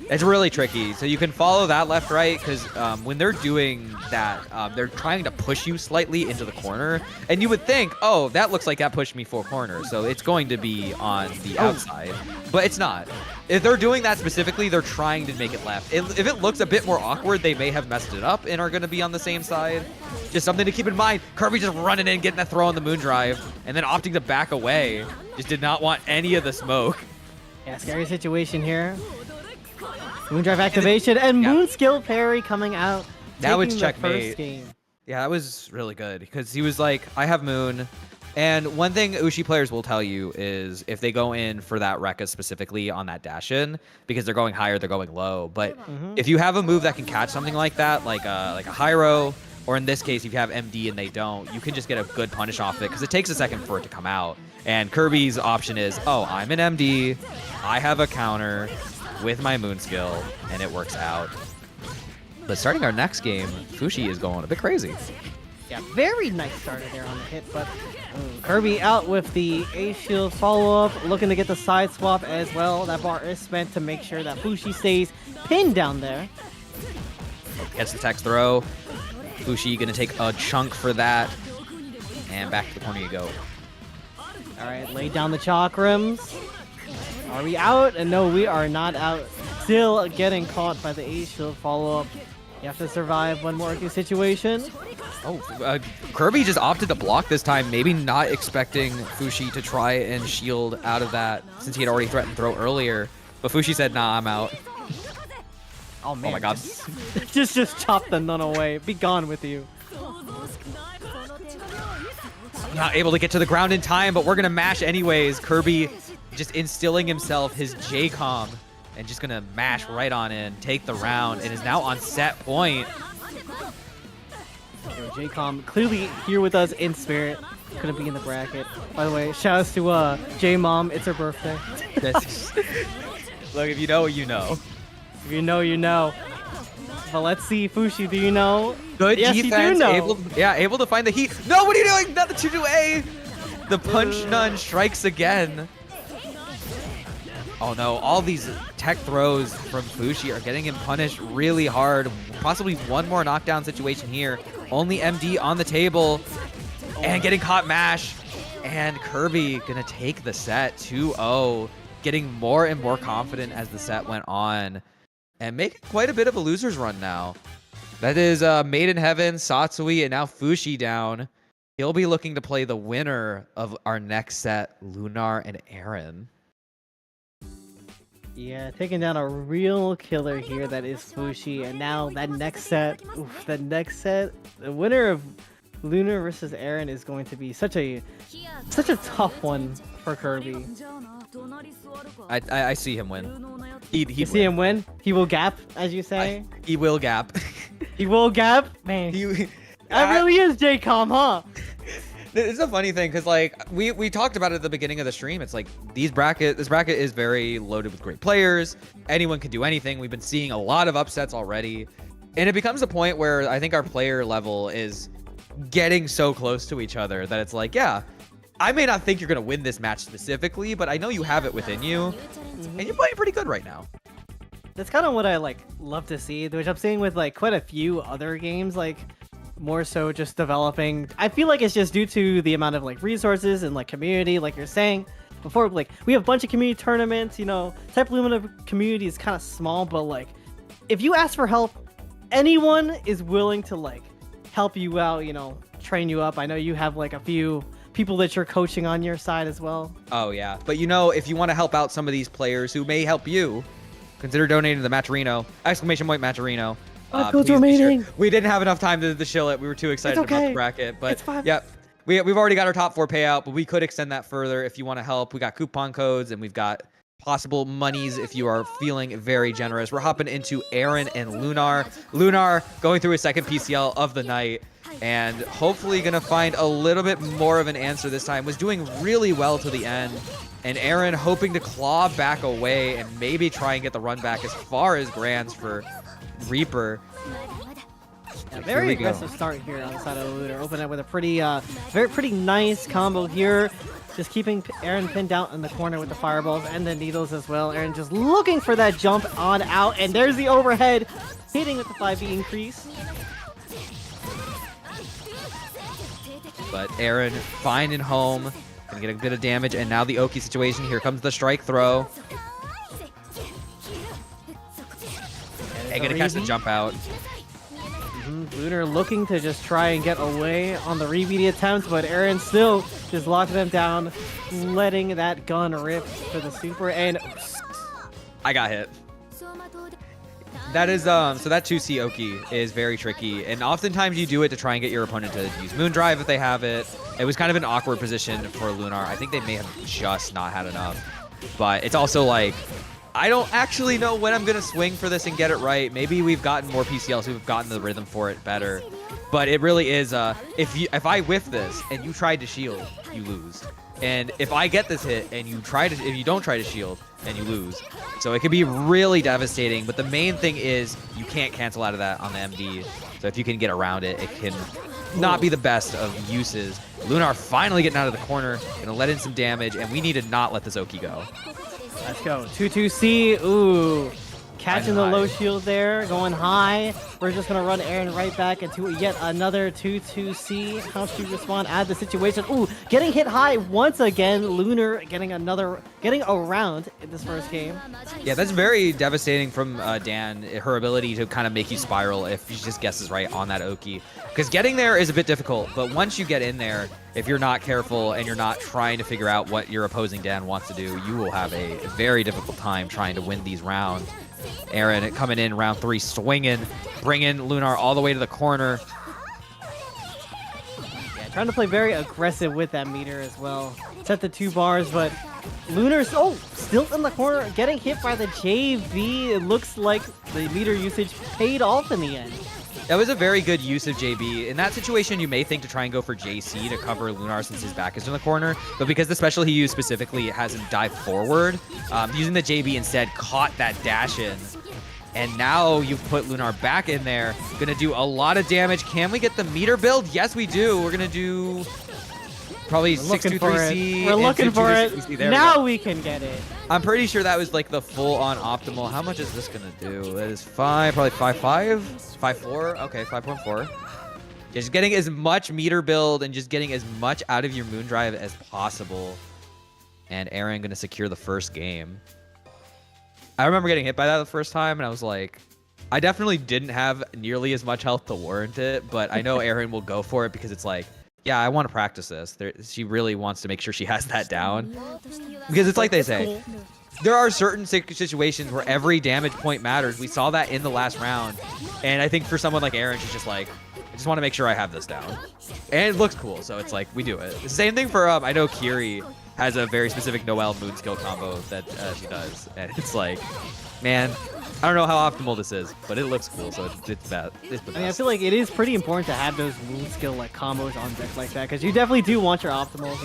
It's really tricky. So you can follow that left, right, because when they're doing that, they're trying to push you slightly into the corner. And you would think, oh, that looks like that pushed me 4 corners. So it's going to be on the outside. But it's not. If they're doing that specifically, they're trying to make it left. If it looks a bit more awkward, they may have messed it up and are going to be on the same side. Just something to keep in mind. Kirby just running in, getting that throw on the Moondrive, and then opting to back away. Just did not want any of the smoke. Yeah, scary situation here. Moondrive activation and yeah. Moon skill parry coming out. That was taking the checkmate. first game. Yeah, that was really good because he was like, I have Moon. And one thing Ushi players will tell you is if they go in for that Rekka specifically on that dash in, because they're going higher, they're going low. But if you have a move that can catch something like that, like a Hyro, or in this case, if you have MD and they don't, you can just get a good punish off it because it takes a second for it to come out. And Kirby's option is, oh, I'm an MD, I have a counter with my Moon skill, and it works out. But starting our next game, Fussy is going a bit crazy. Yeah, very nice starter there on the hit, but Kirby out with the A-shield follow-up, looking to get the side swap as well. That bar is spent to make sure that Fussy stays pinned down there. Gets the tech throw. Fussy gonna take a chunk for that. And back to the corner you go. All right, lay down the chakrams. Are we out? And no, we are not out. Still getting caught by the A-shield follow-up. You have to survive one more situation. Oh, Kirby just opted to block this time, maybe not expecting Fussy to try and shield out of that since he had already threatened throw earlier. But Fussy said, nah, I'm out. Oh man! Oh my god. Just chop the nun away. Be gone with you. Not able to get to the ground in time, but we're gonna mash anyways. Kirby just instilling himself his J-Com and just gonna mash right on in, take the round, and is now on set point. J-Com clearly here with us in spirit. Couldn't be in the bracket. By the way, shout outs to J-Mom. It's her birthday. Look, if you know, you know. If you know, you know. But let's see, Fussy, do you know? Good yes, defense. You do know. Able to find the heat. No, what are you doing? Not the 2-2-A. The punch nun strikes again. Oh no, all these tech throws from Fussy are getting him punished really hard. Possibly one more knockdown situation here. Only MD on the table and getting caught mash. And Kirby gonna take the set 2-0, getting more and more confident as the set went on and making quite a bit of a loser's run now. That is MadeInHeaven, Satsui, and now Fussy down. He'll be looking to play the winner of our next set, Lunar and Erin. Yeah, taking down a real killer here that is Fussy, and now that next set, the winner of Lunar versus Erin is going to be such a tough one for Kirby. I see him win. You see him win? He will gap, as you say? He will gap. He will gap? Man, that really is J-Com, huh? It's a funny thing because like we talked about it at the beginning of the stream. It's like this bracket is very loaded with great players. Anyone can do anything. We've been seeing a lot of upsets already, and it becomes a point where I think our player level is getting so close to each other that it's like, yeah, I may not think you're gonna win this match specifically, but I know you have it within you, and you're playing pretty good right now. That's kind of what I love to see, which I'm seeing with quite a few other games, more so just developing. I feel like it's just due to the amount of resources and community, like you're saying before. We have a bunch of community tournaments, Type Lumina community is kind of small, but if you ask for help, anyone is willing to help you out, train you up. I know you have like a few people that you're coaching on your side as well. Oh yeah, but if you want to help out some of these players who may help you, consider donating to the Matcherino! Matcherino! Codes remaining. Sure. We didn't have enough time to shill it. We were too excited about the bracket, but yeah, we've already got our top 4 payout, but we could extend that further if you want to help. We got coupon codes and we've got possible monies if you are feeling very generous. We're hopping into Erin and Lunar. Lunar going through his second PCL of the night and hopefully gonna find a little bit more of an answer this time. Was doing really well to the end, and Erin hoping to claw back away and maybe try and get the run back as far as Grands for Reaper. Yeah, very aggressive start here on the side of the Lunar. Open up with a pretty nice combo here. Just keeping Erin pinned down in the corner with the fireballs and the needles as well. Erin just looking for that jump on out, and there's the overhead hitting with the 5B increase. But Erin finding home, gonna get a bit of damage, and now the Oki situation. Here comes the strike throw. And gonna catch the jump out. Lunar looking to just try and get away on the rebeat attempt, but Erin still just locking them down, letting that gun rip for the super, and I got hit. That is so that 2C Oki is very tricky, and oftentimes you do it to try and get your opponent to use Moondrive if they have it. It was kind of an awkward position for Lunar. I think they may have just not had enough, but it's also like, I don't actually know when I'm going to swing for this and get it right. Maybe we've gotten more PCLs who've gotten the rhythm for it better. But it really is, if I whiff this and you tried to shield, you lose. And if I get this hit and if you don't try to shield, then you lose. So it can be really devastating. But the main thing is you can't cancel out of that on the MD. So if you can get around it, it can not be the best of uses. Lunar finally getting out of the corner, going to let in some damage, and we need to not let this Oki go. Let's go. 2-2-C. Ooh. Catching the low shield there. Going high. We're just going to run Erin right back into yet another 2-2-C. How should you respond at the situation? Ooh. Getting hit high once again. Lunar getting around in this first game. Yeah, that's very devastating from Dan. Her ability to kind of make you spiral if she just guesses right on that Oki. Because getting there is a bit difficult. But once you get in there, if you're not careful and you're not trying to figure out what your opposing Dan wants to do, you will have a very difficult time trying to win these rounds. Erin coming in round 3, swinging, bringing Lunar all the way to the corner. Yeah, trying to play very aggressive with that meter as well. Set the 2 bars, but Lunar's still in the corner, getting hit by the JV. It looks like the meter usage paid off in the end. That was a very good use of JB. In that situation, you may think to try and go for JC to cover Lunar since his back is in the corner, but because the special he used specifically has him dive forward, using the JB instead caught that dash in. And now you've put Lunar back in there. Gonna do a lot of damage. Can we get the meter build? Yes, we do. We're gonna do probably 6-2-3-C. We're looking for it. Now we can get it. I'm pretty sure that was like the full-on optimal. How much is this gonna do? That is 5, probably 5.5, 5.4. Okay, 5.4. Just getting as much meter build and just getting as much out of your Moondrive as possible. And Erin gonna secure the first game. I remember getting hit by that the first time, and I was like, I definitely didn't have nearly as much health to warrant it, but I know Erin will go for it because it's like, yeah, I want to practice this. She really wants to make sure she has that down. Because it's like they say, there are certain situations where every damage point matters. We saw that in the last round. And I think for someone like Erin, she's just like, I just want to make sure I have this down. And it looks cool, so it's like, we do it. The same thing for, I know Kirby has a very specific Noel moon skill combo that she does. And it's like, man, I don't know how optimal this is, but it looks cool, so it's bad. It's the best. I mean, I feel like it is pretty important to have those moon skill like combos on deck like that, because you definitely do want your optimals,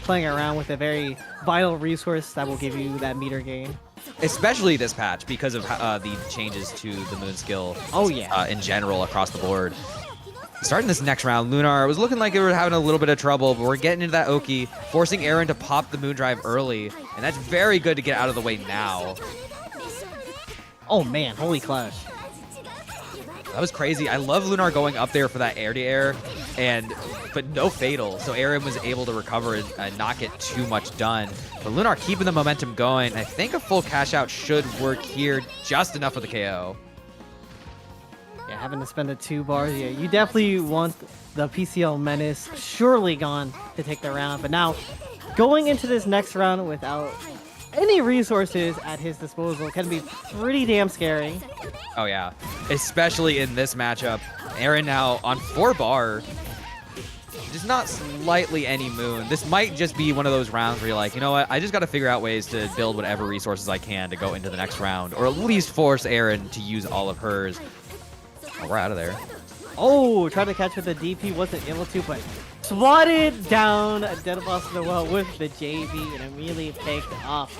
playing around with a very vital resource that will give you that meter gain. Especially this patch because of the changes to the moon skill. Oh yeah. In general across the board. Starting this next round, Lunar was looking like they were having a little bit of trouble, but we're getting into that Oki, forcing Erin to pop the Moondrive early, and that's very good to get out of the way now. Oh man, holy clash. That was crazy. I love Lunar going up there for that air-to-air, but no fatal, so Erin was able to recover and not get too much done. But Lunar keeping the momentum going. I think a full cash out should work here, just enough for the KO. Yeah, having to spend the 2 bars. Yeah, you definitely want the PCL Menace surely gone to take the round. But now, going into this next round without any resources at his disposal can be pretty damn scary. Oh yeah, especially in this matchup. Erin now on 4 bar. Just not slightly any moon. This might just be one of those rounds where you're like, you know what? I just got to figure out ways to build whatever resources I can to go into the next round, or at least force Erin to use all of hers. Oh, we're out of there. Oh, tried to catch with the DP, wasn't able to, but swatted down Dead Boss Noel with the JV and immediately picked up.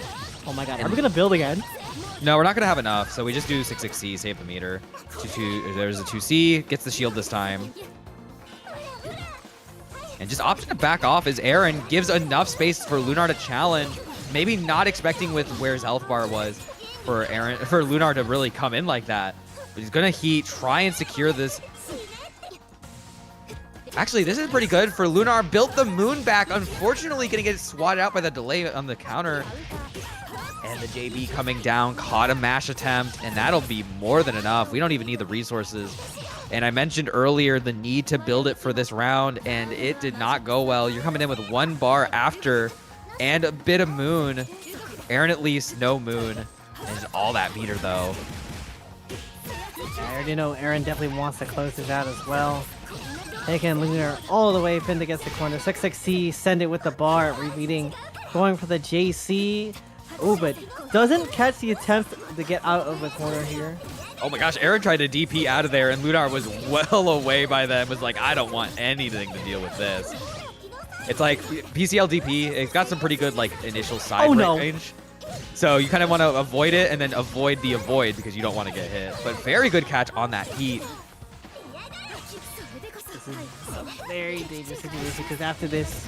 Oh my god, are we gonna build again? No, we're not gonna have enough, so we just do 6-6C, save the meter. There's a 2C, gets the shield this time. And just opting to back off as Erin gives enough space for Lunar to challenge. Maybe not expecting with where his health bar was for Lunar to really come in like that. But he's gonna heat, try and secure this. Actually, this is pretty good for Lunar. Built the moon back. Unfortunately, gonna get swatted out by the delay on the counter. And the JB coming down, caught a mash attempt, and that'll be more than enough. We don't even need the resources. And I mentioned earlier the need to build it for this round, and it did not go well. You're coming in with 1 bar after and a bit of moon. Erin at least, no moon. And all that meter, though. I already know Erin definitely wants to close this out as well. Taking Lunar all the way pinned against the corner. 6-6C, send it with the bar, rebeating, going for the JC. Oh, but doesn't catch the attempt to get out of the corner here. Oh my gosh, Erin tried to DP out of there, and Lunar was well away by then. Was like, I don't want anything to deal with this. It's like PCL DP, it's got some pretty good like initial side range. So you kind of want to avoid it and then avoid the avoid because you don't want to get hit. But very good catch on that heat. This is a very dangerous situation because after this...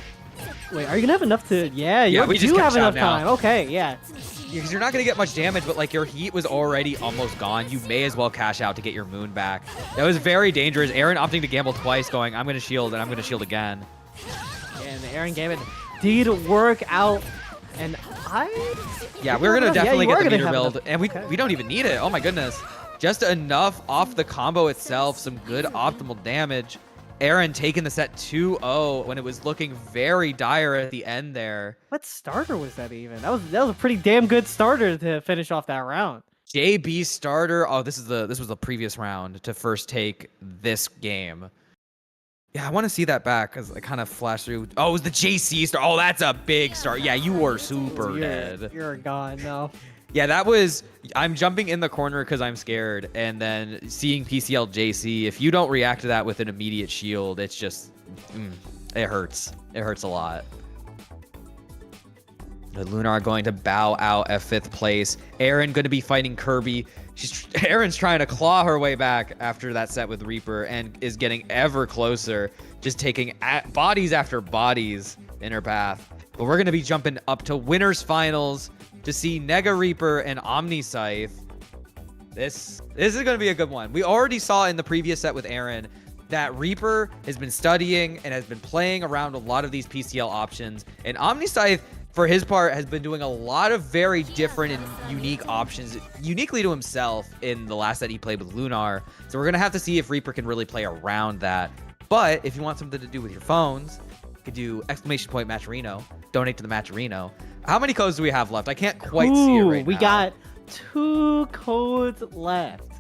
Wait, are you going to have enough to... Yeah, we just do have catch out enough now. time. Okay, yeah. Because you're not going to get much damage, but like your heat was already almost gone. You may as well cash out to get your moon back. That was very dangerous. Erin opting to gamble twice, going, I'm going to shield, and I'm going to shield again. And the Erin game it did work out. And Yeah, we're going to definitely get the meter build. And we Okay. we don't even need it. Oh my goodness. Just enough off the combo itself. Some good optimal damage. Erin taking the set 2-0 when it was looking very dire at the end there. What starter was that even? That was a pretty damn good starter to finish off that round. JB starter. Oh, this was the previous round to first take this game. Yeah, I want to see that back because I kind of flashed through. Oh, it was the JC star. Oh, that's a big start. Yeah, you were super dead. You're gone now. Yeah, that was... I'm jumping in the corner because I'm scared, and then seeing PCL JC, if you don't react to that with an immediate shield, it's just... it hurts. It hurts a lot. The Lunar going to bow out at 5th place. Erin going to be fighting Kirby. Erin's trying to claw her way back after that set with Reaper and is getting ever closer, just taking bodies after bodies in her path. But we're going to be jumping up to winners finals to see NegaReaper and OmniSScythe. This is going to be a good one. We already saw in the previous set with Erin that Reaper has been studying and has been playing around a lot of these PCL options, and OmniSScythe, for his part, has been doing a lot of very different and unique options, uniquely to himself in the last set he played with Lunar. So we're going to have to see if Reaper can really play around that. But if you want something to do with your phones, you could do !Matcherino, donate to the Matcherino. How many codes do we have left? I can't quite see it right now. We got 2 codes left.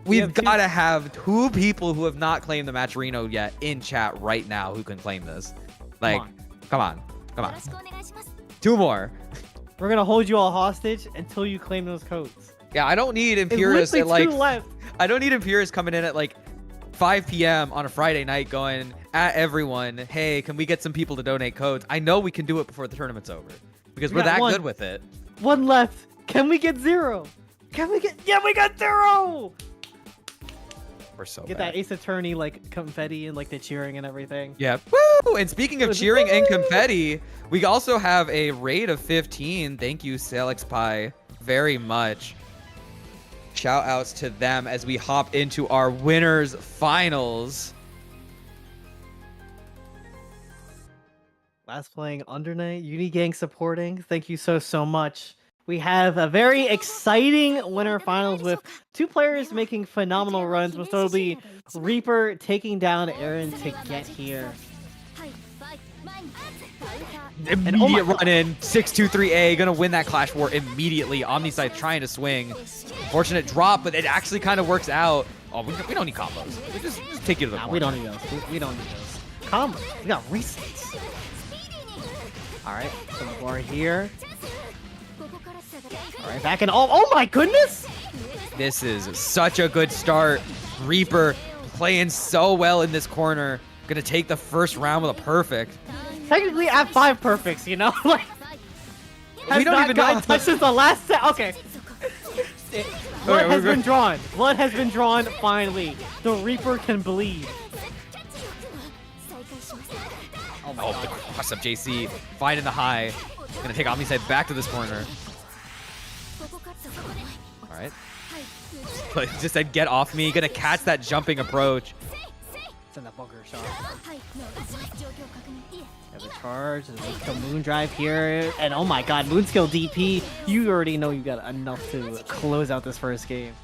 We've got to have 2 people who have not claimed the Matcherino yet in chat right now who can claim this. Like, come on. 2 more. We're gonna hold you all hostage until you claim those codes. Yeah, I don't need It's Impurest at literally like... 2 left. I don't need Impurest coming in at like 5 p.m. on a Friday night going at everyone, hey, can we get some people to donate codes? I know we can do it before the tournament's over because we're that good with it. 1 left. Can we get 0? Can we get... Yeah, we got 0! We're so Get bad. that Ace Attorney, like, confetti and, like, the cheering and everything. Yeah. Woo! And speaking of cheering and confetti, we also have a raid of 15. Thank you, Salix Pie, very much. Shout outs to them as we hop into our winners finals. Last playing Under Night, Unigang supporting. Thank you so much. We have a very exciting winter finals with two players making phenomenal runs, most notably Reaper taking down Erin to get here. Immediate run in, 6-2-3-A, gonna win that Clash War immediately. OmniSScythe trying to swing. Fortunate drop, but it actually kind of works out. Oh, we don't need combos. We just take you to the corner. We don't need those. We don't need those. Combos. We got resets. All right, so the board here. All right, back in. Oh my goodness! This is such a good start. Reaper playing so well in this corner. Gonna take the first round with a perfect. Technically at 5 perfects, you know? Like, we don't even know. Touched since the last set. Okay. Blood has been drawn. Blood has been drawn finally. The Reaper can bleed. Oh, the cross up JC. Finding the high. Gonna take OmniSScythe back to this corner. Alright. But just said, get off me. Gonna catch that jumping approach. Send that bunker shot. Have a charge. And a moon drive here. And oh my god, Moonskill DP. You already know you got enough to close out this first game.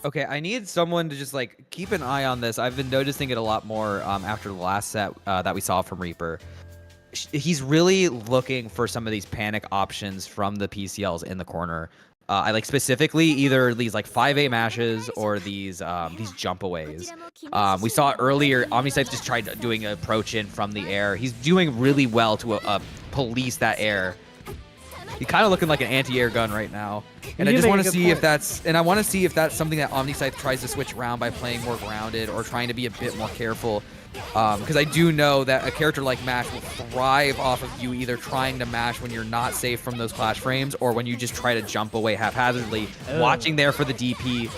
Okay, I need someone to just like keep an eye on this. I've been noticing it a lot more after the last set that we saw from Reaper. He's really looking for some of these panic options from the PCLs in the corner. I like specifically either these like 5A mashes or these jump aways. We saw earlier OmniSScythe just tried doing an approach in from the air. He's doing really well to police that air. He's kind of looking like an anti-air gun right now. And I just want to see if that's something that OmniSScythe tries to switch around by playing more grounded or trying to be a bit more careful. Because I do know that a character like Mash will thrive off of you either trying to mash when you're not safe from those clash frames or when you just try to jump away haphazardly. Watching there for the DP.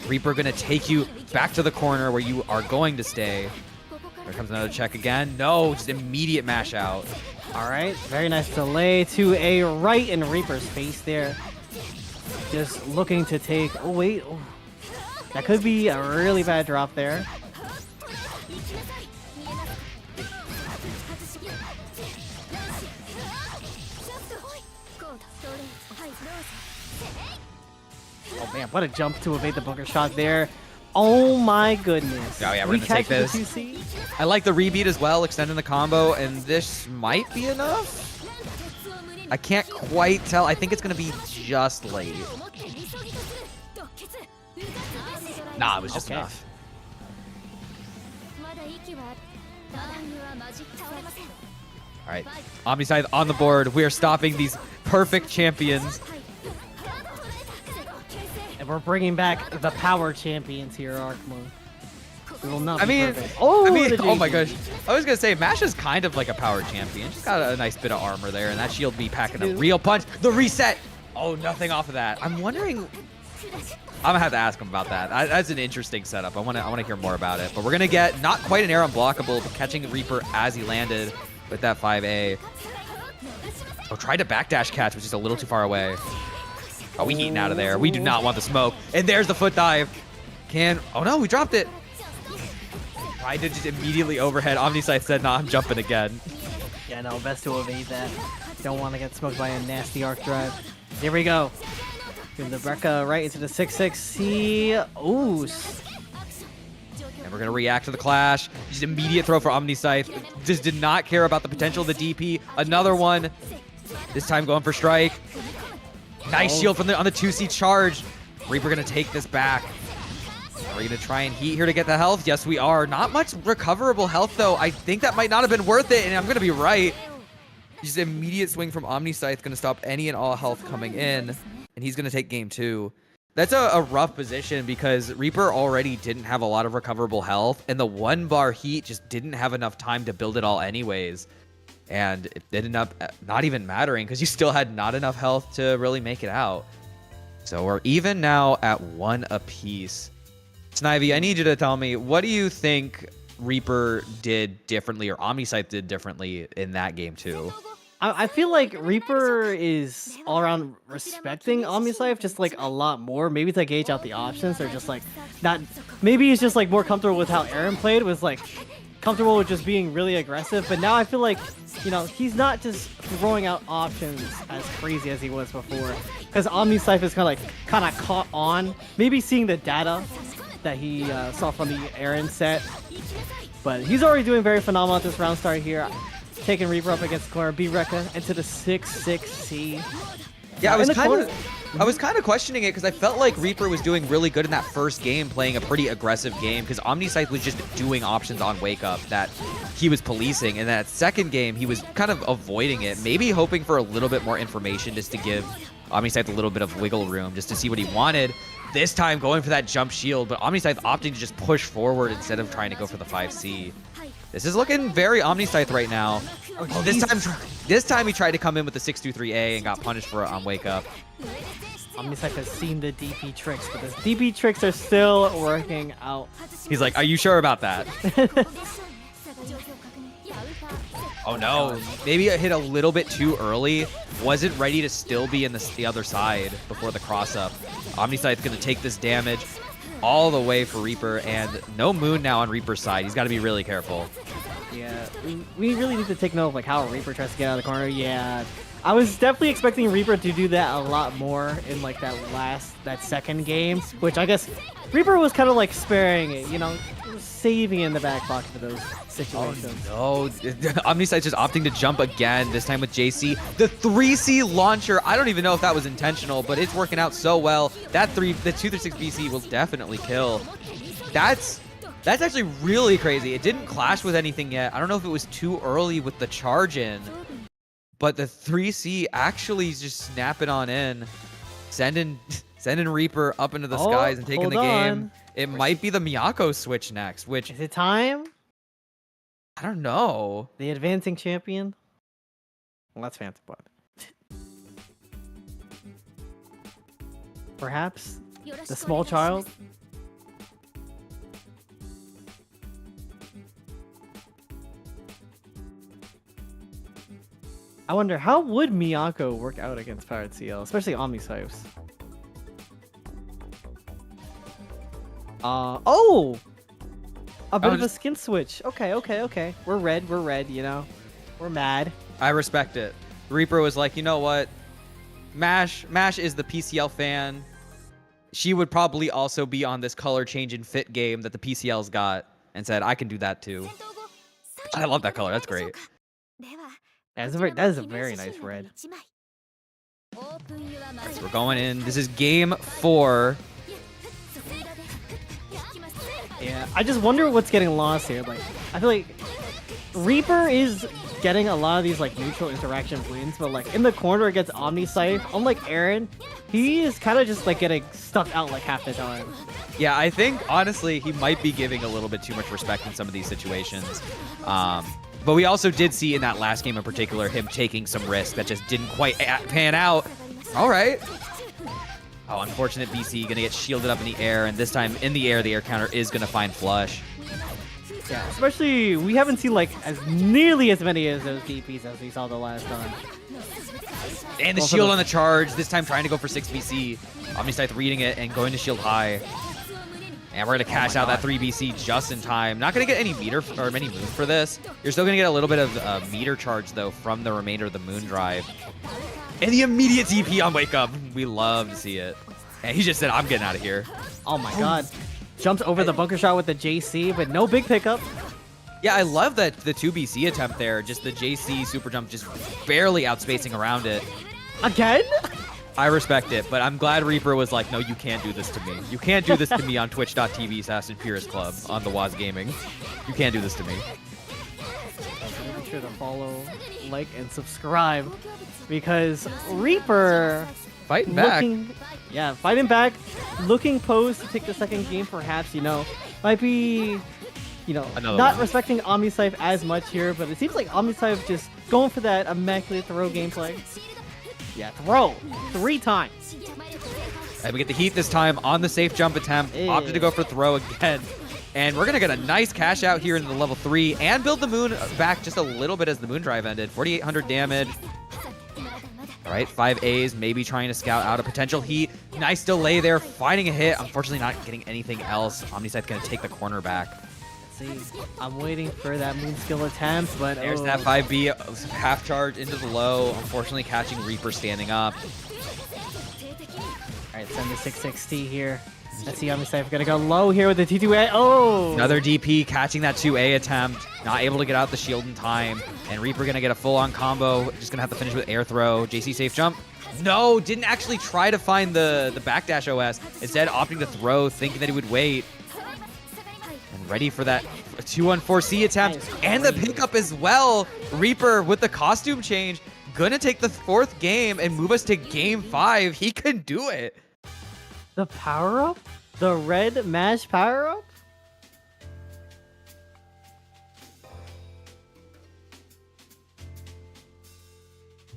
Reaper gonna take you back to the corner where you are going to stay. There comes another check again. No, just immediate mash out. All right, very nice delay to a right in Reaper's face there. Just looking to take. Oh wait, oh. That could be a really bad drop there. Oh man, what a jump to evade the bunker shot there. Oh my goodness. Oh yeah, we're gonna take this. I like the rebeat as well, extending the combo, and this might be enough. I can't quite tell. I think it's gonna be just late. Nah, it was just enough. All right, OmniSScythe on the board. We are stopping these perfect champions. And we're bringing back the power champions here, Arhkma. It will not be perfect. Oh my gosh. I was going to say, Mash is kind of like a power champion. She's got a nice bit of armor there, and that shield be packing a real punch. The reset. Oh, nothing off of that. I'm wondering. I'm going to have to ask him about that. That's an interesting setup. I want to hear more about it. But we're going to get not quite an air unblockable, but catching Reaper as he landed with that 5A. Oh, tried to backdash catch, which is a little too far away. Oh, we eating out of there. We do not want the smoke. And there's the foot dive. Oh no, we dropped it. Tried to just immediately overhead. OmniSScythe said, nah, I'm jumping again. Yeah, no, best to evade that. Don't want to get smoked by a nasty arc drive. Here we go. Give the Brekka right into the 6-6-C. Ooh. And we're going to react to the clash. Just immediate throw for OmniSScythe. Just did not care about the potential of the DP. Another one. This time going for strike. Nice shield from on the 2C charge. Reaper going to take this back. Are we going to try and heat here to get the health? Yes, we are. Not much recoverable health, though. I think that might not have been worth it, and I'm going to be right. Just immediate swing from OmniSScythe going to stop any and all health coming in, and he's going to take game 2. That's a rough position because Reaper already didn't have a lot of recoverable health, and the 1-bar heat just didn't have enough time to build it all anyways. And it ended up not even mattering because you still had not enough health to really make it out. So we're even now at 1 apiece. Snivy, I need you to tell me, what do you think Reaper did differently or OmniSScythe did differently in that game too? I feel like Reaper is all around respecting OmniSScythe just like a lot more. Maybe to gauge out the options or just like not. Maybe he's just like more comfortable with how Erin played, was like comfortable with just being really aggressive. But now I feel like, you know, he's not just throwing out options as crazy as he was before. because OmniSScythe is kind of caught on, maybe seeing the data that he saw from the Erin set. But he's already doing very phenomenal at this round start here. Taking Reaper up against corner, B-Rekka into the 6-6C. Yeah, I was kind of questioning it because I felt like Reaper was doing really good in that first game, playing a pretty aggressive game because OmniSScythe was just doing options on Wake Up that he was policing. And that second game, he was kind of avoiding it, maybe hoping for a little bit more information just to give OmniSScythe a little bit of wiggle room just to see what he wanted. This time going for that jump shield, but OmniSScythe opting to just push forward instead of trying to go for the 5C. This is looking very OmniSScythe right now. Oh, this time he tried to come in with the 623A and got punished for it on Wake Up. OmniSScythe has seen the DP tricks, but those DP tricks are still working out. He's like, are you sure about that? Oh no, maybe it hit a little bit too early. Wasn't ready to still be in the other side before the cross-up. OmniSScythe's gonna take this damage all the way for Reaper, and no Moon now on Reaper's side. He's got to be really careful. Yeah, we really need to take note of like how Reaper tries to get out of the corner. Yeah, I was definitely expecting Reaper to do that a lot more in like that second game, which I guess Reaper was kind of like sparing it, you know, saving in the back pocket for those situations. Oh no, OmniSScythe just opting to jump again, this time with JC. The 3C launcher, I don't even know if that was intentional, but it's working out so well. The 236 BC will definitely kill. That's actually really crazy. It didn't clash with anything yet. I don't know if it was too early with the charge in, but the 3C actually is just snapping on in, sending Reaper up into the skies and taking the game. It might be the Miyako switch next, which... Is it time? I don't know. The advancing champion? Well, that's fancy, but... Perhaps? The small child? I wonder, how would Miyako work out against Pirate Ciel, especially OmniSScythe's? Oh! A bit of a skin switch. Okay. We're red, you know. We're mad. I respect it. Reaper was like, you know what? Mash is the PCL fan. She would probably also be on this color change and fit game that the PCL's got and said, I can do that too. I love that color. That's great. That is a very nice red. So we're going in. This is game 4. Yeah, I just wonder what's getting lost here. Like, I feel like Reaper is getting a lot of these like neutral interaction wins, but like in the corner against OmniSScythe, unlike Erin, he is kind of just like getting stuck out like half the time. Yeah, I think honestly he might be giving a little bit too much respect in some of these situations. But we also did see in that last game in particular him taking some risks that just didn't quite pan out. All right. Oh, unfortunate BC gonna get shielded up in the air, and this time in the air counter is gonna find flush. Yeah, especially we haven't seen like as nearly as many of those DPs as we saw the last time. And the shield on the charge, this time trying to go for 6 BC. OmniSScythe reading it and going to shield high. And we're gonna cash out that 3 BC just in time. Not gonna get any meter or any moon for this. You're still gonna get a little bit of meter charge though from the remainder of the moon drive. And the immediate TP on Wake Up. We love to see it. And he just said, I'm getting out of here. Oh my god. Jumps over the bunker shot with the JC, but no big pickup. Yeah, I love that the 2 BC attempt there. Just the JC super jump just barely outspacing around it. Again? I respect it, but I'm glad Reaper was like, no, you can't do this to me. You can't do this to me on twitch.tv/ImpurestClub on the Waz Gaming. You can't do this to me. Make sure to follow, like, and subscribe. Because Reaper fighting back. Fighting back, looking posed to take the second game, perhaps, you know, might be, you know, not respecting OmniSScythe as much here, but it seems like OmniSScythe just going for that immaculate throw gameplay. Yeah, throw 3 times. And we get the heat this time on the safe jump attempt. Opted to go for throw again. And we're going to get a nice cash out here in the level 3 and build the moon back just a little bit as the moon drive ended. 4,800 damage. All right, 5 A's, maybe trying to scout out a potential heat. Nice delay there, finding a hit. Unfortunately, not getting anything else. OmniSScythe going to take the corner back. Let's see, I'm waiting for that moon skill attempt, but there's that 5B half charge into the low. Unfortunately, catching Reaper standing up. Alright, send the 660 here. Let's see OmniSScythe gonna go low here with the T2A. Oh! Another DP catching that 2A attempt. Not able to get out the shield in time. And Reaper gonna get a full-on combo. Just gonna have to finish with air throw. JC safe jump. No, didn't actually try to find the backdash OS. Instead, opting to throw, thinking that he would wait. And ready for that 2-on-4C attempt. And the pickup as well. Reaper with the costume change. Gonna take the 4th game and move us to game 5. He can do it. The power-up? The red mash power-up?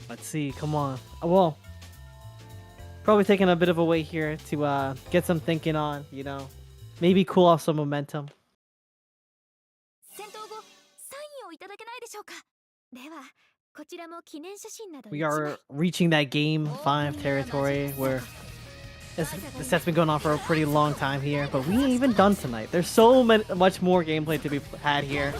Let's see, come on. Well, probably taking a bit of a wait here to get some thinking on, you know. Maybe cool off some momentum. We are reaching that game 5 territory where this set's been going on for a pretty long time here, but we ain't even done tonight. There's so much more gameplay to be had here.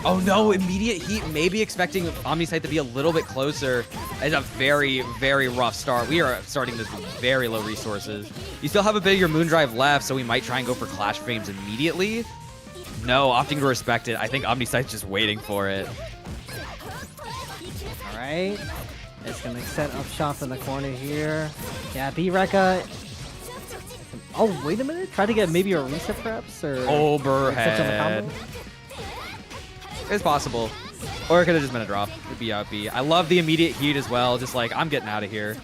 Oh no, immediate heat. Maybe expecting OmniSScythe to be a little bit closer. It's a very, very rough start. We are starting this with very low resources. You still have a bit of your Moondrive left, so we might try and go for Clash Frames immediately. No, opting to respect it. I think OmniSScythe's just waiting for it. Alright. It's gonna set up shop in the corner here. Yeah, B-Rekka. Oh, wait a minute. Try to get maybe a reset perhaps? Or overhead. It's possible. Or it could have just been a drop. It'd be out B. I love the immediate heat as well. Just like, I'm getting out of here.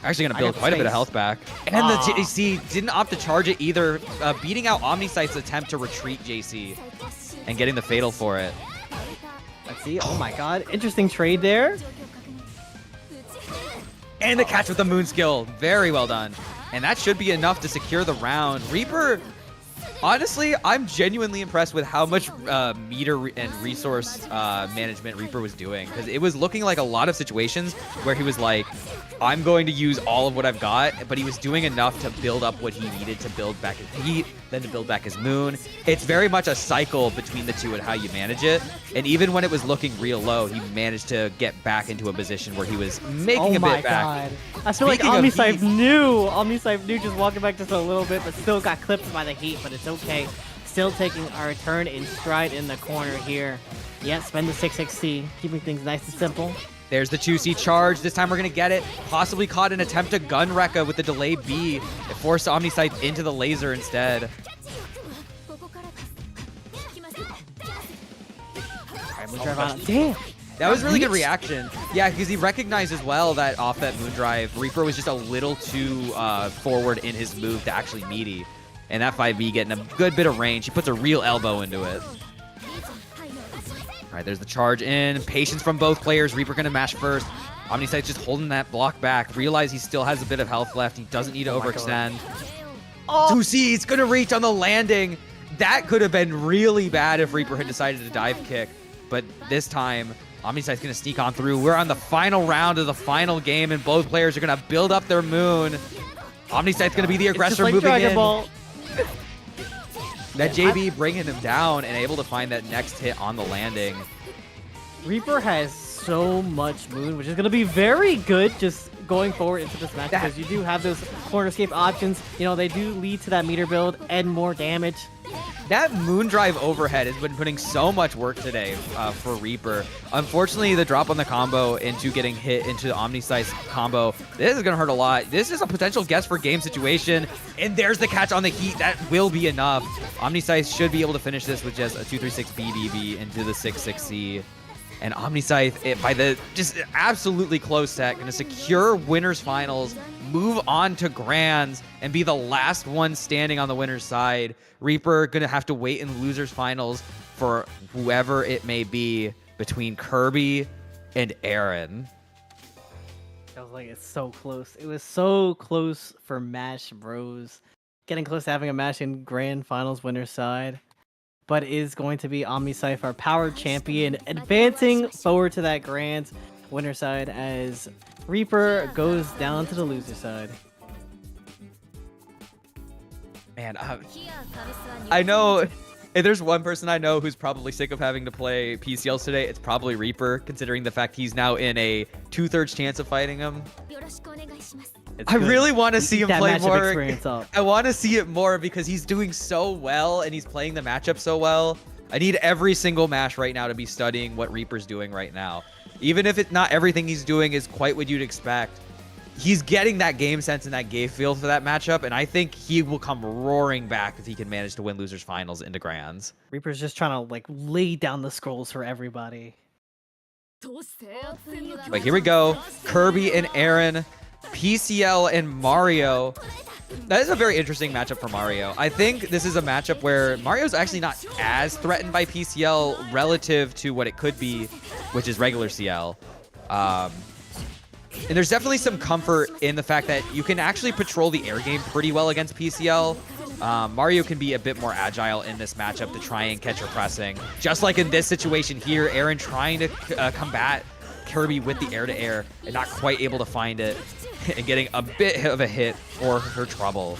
Actually gonna build quite a bit of health back. And the JC didn't opt to charge it either. Beating out OmniSScythe's attempt to retreat JC. And getting the fatal for it. Let's see. Oh my god. Interesting trade there. And the catch with the moon skill. Very well done. And that should be enough to secure the round. Reaper, honestly, I'm genuinely impressed with how much meter and resource management Reaper was doing. Because it was looking like a lot of situations where he was like, I'm going to use all of what I've got. But he was doing enough to build up what he needed to build back his heat, then to build back his moon. It's very much a cycle between the two and how you manage it. And even when it was looking real low, he managed to get back into a position where he was making a bit back. Oh my god. I feel like OmniSScythe knew. OmniSScythe knew, just walking back just a little bit, but still got clipped by the heat, but it's okay. Still taking our turn in stride in the corner here. Yeah, spend the 6XC, keeping things nice and simple. There's the 2C charge. This time we're going to get it. Possibly caught an attempt to gun Rekka with the delay B. It forced OmniSScythe into the laser instead. Damn. That was really good reaction. Yeah, because he recognized as well that off that Moondrive, Reaper was just a little too forward in his move to actually meaty. And that 5B getting a good bit of range. He puts a real elbow into it. All right, there's the charge in. Patience from both players. Reaper going to mash first. OmniSScythe just holding that block back. Realize he still has a bit of health left. He doesn't need to overextend. 2C, it's going to reach on the landing. That could have been really bad if Reaper had decided to dive kick. But this time, OmniSScythe's going to sneak on through. We're on the final round of the final game, and both players are going to build up their moon. OmniSScythe's going to be the aggressor moving in. That JB bringing him down and able to find that next hit on the landing. Reaper has so much moon, which is going to be very good just going forward into this match, because you do have those corner escape options. You know, they do lead to that meter build and more damage. That Moondrive overhead has been putting so much work today for Reaper. Unfortunately, the drop on the combo into getting hit into the OmniSScythe combo, this is going to hurt a lot. This is a potential guess for game situation. And there's the catch on the heat. That will be enough. OmniSScythe should be able to finish this with just a 236 BDB into the 6-6C. And OmniSScythe, by the just absolutely close set, going to secure winners finals, move on to grands, and be the last one standing on the winner's side. Reaper going to have to wait in losers finals for whoever it may be between Kirby and Erin. I was like, it's so close. It was so close for Mash Bros. Getting close to having a match in grand finals winner's side. But it is going to be OmniSScythe, our power champion, advancing forward to that grand winner side as Reaper goes down to the loser side. Man, I know If there's one person I know who's probably sick of having to play PCLs today, it's probably Reaper, considering the fact he's now in a 2/3 chance of fighting him. I really want to see him play more. I want to see it more because he's doing so well and he's playing the matchup so well. I need every single match right now to be studying what Reaper's doing right now. Even if not everything he's doing is quite what you'd expect, he's getting that game sense and that game feel for that matchup, and I think he will come roaring back if he can manage to win losers finals into grands. Reaper's just trying to like lay down the scrolls for everybody. But here we go. Kirby and Erin, PCL and Mario. That is a very interesting matchup for Mario. I think this is a matchup where Mario's actually not as threatened by PCL relative to what it could be, which is regular CL. And there's definitely some comfort in the fact that you can actually patrol the air game pretty well against PCL. Mario can be a bit more agile in this matchup to try and catch her pressing. Just like in this situation here, Erin trying to combat Kirby with the air-to-air and not quite able to find it and getting a bit of a hit for her trouble.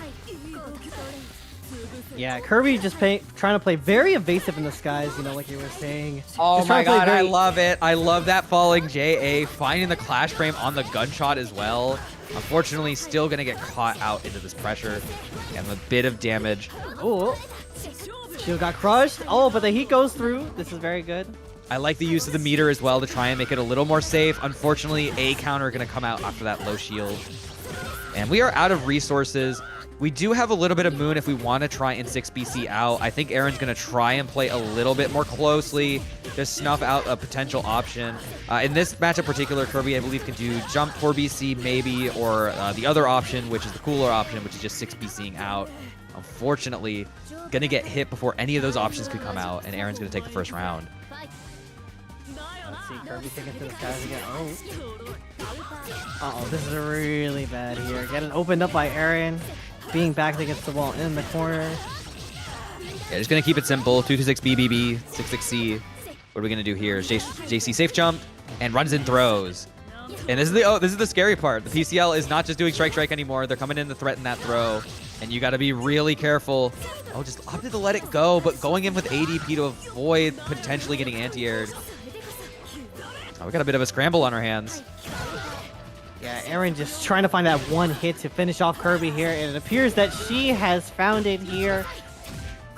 Yeah, Kirby just trying to play very evasive in the skies, you know, like you were saying. Oh just my god, I love it. I love that falling JA, finding the clash frame on the gunshot as well. Unfortunately, still going to get caught out into this pressure and a bit of damage. Oh, shield got crushed. Oh, but the heat goes through. This is very good. I like the use of the meter as well to try and make it a little more safe. Unfortunately, a counter going to come out after that low shield. And we are out of resources. We do have a little bit of moon if we want to try and 6BC out. I think Erin's going to try and play a little bit more closely to snuff out a potential option. In this match in particular, Kirby, I believe, can do jump 4BC maybe, or the other option, which is the cooler option, which is just 6BCing out. Unfortunately, going to get hit before any of those options could come out, and Erin's going to take the first round. Let's see, Kirby taking to the skies again. Uh-oh, this is really bad here. Getting opened up by Erin. Being backed against the wall in the corner. Yeah, just going to keep it simple. 226 BBB, 66C. What are we going to do here? JC safe jump and runs and throws. And this is the scary part. The PCL is not just doing strike anymore. They're coming in to threaten that throw. And you got to be really careful. Oh, just opted to let it go, but going in with ADP to avoid potentially getting anti-aired. Oh, we got a bit of a scramble on our hands. Yeah, Erin just trying to find that one hit to finish off Kirby here, and it appears that she has found it here.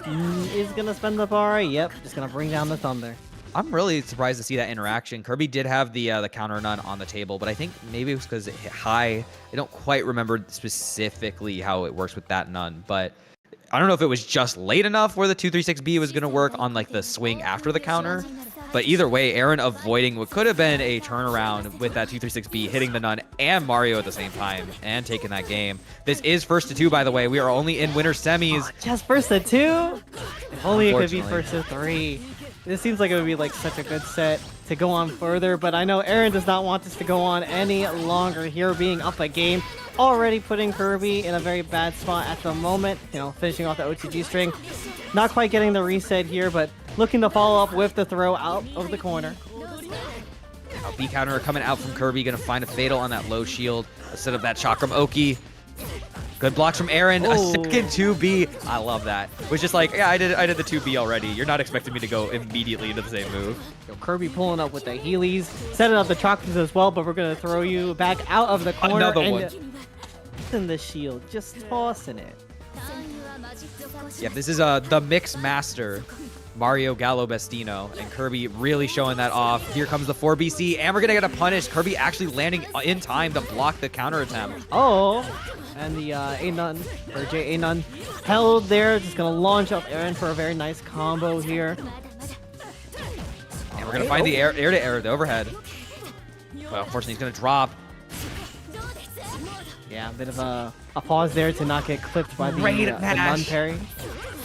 Is going to spend the bar. Yep, just going to bring down the thunder. I'm really surprised to see that interaction. Kirby did have the counter none on the table, but I think maybe it was because it hit high. I don't quite remember specifically how it works with that none, but I don't know if it was just late enough where the 236B was going to work on like the swing after the counter. But either way, Erin avoiding what could have been a turnaround with that 236B, hitting the nun and Mario at the same time, and taking that game. This is first to 2, by the way. We are only in winner semis. Oh, just first to 2? If only it could be first to 3. This seems like it would be like such a good set to go on further, but I know Erin does not want this to go on any longer here, being up a game. Already putting Kirby in a very bad spot at the moment, you know, finishing off the OTG string. Not quite getting the reset here, but looking to follow up with the throw out of the corner. B counter coming out from Kirby, gonna find a fatal on that low shield instead of that shot from Oki. Good blocks from Erin. A second 2B. I love that. It was just like, yeah, I did the 2B already. You're not expecting me to go immediately into the same move. Yo, Kirby pulling up with the Heelys, setting up the chocolates as well, but we're gonna throw you back out of the corner. Another one. In the shield, just tossing it. Yeah, this is the mix master, Mario Gallo Bestino, and Kirby really showing that off. Here comes the 4BC, and we're gonna get a punish. Kirby actually landing in time to block the counter attempt. Oh, and the A-Nun, or J-A-Nun, held there, just gonna launch up Erin for a very nice combo here. And we're gonna find the air-to-air, the overhead. But unfortunately, he's gonna drop. Yeah, a bit of a pause there to not get clipped by the nun parry.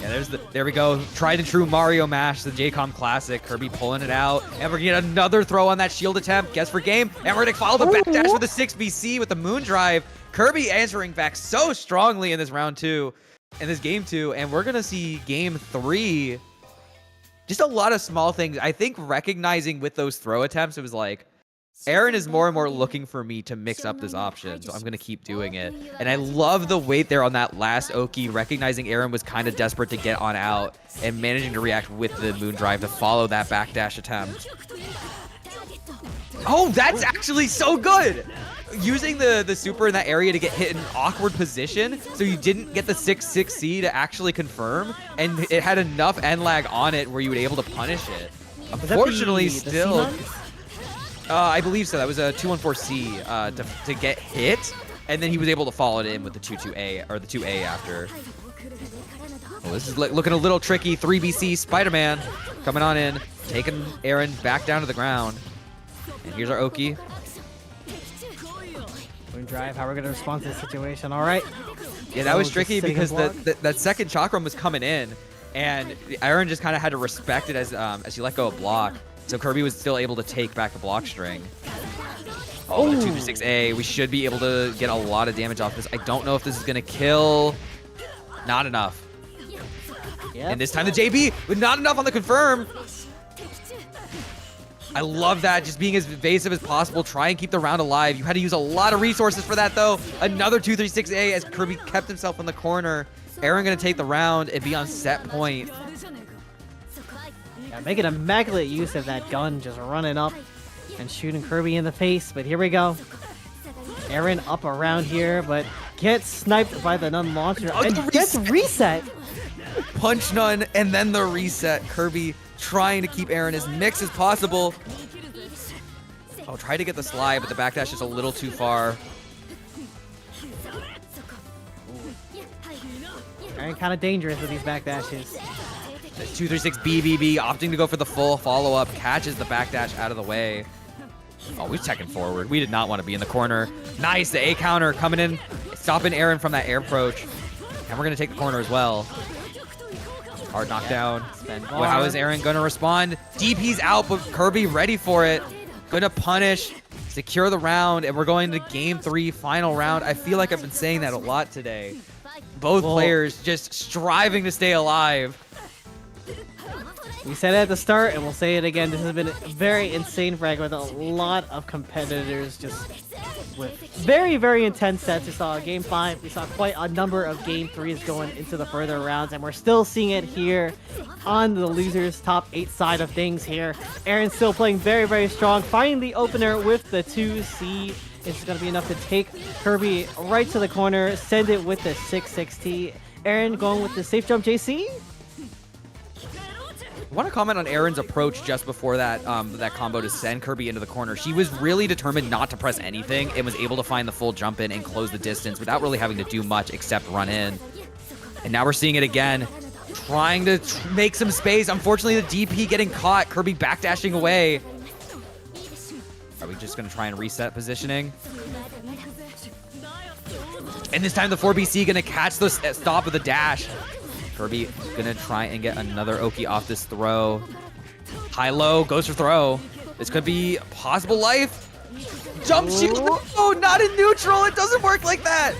Yeah, there we go. Tried and true Mario mash, the JCOM classic. Kirby pulling it out, and we're gonna get another throw on that shield attempt. Guess for game, and we're gonna follow the backdash with the 6BC with the moon drive. Kirby answering back so strongly in this round 2, in this game 2, and we're gonna see game 3. Just a lot of small things. I think recognizing with those throw attempts, it was like, Erin is more and more looking for me to mix up this option, so I'm going to keep doing it. And I love the wait there on that last Oki, recognizing Erin was kind of desperate to get on out and managing to react with the moon drive to follow that backdash attempt. Oh, that's actually so good! Using the super in that area to get hit in an awkward position, so you didn't get the 6-6C to actually confirm, and it had enough end lag on it where you were able to punish it. Unfortunately, still... I believe so. That was a 214C to get hit, and then he was able to follow it in with the 2-2A, or the 2A after. Well, this is looking a little tricky. 3BC Spider-Man coming on in, taking Erin back down to the ground. And here's our Oki. Moon drive, how we're going to respond to this situation. All right. Yeah, that was tricky because that second chakram was coming in, and Erin just kind of had to respect it as he let go of block. So Kirby was still able to take back the block string. Oh, the 2-6A. We should be able to get a lot of damage off this. I don't know if this is going to kill. Not enough. Yep. And this time the JB, with not enough on the confirm. I love that, just being as evasive as possible. Try and keep the round alive. You had to use a lot of resources for that, though. Another 2-3-6A as Kirby kept himself in the corner. Erin going to take the round and be on set point. Yeah, making immaculate use of that gun, just running up and shooting Kirby in the face. But here we go. Erin up around here, but gets sniped by the Nun launcher and gets reset. Punch Nun and then the reset. Kirby trying to keep Erin as mixed as possible. Oh, try to get the slide, but the backdash is a little too far. Erin kind of dangerous with these backdashes. 2-3-6 BBB opting to go for the full follow-up, catches the backdash out of the way. Oh, we're checking forward. We did not want to be in the corner. Nice, the A counter coming in, stopping Erin from that air approach. And we're going to take the corner as well. Hard knockdown. Well, how is Erin going to respond? DP's out, but Kirby ready for it. Going to punish, secure the round, and we're going to game 3, final round. I feel like I've been saying that a lot today. Both players just striving to stay alive. We said it at the start, and we'll say it again. This has been a very insane frag with a lot of competitors just with very, very intense sets. We saw Game 5. We saw quite a number of Game 3s going into the further rounds, and we're still seeing it here on the losers' top 8 side of things here. Erin's still playing very, very strong, finding the opener with the 2C. It's going to be enough to take Kirby right to the corner, send it with the 6-6T. Erin going with the safe jump JC. I want to comment on Erin's approach just before that that combo to send Kirby into the corner. She was really determined not to press anything and was able to find the full jump in and close the distance without really having to do much except run in. And now we're seeing it again, trying to make some space. Unfortunately, the DP getting caught. Kirby backdashing away. Are we just going to try and reset positioning? And this time the 4BC going to catch the stop of the dash. Kirby gonna try and get another Oki off this throw. High-low, goes for throw. This could be possible life. Jump shield, oh, not in neutral. It doesn't work like that.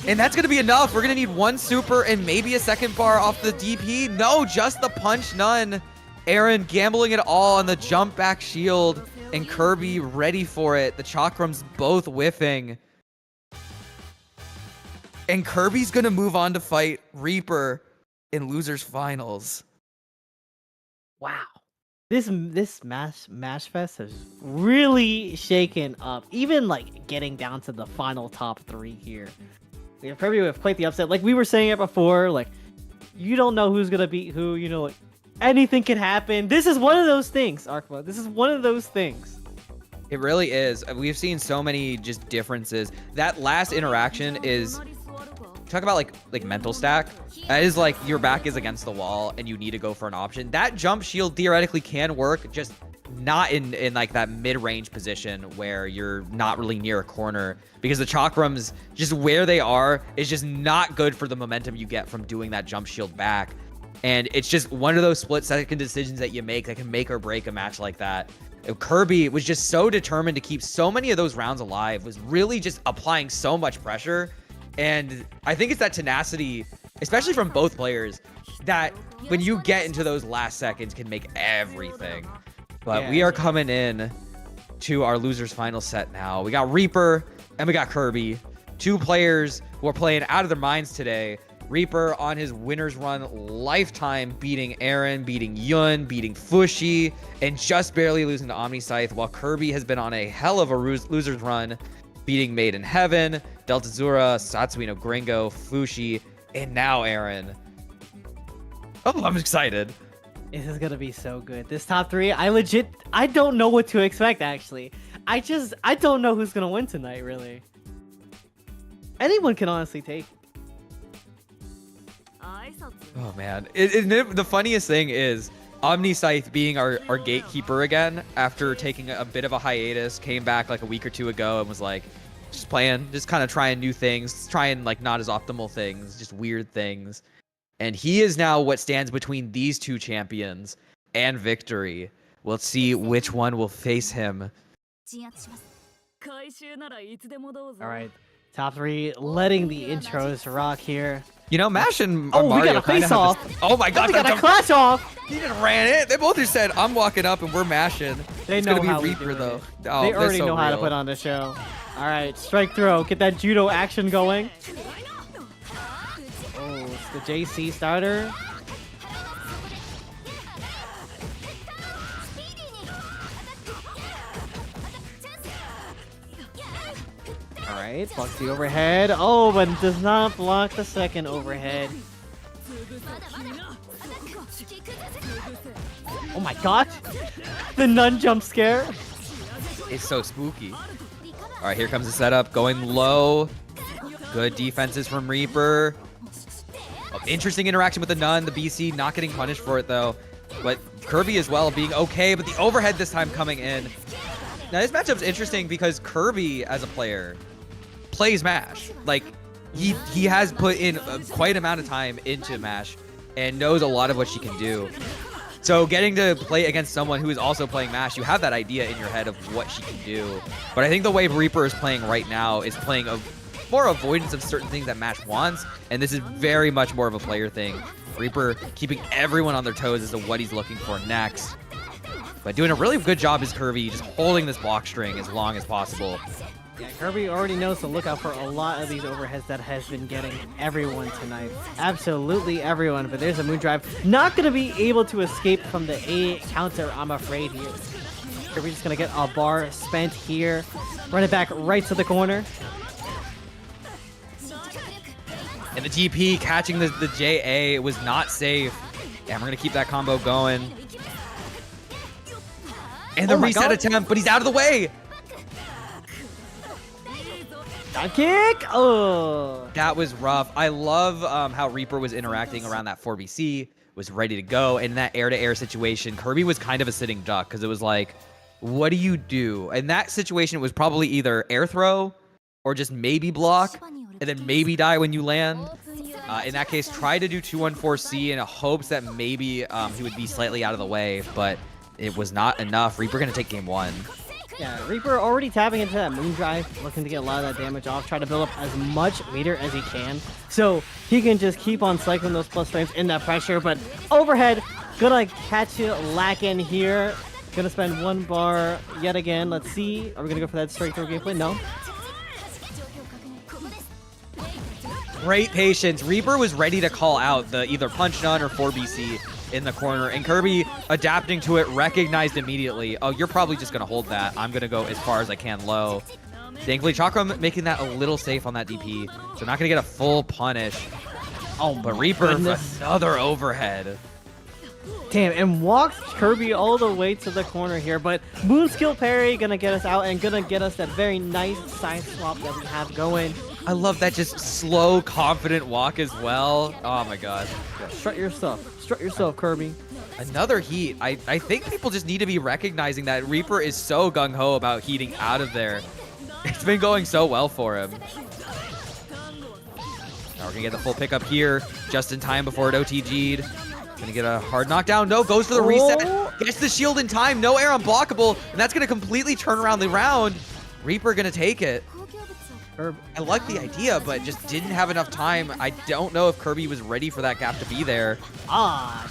And that's gonna be enough. We're gonna need one super and maybe a second bar off the DP. No, just the punch none. Erin gambling it all on the jump back shield and Kirby ready for it. The chakrams both whiffing. And Kirby's going to move on to fight Reaper in losers finals. Wow. This Mashfest has really shaken up. Even like getting down to the final top 3 here. Kirby would have played the upset. Like we were saying it before, like you don't know who's going to beat who, you know, like anything can happen. This is one of those things, Arhkma. This is one of those things. It really is. We've seen so many just differences. That last interaction is... Talk about like mental stack. That is like your back is against the wall and you need to go for an option. That jump shield theoretically can work, just not in like that mid-range position where you're not really near a corner, because the chakrams just where they are is just not good for the momentum you get from doing that jump shield back. And it's just one of those split-second decisions that you make that can make or break a match like that. Kirby was just so determined to keep so many of those rounds alive, was really just applying so much pressure. And I think it's that tenacity, especially from both players, that when you get into those last seconds can make everything. But we are coming in to our losers final set now. We got Reaper and we got Kirby. 2 players who are playing out of their minds today. Reaper on his winner's run lifetime, beating Erin, beating Yun, beating Fusshy, and just barely losing to OmniSScythe, while Kirby has been on a hell of a loser's run, beating MadeInHeaven, deltazura, Satsui no Gringo, Fusshy, and now Erin. Oh, I'm excited. This is gonna be so good. This top 3, I don't know what to expect, actually. I don't know who's gonna win tonight, really. Anyone can honestly take. Oh man, the funniest thing is OmniSScythe being our gatekeeper again after taking a bit of a hiatus, came back like a week or 2 ago and was like, just playing, just kind of trying new things, trying like not as optimal things, just weird things. And he is now what stands between these 2 champions and victory. We'll see which one will face him. All right, top 3, letting the intros rock here. You know, Mash and Oh, Mario we got a kinda face have off. this- Oh my god, We got a clash off. he just ran it. They both just said, I'm walking up and we're mashing. They It's know gonna be how we Reaper do though. it. Oh, They they're already so know how to real. put on the show. All right, strike throw. Get that judo action going. Oh, it's the JC starter. All right, blocks the overhead. Oh, but does not block the second overhead. Oh my god! The nun jump scare. It's so spooky. All right, here comes the setup. Going low. Good defenses from Reaper. Oh, interesting interaction with the Nun. The BC not getting punished for it, though. But Kirby as well being okay, but the overhead this time coming in. Now, this matchup's interesting because Kirby, as a player, plays MASH. Like, he has put in quite amount of time into MASH and knows a lot of what she can do. So getting to play against someone who is also playing MASH, you have that idea in your head of what she can do. But I think the way Reaper is playing right now is playing more avoidance of certain things that MASH wants, and this is very much more of a player thing. Reaper keeping everyone on their toes as to what he's looking for next. But doing a really good job is Kirby, just holding this block string as long as possible. Yeah, Kirby already knows to look out for a lot of these overheads that has been getting everyone tonight. Absolutely everyone, but there's a moon drive. Not going to be able to escape from the A counter, I'm afraid here. Kirby's just going to get a bar spent here. Run it back right to the corner. And the GP catching the JA was not safe. And we're going to keep that combo going. And the reset attempt, but he's out of the way. Down kick! Oh! That was rough. I love how Reaper was interacting around that 4BC, was ready to go. And in that air-to-air situation, Kirby was kind of a sitting duck because it was like, what do you do? And that situation was probably either air throw or just maybe block and then maybe die when you land. In that case, try to do 214C in hopes that maybe he would be slightly out of the way, but it was not enough. Reaper going to take game 1. Yeah, Reaper already tapping into that moon drive, looking to get a lot of that damage off, try to build up as much meter as he can, so he can just keep on cycling those plus frames in that pressure, but overhead, gonna catch you lacking here. Gonna spend 1 bar yet again. Let's see, are we gonna go for that straight through gameplay? No. Great patience. Reaper was ready to call out the either punch nun or 4BC in the corner, and Kirby adapting to it, recognized immediately, oh, you're probably just going to hold that. I'm going to go as far as I can low. Thankfully, Chakra making that a little safe on that DP, so not going to get a full punish. Oh, but Reaper, another overhead. Damn, and walks Kirby all the way to the corner here, but moon skill parry gonna get us out and gonna get us that very nice side swap that we have going. I love that just slow, confident walk as well. Oh my god. Strut yourself, Kirby. Another heat. I think people just need to be recognizing that Reaper is so gung-ho about heating out of there. It's been going so well for him. Now we're gonna get the full pickup here, just in time before it OTG'd. Gonna get a hard knockdown. No, goes for the reset. Gets the shield in time. No air unblockable. And that's gonna completely turn around the round. Reaper gonna take it. I like the idea, but just didn't have enough time. I don't know if Kirby was ready for that gap to be there. Ah.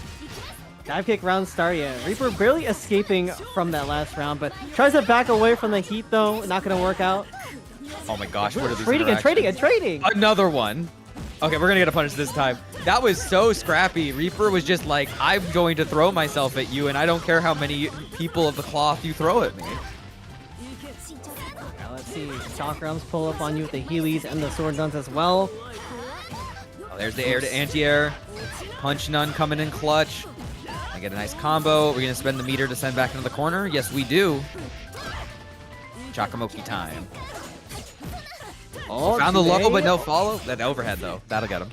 Dive kick round start, yeah. Reaper barely escaping from that last round, but tries to back away from the heat though. Not gonna work out. Oh my gosh, what are these Trading and trading and trading. Another one. Okay, we're gonna get a punish this time. That was so scrappy. Reaper was just like, I'm going to throw myself at you, and I don't care how many people of the cloth you throw at me. Now let's see. Chakrams pull up on you with the Heelys and the sword guns as well. Oh, there's the air to anti-air. Punch Nun coming in clutch. I get a nice combo. We're gonna spend the meter to send back into the corner. Yes, we do. Chakamoki time. Oh, found the low, but no follow. That overhead though, that'll get him.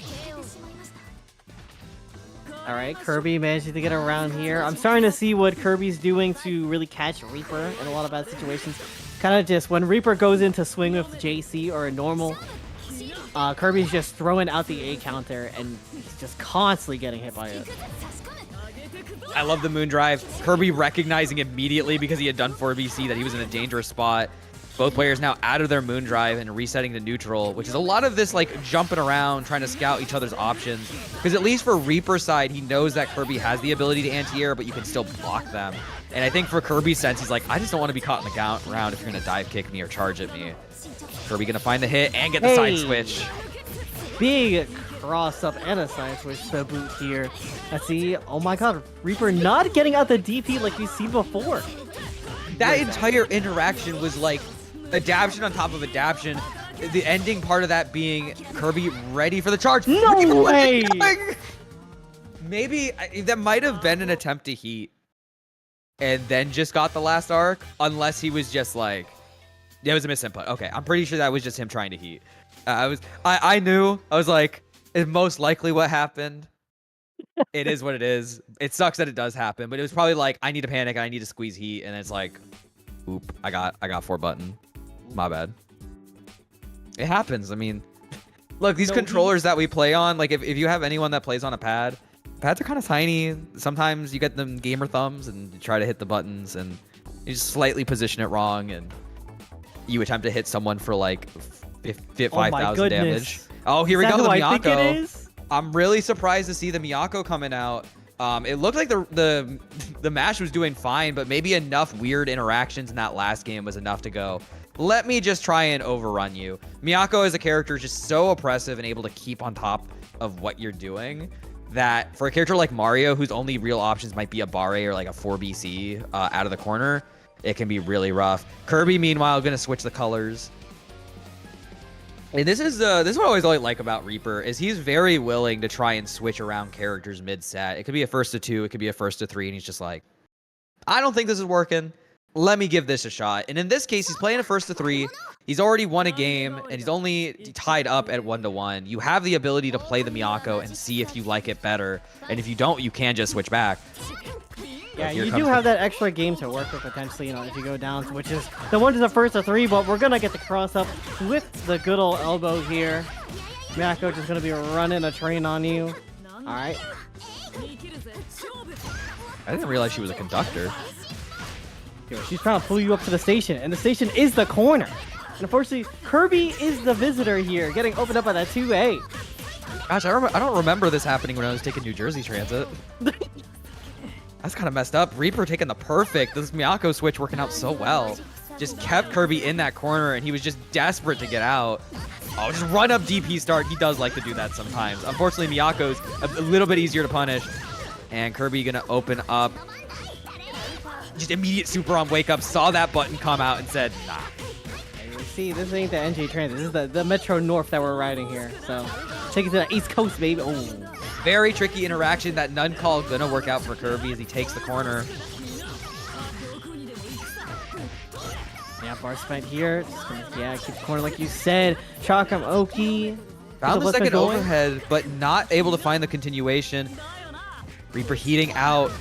All right, Kirby managing to get around here. I'm starting to see what Kirby's doing to really catch Reaper in a lot of bad situations. Kind of just when Reaper goes into swing with JC or a normal, Kirby's just throwing out the A counter and he's just constantly getting hit by it. I love the moon drive. Kirby recognizing immediately because he had done 4BC that he was in a dangerous spot. Both players now out of their moon drive and resetting to neutral, which is a lot of this like jumping around, trying to scout each other's options. Because at least for Reaper's side, he knows that Kirby has the ability to anti-air, but you can still block them. And I think for Kirby's sense, he's like, I just don't want to be caught in the ground if you're going to dive kick me or charge at me. Kirby going to find the hit and get the side switch. Big cross up and a side switch to boot here. Let's see. Oh my god, Reaper not getting out the DP like we've seen before. That entire interaction was like adaption on top of adaption. The ending part of that being Kirby ready for the charge. No way! Maybe that might have been an attempt to heat and then just got the last arc, unless he was just like, it was a misinput. Okay, I'm pretty sure that was just him trying to heat. I knew. I was like, it's most likely what happened. It is what it is. It sucks that it does happen, but it was probably like, I need to panic, I need to squeeze heat, and it's like, oop, I got 4 button. My bad. It happens. I mean, look, these controllers that we play on, like if you have anyone that plays on a pad, pads are kind of tiny. Sometimes you get them gamer thumbs and you try to hit the buttons and you just slightly position it wrong and you attempt to hit someone for like 5,000 damage. Oh, here we go, the Miyako. I'm really surprised to see the Miyako coming out. It looked like the mash was doing fine, but maybe enough weird interactions in that last game was enough to go, let me just try and overrun you. Miyako as a character is just so oppressive and able to keep on top of what you're doing that for a character like Mario, whose only real options might be a Bare or like a 4BC out of the corner, it can be really rough. Kirby, meanwhile, going to switch the colors. And this is what I always like about Reaper is he's very willing to try and switch around characters mid-set. It could be a first to 2, it could be a first to 3, and he's just like, I don't think this is working. Let me give this a shot. And in this case, he's playing a first to 3. He's already won a game, and he's only tied up at 1-1. You have the ability to play the Miyako and see if you like it better. And if you don't, you can just switch back. Yeah, you do have that extra game to work with potentially, if you go down, which is the one to the first to 3, but we're going to get the cross up with the good old elbow here. Miyako just going to be running a train on you. All right. I didn't realize she was a conductor. She's trying to pull you up to the station, and the station is the corner. And unfortunately, Kirby is the visitor here, getting opened up by that 2A. Gosh, I don't remember this happening when I was taking New Jersey Transit. That's kind of messed up. Reaper taking the perfect. This Miyako switch working out so well. Just kept Kirby in that corner, and he was just desperate to get out. Oh, just run up DP start. He does like to do that sometimes. Unfortunately, Miyako's a little bit easier to punish. And Kirby gonna open up. Just immediate super on wake up, saw that button come out and said, nah. You see, this ain't the NJ Transit. This is the Metro North that we're riding here. So, take it to the East Coast, baby. Oh. Very tricky interaction. That none call gonna work out for Kirby as he takes the corner. Yeah, bar spent here. Just gonna, keep the corner like you said. Chakamoki. Found the second overhead, but not able to find the continuation. Reaper heating out.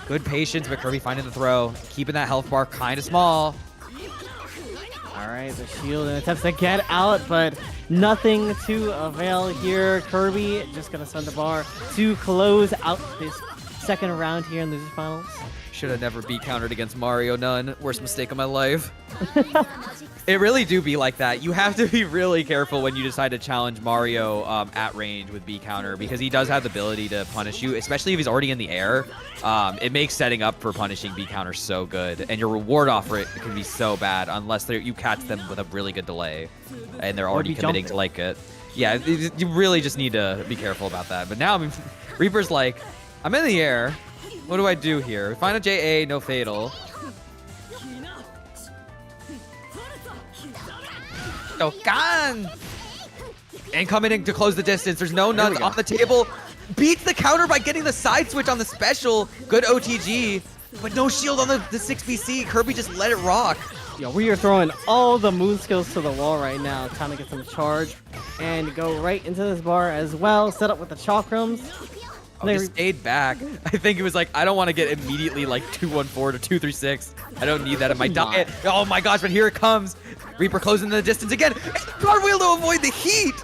Good patience, but Kirby finding the throw. Keeping that health bar kind of small. All right, the shield and attempts to get out, but nothing to avail here. Kirby just going to send the bar to close out this second round here in the losers finals. Should have never be countered against Mario. None. Worst mistake of my life. It really do be like that. You have to be really careful when you decide to challenge Mario at range with B counter, because he does have the ability to punish you, especially if he's already in the air. It makes setting up for punishing B counter so good, and your reward offer it can be so bad unless you catch them with a really good delay, and they're already committing to like it. Yeah, you really just need to be careful about that. But now, I mean, Reaper's like, I'm in the air. What do I do here? Find a JA, no fatal. Oh, gone! And coming in to close the distance. There's no nuns on the table. Beats the counter by getting the side switch on the special. Good OTG, but no shield on the 6BC. Kirby just let it rock. Yo, we are throwing all the moon skills to the wall right now. Time to get some charge and go right into this bar as well. Set up with the chakrams. Oh, he stayed back. I think it was like, I don't want to get immediately like 214 or 236. I don't need that in my diet. Oh my gosh, but here it comes. Reaper closing the distance again. Cartwheel to avoid the heat.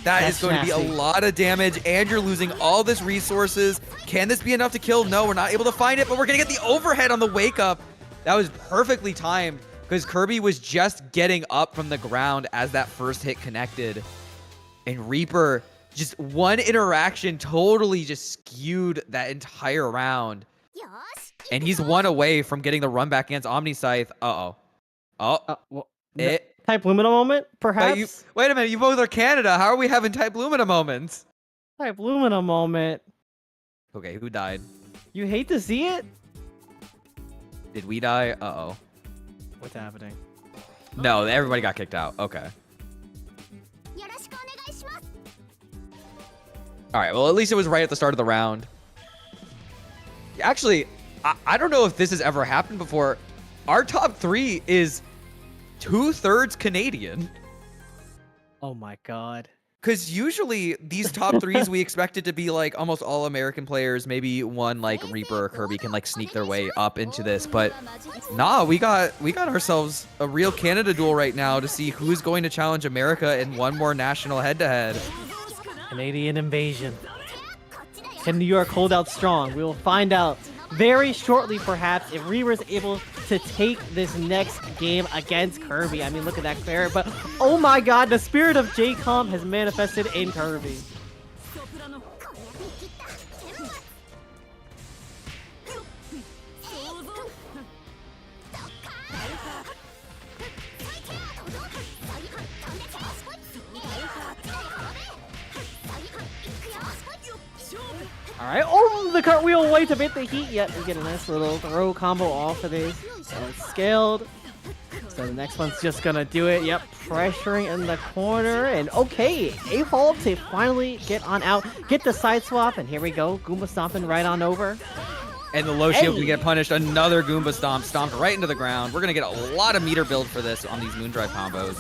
That's going to be a lot of damage, and you're losing all this resources. Can this be enough to kill? No, we're not able to find it, but we're going to get the overhead on the wake up. That was perfectly timed because Kirby was just getting up from the ground as that first hit connected. And Reaper, just one interaction totally just skewed that entire round. And he's one away from getting the run back against OmniSScythe. Type Lumina moment, perhaps? Wait a minute, you both are Canada. How are we having Type Lumina moments? Type Lumina moment. Okay, who died? You hate to see it? Did we die? Uh-oh. What's happening? No, everybody got kicked out. Okay. All right, well, at least it was right at the start of the round. Actually, I don't know if this has ever happened before. Our top 3 is 2/3 Canadian. Oh my god. Because usually these top 3s, we expect it to be like almost all American players. Maybe one like Reaper or Kirby can like sneak their way up into this. But nah, we got ourselves a real Canada duel right now to see who's going to challenge America in one more national head-to-head. Canadian invasion. Can New York hold out strong? We will find out very shortly, perhaps, if Reaper's able to take this next game against Kirby. I mean, look at that clear, but oh my god, the spirit of JCOM has manifested in Kirby. All right, oh, the cartwheel way to beat the heat. Yet we get a nice little throw combo off of this. And it's scaled. So the next one's just gonna do it. Yep, pressuring in the corner. And okay, A-Hole to finally get on out. Get the side swap, and here we go. Goomba stomping right on over. And the low shield can get punished. Another Goomba stomp, stomped right into the ground. We're gonna get a lot of meter build for this on these Moondrive combos.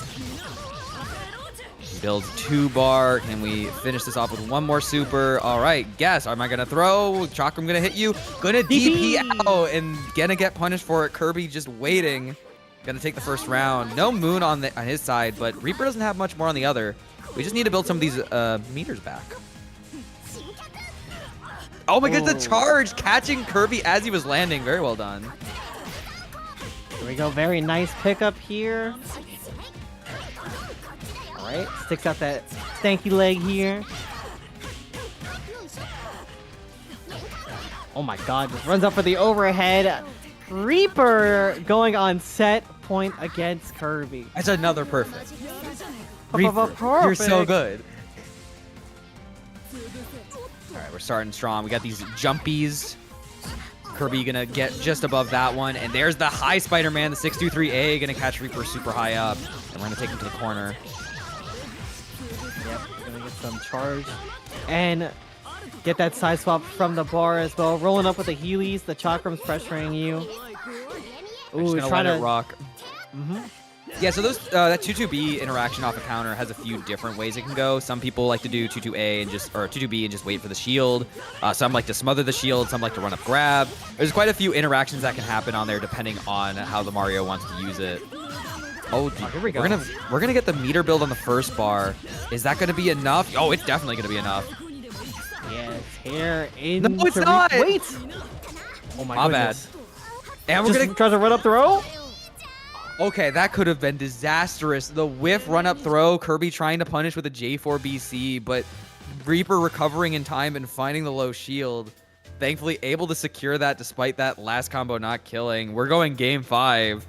Builds 2-bar. Can we finish this off with one more super? All right, guess. Am I going to throw? Chakram going to hit you. Going to DP out and going to get punished for it. Kirby just waiting. Going to take the first round. No Moon on his side, but Reaper doesn't have much more on the other. We just need to build some of these meters back. Oh my god, the charge! Catching Kirby as he was landing. Very well done. Here we go. Very nice pickup here. Alright, sticks out that stanky leg here. Oh my god, just runs up for the overhead. Reaper going on set point against Kirby. That's another perfect. Reaper, you're so good. Alright, we're starting strong. We got these jumpies. Kirby gonna get just above that one. And there's the high Spider-Man, the 623A, gonna catch Reaper super high up. And we're gonna take him to the corner. Yep, gonna get some charge. And get that side swap from the bar as well. Rolling up with the Heelys, the Chakram's pressuring you. Ooh, he's trying to rock. Yeah, so those that 2-2B interaction off a counter has a few different ways it can go. Some people like to do 2-2A and just, or 2-2B and just wait for the shield. Some like to smother the shield. Some like to run up grab. There's quite a few interactions that can happen on there depending on how the Mario wants to use it. Oh, here we go. We're gonna get the meter build on the first bar. Is that gonna be enough? Oh, it's definitely gonna be enough. Yes, pair into No, it's not. Wait. Oh my bad. goodness. And we're Just gonna. tries to run up throw. Okay, that could have been disastrous. The whiff run up throw, Kirby trying to punish with a J4 BC, but Reaper recovering in time and finding the low shield. Thankfully able to secure that despite that last combo not killing. We're going game 5.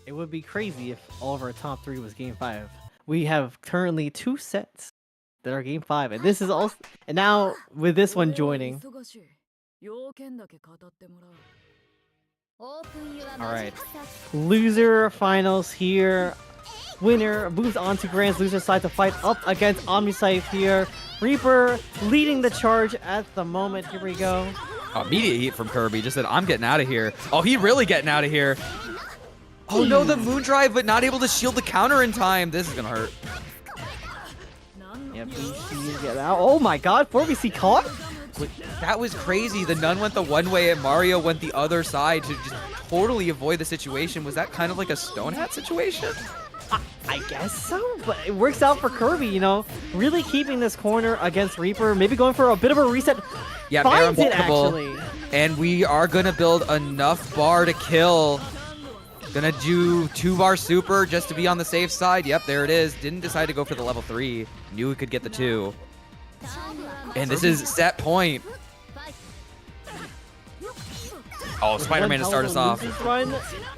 It would be crazy if all of our top 3 was game 5. We have currently 2 sets that are game 5, and this is also. And now with this one joining. All right, loser finals here. Winner moves on to Grand's loser side to fight up against OmniSScythe here. Reaper leading the charge at the moment. Here we go. Immediate heat from Kirby. Just said, I'm getting out of here. Oh, he really getting out of here. Oh no, the moon drive, but not able to shield the counter in time. This is gonna hurt. Yeah, BC get out. Oh my god, 4BC caught? That was crazy. The Nun went the one way and Mario went the other side to just totally avoid the situation. Was that kind of like a Stone Hat situation? I guess so, but it works out for Kirby, you know, really keeping this corner against Reaper, maybe going for a bit of a reset. Yeah, finds it actually. And we are gonna build enough bar to kill. Gonna do 2-bar super just to be on the safe side. Yep, there it is. Didn't decide to go for the level 3. Knew we could get the 2. And this is set point. Oh, Spider-Man to start us off. Run.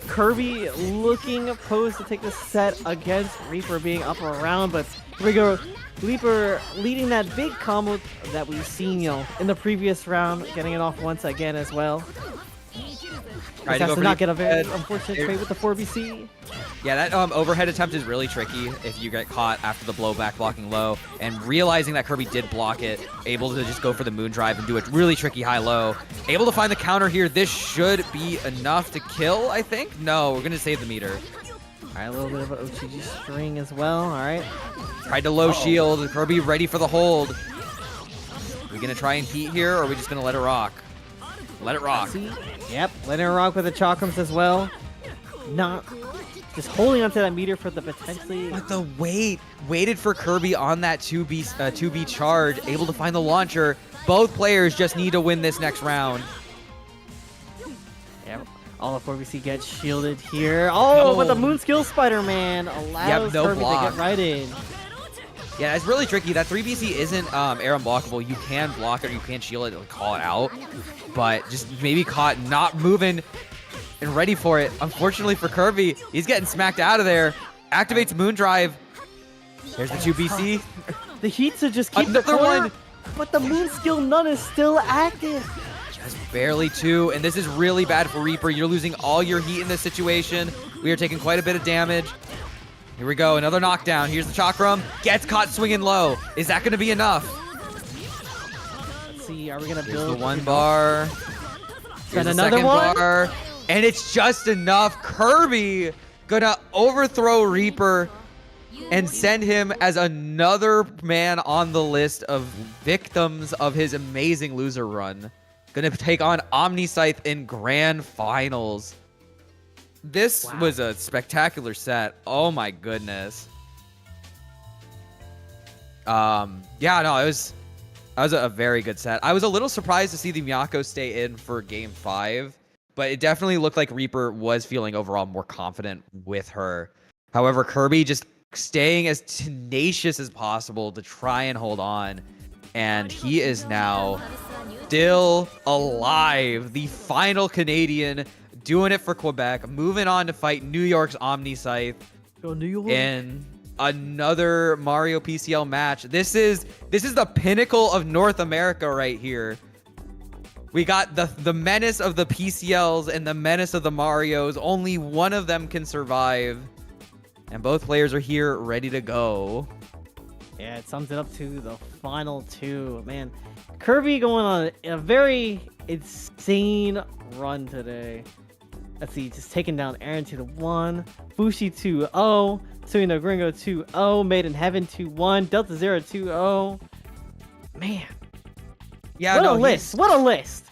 Kirby looking posed to take the set against Reaper being up or around, but here we go. Reaper leading that big combo that we've seen, you know, in the previous round, getting it off once again as well. Tried Has to to not get a very unfortunate trade with the 4BC. Yeah, that overhead attempt is really tricky if you get caught after the blowback blocking low. And realizing that Kirby did block it, able to just go for the moon drive and do a really tricky high-low. Able to find the counter here. This should be enough to kill, I think? No, we're going to save the meter. All right, a little bit of an OTG string as well. All right. Tried to low shield. Kirby ready for the hold. Are we going to try and heat here, or are we just going to let it rock? Let it rock. Yep, letting it rock with the Chakrams as well. Not just holding onto that meter for the potentially. But the waited for Kirby on that 2B charge, able to find the launcher. Both players just need to win this next round. Yep, all the 4BC get shielded here. Oh, but the Moon Skill Spider-Man allows Kirby to get right in. Yeah, it's really tricky. That 3BC isn't air unblockable. You can block it or you can shield it and call it out. But just maybe caught not moving and ready for it. Unfortunately for Kirby, he's getting smacked out of there. Activates Moon Drive. There's the 2BC. The heats are just keep Another the corner, one. but the Moon Skill Nun is still active. Just barely 2, and this is really bad for Reaper. You're losing all your heat in this situation. We are taking quite a bit of damage. Here we go, another knockdown. Here's the Chakram. Gets caught swinging low. Is that going to be enough? Let's see, are we going to Here's build the 1 bar. Here's the another second one? bar. And it's just enough. Kirby gonna overthrow Reaper and send him as another man on the list of victims of his amazing loser run. Gonna take on OmniSScythe in grand finals. This was a spectacular set. Oh my goodness. Yeah, no, it was a very good set. I was a little surprised to see the Miyako stay in for game 5, but it definitely looked like Reaper was feeling overall more confident with her. However, Kirby just staying as tenacious as possible to try and hold on, and he is now still alive. The final Canadian doing it for Quebec, moving on to fight New York's OmniSScythe Go New York. in another Mario PCL match. This is the pinnacle of North America right here. We got the menace of the PCLs and the menace of the Marios. Only one of them can survive, and both players are here ready to go. Yeah, it sums it up to the final 2. Man, Kirby going on a very insane run today. Let's see, just taking down Erin to the 1, Fusshy 2-0, Suino Gringo 2-0, MadeInHeaven 2-1, deltazura 2-0. Man, Yeah, what a list! What a list!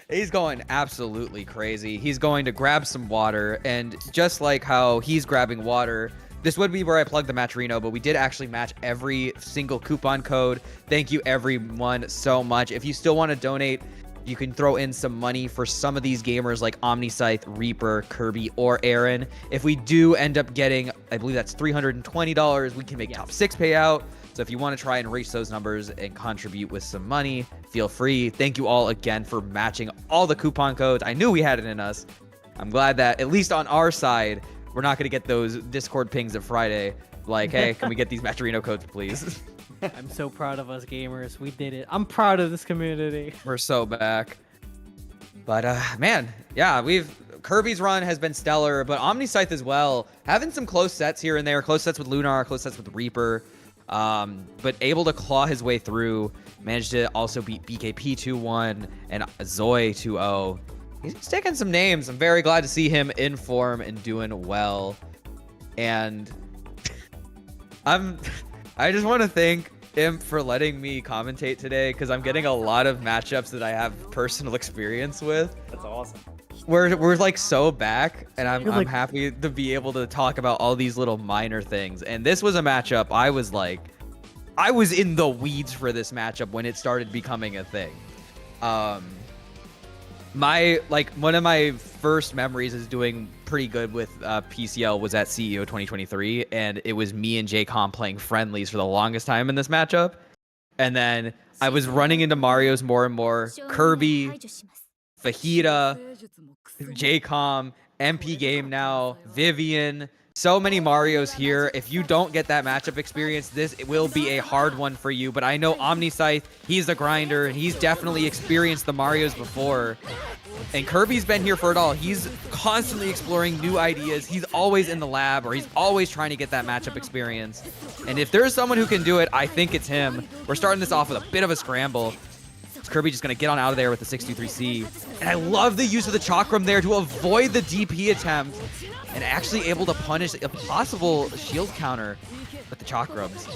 He's going absolutely crazy. He's going to grab some water, and just like how he's grabbing water, this would be where I plug the Matcherino, but we did actually match every single coupon code. Thank you everyone so much. If you still want to donate, you can throw in some money for some of these gamers like OmniSScythe, Reaper, Kirby, or Erin. If we do end up getting, I believe that's $320, we can make top 6 payout. So if you want to try and reach those numbers and contribute with some money, feel free. Thank you all again for matching all the coupon codes. I knew we had it in us. I'm glad that at least on our side, we're not going to get those Discord pings at Friday. Like, hey, can we get these Matcherino codes, please? I'm so proud of us gamers. We did it. I'm proud of this community. We're so back. But man, yeah, Kirby's run has been stellar, but OmniSScythe as well, having some close sets here and there, close sets with Lunar, close sets with Reaper, but able to claw his way through, managed to also beat BKP 2-1 and Zoe 2-0. He's taking some names. I'm very glad to see him in form and doing well. And I just want to thank Imp for letting me commentate today, because I'm getting a lot of matchups that I have personal experience with. That's awesome. We're like so back, and I'm happy to be able to talk about all these little minor things. And this was a matchup I was in the weeds for this matchup when it started becoming a thing. One of my first memories is doing pretty good with PCL was at CEO 2023, and it was me and JCOM playing friendlies for the longest time in this matchup. And then I was running into Marios more and more. Kirby, Fajita, JCOM, MP game now, Vivian. So many Marios here. If you don't get that matchup experience, this will be a hard one for you. But I know OmniSScythe, he's the grinder, and he's definitely experienced the Marios before. And Kirby's been here for it all. He's constantly exploring new ideas. He's always in the lab, or he's always trying to get that matchup experience. And if there's someone who can do it, I think it's him. We're starting this off with a bit of a scramble. Kirby just going to get on out of there with the 623C. And I love the use of the Chakram there to avoid the DP attempt, and actually able to punish a possible shield counter with the Chakrams.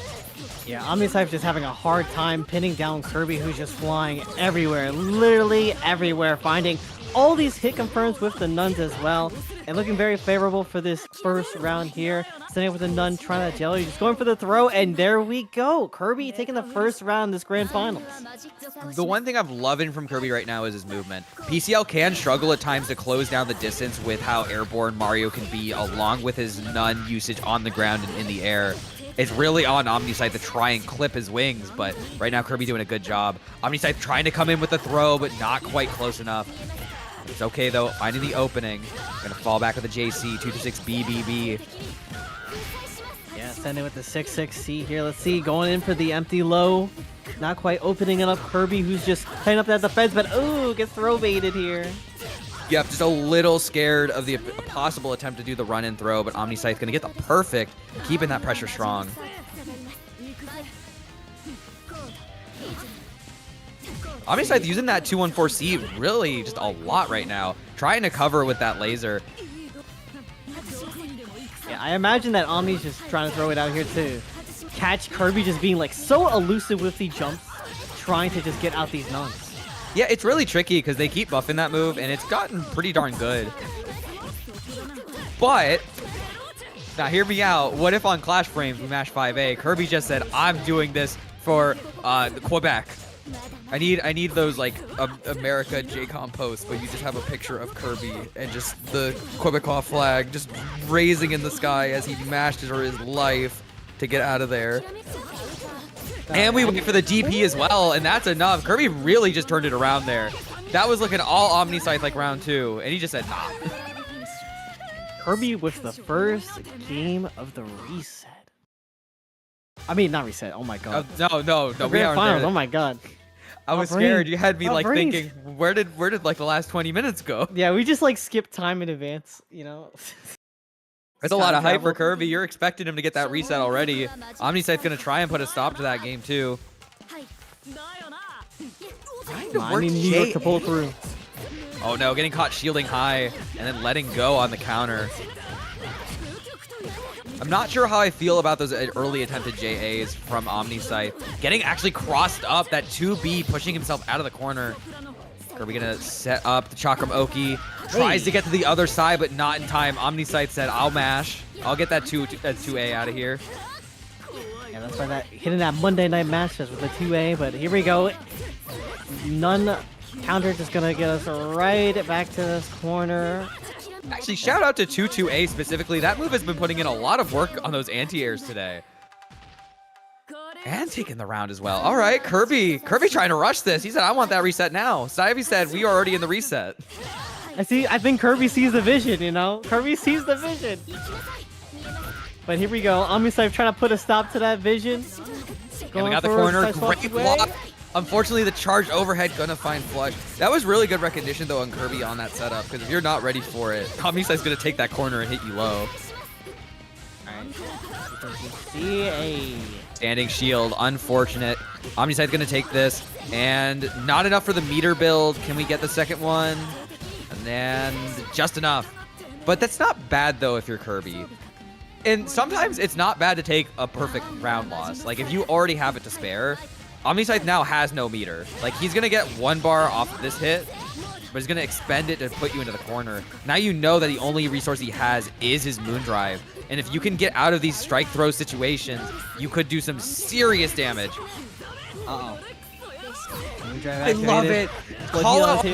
Yeah, OmniSScythe just having a hard time pinning down Kirby, who's just flying everywhere, literally everywhere, finding all these hit confirms with the nuns as well, and looking very favorable for this first round here. Standing up with the nun, trying that jelly, just going for the throw, and there we go. Kirby taking the first round in this grand finals. The one thing I'm loving from Kirby right now is his movement. PCL can struggle at times to close down the distance with how airborne Mario can be, along with his nun usage on the ground and in the air. It's really on OmniSScythe to try and clip his wings, but right now Kirby doing a good job. OmniSScythe trying to come in with the throw, but not quite close enough. It's okay though, finding the opening. Gonna fall back with the JC, 226 BBB. Yeah, sending with the 6-6C here. Let's see, going in for the empty low. Not quite opening it up. Kirby, who's just tying up that defense, but ooh, gets throw baited here. Yep, just a little scared of the possible attempt to do the run and throw, but OmniSScythe gonna get the perfect, keeping that pressure strong. OmniSScythe using that 214C really just a lot right now, trying to cover with that laser. Yeah, I imagine that Omni's just trying to throw it out here to catch Kirby just being like so elusive with the jumps, trying to just get out these nuns. Yeah, it's really tricky because they keep buffing that move, and it's gotten pretty darn good. But, now hear me out. What if on Clash Frames we mash 5A, Kirby just said, I'm doing this for Quebec. I need those like America JCOM posts, but you just have a picture of Kirby and just the Quebecois flag just raising in the sky as he mashed his life to get out of there. And we wait for the DP as well, and that's enough. Kirby really just turned it around there. That was looking all OmniSScythe like round 2, and he just said, nah. Kirby with the first game of the reset. I mean, not reset. Oh my god. No, we aren't finals. there. Oh my god. I was scared. You had me like thinking, where did like the last 20 minutes go? Yeah, we just like skipped time in advance, you know. There's a lot of hype for Kirby. You're expecting him to get that reset already. OmniSScythe's gonna try and put a stop to that game too. I need New York to pull through. Oh no, getting caught shielding high and then letting go on the counter. I'm not sure how I feel about those early attempted JAs from OmniSScythe. Getting actually crossed up, that 2B pushing himself out of the corner. Kirby gonna set up the Chakram Oki. Tries to get to the other side, but not in time. OmniSScythe said, I'll mash. I'll get that 2A out of here. Yeah, that's why that hitting that Monday night Mashfest with the 2A, but here we go. None counter just gonna get us right back to this corner. Actually, shout out to 2-2A specifically. That move has been putting in a lot of work on those anti-airs today. And taking the round as well. All right, Kirby. Kirby trying to rush this. He said, I want that reset now. Snivy said, we are already in the reset. I think Kirby sees the vision, you know? Kirby sees the vision. But here we go. OmniSScythe trying to put a stop to that vision. And we got the corner. Great block. Unfortunately, the charge overhead gonna find flush. That was really good recognition, though, on Kirby on that setup. Because if you're not ready for it, OmniSScythe's gonna take that corner and hit you low. Standing shield, unfortunate. OmniSScythe's gonna take this, and not enough for the meter build. Can we get the second one? And then just enough. But that's not bad though if you're Kirby. And sometimes it's not bad to take a perfect round loss. Like if you already have it to spare, OmniSScythe now has no meter. Like he's gonna get 1 bar off this hit, but he's gonna expend it to put you into the corner. Now you know that the only resource he has is his Moon Drive. And if you can get out of these strike throw situations, you could do some serious damage. Uh-oh. I love it. Call out.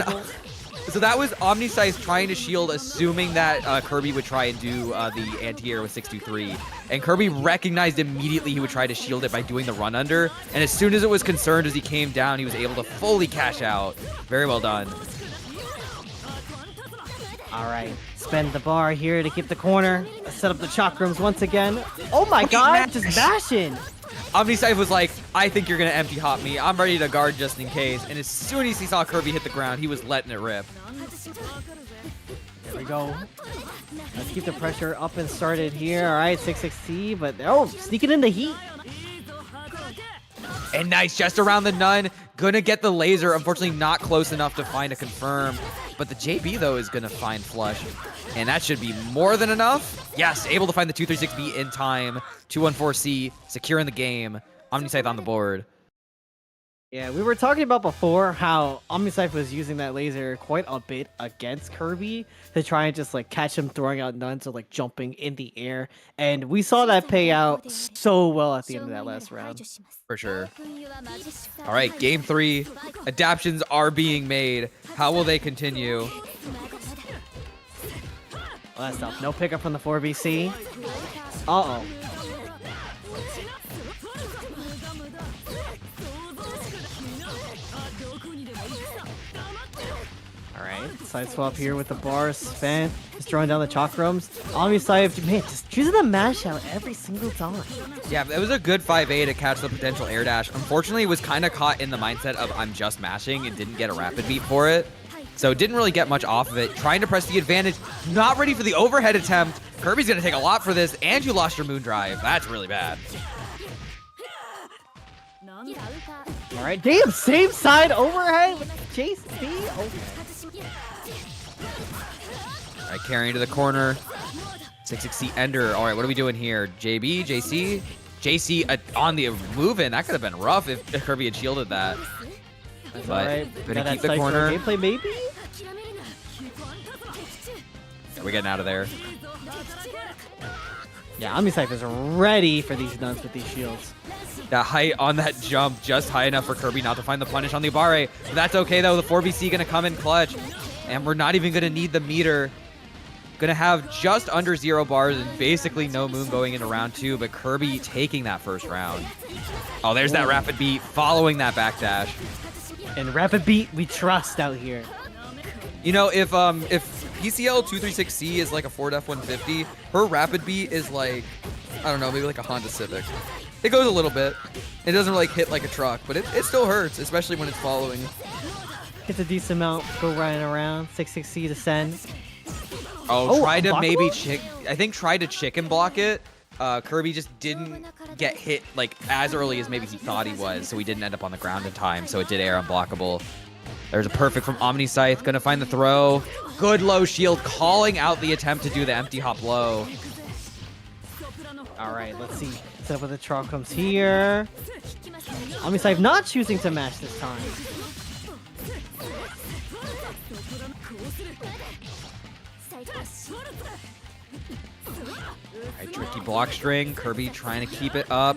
So that was OmniSScythe trying to shield, assuming that Kirby would try and do the anti-air with 623. And Kirby recognized immediately he would try to shield it by doing the run under. And as soon as it was concerned as he came down, he was able to fully cash out. Very well done. All right, spend the bar here to keep the corner. Set up the chakrams once again. Oh my god, just bashing. OmniSScythe was like, I think you're going to empty hop me. I'm ready to guard just in case. And as soon as he saw Kirby hit the ground, he was letting it rip. There we go. Let's keep the pressure up and started here. All right, 660, but sneaking in the heat. And nice, just around the nun. Gonna get the laser. Unfortunately, not close enough to find a confirm. But the JB, though, is gonna find flush. And that should be more than enough. Yes, able to find the 236B in time. 214C, securing the game. OmniSScythe on the board. Yeah, we were talking about before how OmniSScythe was using that laser quite a bit against Kirby to try and just like catch him throwing out nuns or like jumping in the air. And we saw that pay out so well at the end of that last round. For sure. All right, game 3. Adaptions are being made. How will they continue? Well, that's tough. No pickup from the 4BC. Uh-oh. Alright, side swap here with the bar spent. Just throwing down the chakrams. OmniSScythe, man, just choosing the mash out every single time. Yeah, it was a good 5A to catch the potential air dash. Unfortunately, it was kind of caught in the mindset of I'm just mashing and didn't get a rapid beat for it. So didn't really get much off of it. Trying to press the advantage. Not ready for the overhead attempt. Kirby's going to take a lot for this, and you lost your Moon Drive. That's really bad. All right, damn, same side overhead with Chase B. Okay. All right, carrying to the corner. 660 Ender. All right, what are we doing here? JB, JC? JC on the move-in. That could have been rough if Kirby had shielded that. But all right, gonna keep the corner. Gameplay, maybe? We're getting out of there. Yeah, OmniSScythe is ready for these nuns with these shields. That height on that jump, just high enough for Kirby not to find the punish on the Abare. But that's okay, though. The 4BC going to come in clutch. And we're not even going to need the meter. Going to have just under 0 bars and basically no moon going into round 2. But Kirby taking that first round. Oh, there's that rapid beat following that backdash. And rapid beat, we trust out here. You know, if PCL 236C is like a Ford F-150, her rapid beat is like, I don't know, maybe like a Honda Civic. It goes a little bit. It doesn't like hit like a truck, but it still hurts, especially when it's following. Gets a decent amount, go running around. 660 to send. Oh, tried to maybe tried to chicken block it. Kirby just didn't get hit like as early as maybe he thought he was, so he didn't end up on the ground in time, so it did air unblockable. There's a perfect from OmniSScythe, gonna find the throw. Good low shield, calling out the attempt to do the empty hop low. All right, let's see. Set up with the Troll comes here. OmniSScythe not choosing to match this time. Alright, tricky block string. Kirby trying to keep it up.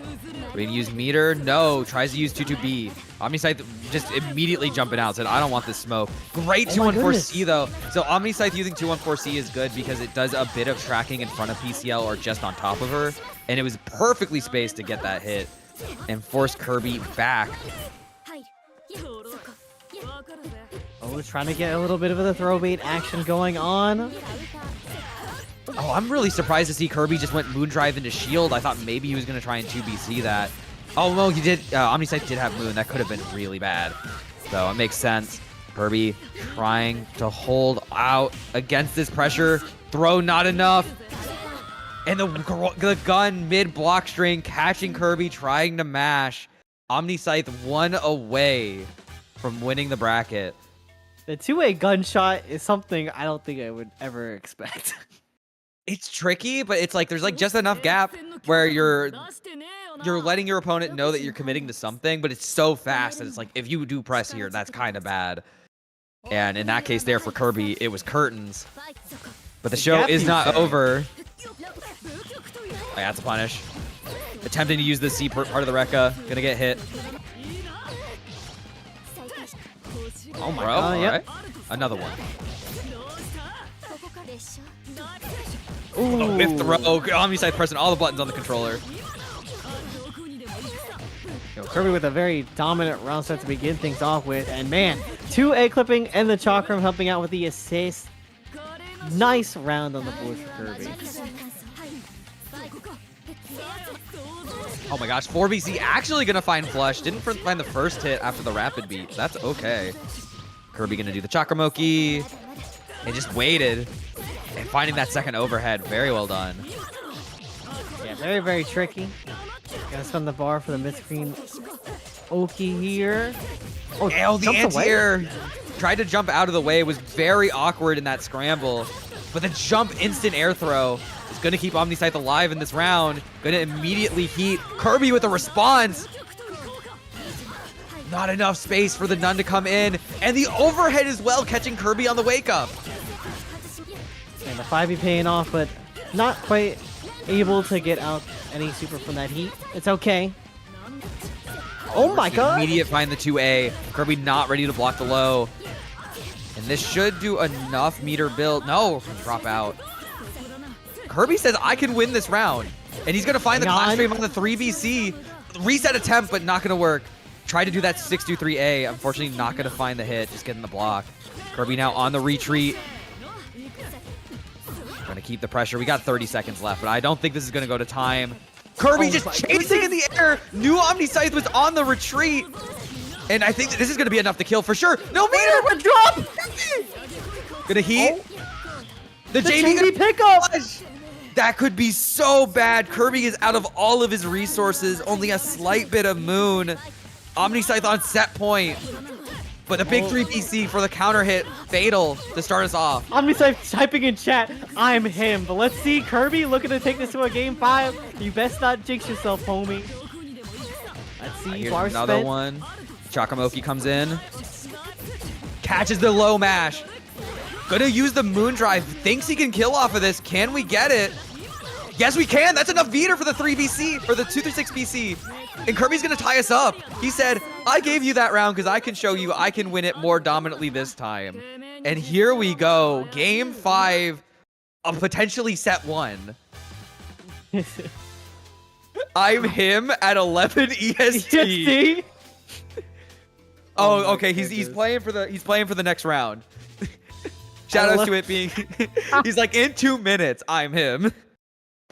We're gonna use meter. No, tries to use 2-2B. OmniSScythe just immediately jumping out. Said, I don't want this smoke. Great 214C though. So OmniSScythe using 214C is good because it does a bit of tracking in front of PCL or just on top of her. And it was perfectly spaced to get that hit and force Kirby back. Oh, trying to get a little bit of the throw bait action going on. Oh, I'm really surprised to see Kirby just went Moondrive into shield. I thought maybe he was going to try and 2BC that. Oh, no, he did. OmniSScythe did have Moon. That could have been really bad. So it makes sense. Kirby trying to hold out against this pressure. Throw not enough. And the gun mid block string catching Kirby, trying to mash. OmniSScythe 1 away from winning the bracket. The 2A gunshot is something I don't think I would ever expect. It's tricky, but it's like there's like just enough gap where you're letting your opponent know that you're committing to something, but it's so fast that it's like if you do press here, that's kind of bad. And in that case there for Kirby, it was curtains. But the show is not over. Oh, that's a punish. Attempting to use the C part of the Rekka. Gonna get hit. Oh my god, yep. Right. Another one. Ooh. Whip throw. OmniSScythe pressing all the buttons on the controller. Yo, Kirby with a very dominant round set to begin things off with. And man, 2A clipping and the Chakram helping out with the assist. Nice round on the board for Kirby. Oh my gosh, 4BC actually gonna find flush. Didn't find the first hit after the rapid beat. That's okay. Kirby gonna do the Chakramoki. And just waited. And finding that second overhead. Very well done. Yeah, very, very tricky. Gotta spend the bar for the mid-screen Oki here. Oh, the anti-air tried to jump out of the way. Was very awkward in that scramble. But the jump instant air throw is going to keep OmniSScythe alive in this round. Going to immediately heat Kirby with a response. Not enough space for the Nun to come in. And the overhead as well, catching Kirby on the wake up. And the 5B paying off, but not quite able to get out any super from that heat. It's okay. Oh my god! Immediate find the 2A. Kirby not ready to block the low. And this should do enough meter build. No, drop out. Kirby says, I can win this round. And he's going to find the clash frame on the 3BC. Reset attempt, but not going to work. Try to do that 6-2-3A. Unfortunately, not going to find the hit. Just getting the block. Kirby now on the retreat. Going to keep the pressure. We got 30 seconds left, but I don't think this is going to go to time. Kirby just chasing in the air. Knew OmniSScythe was on the retreat. And I think that this is going to be enough to kill for sure. No meter! Drop! Gonna heat. The JV pickup! That could be so bad. Kirby is out of all of his resources. Only a slight bit of Moon. OmniSScythe on set point. But a big 3BC for the counter hit. Fatal to start us off. OmniSScythe typing in chat, I'm him. But let's see, Kirby looking to take this to a game 5. You best not jinx yourself, homie. Let's see, Here's another one. Chakamoki comes in. Catches the low mash. Gonna use the Moon Drive. Thinks he can kill off of this. Can we get it? Yes, we can. That's enough meter for the 3BC, or the 236 BC. And Kirby's gonna tie us up. He said, I gave you that round because I can show you I can win it more dominantly this time. And here we go. Game 5 of potentially set 1. I'm him at 11 EST. Oh, okay. He's playing for the next round. Shoutouts to it being he's like in 2 minutes. I'm him.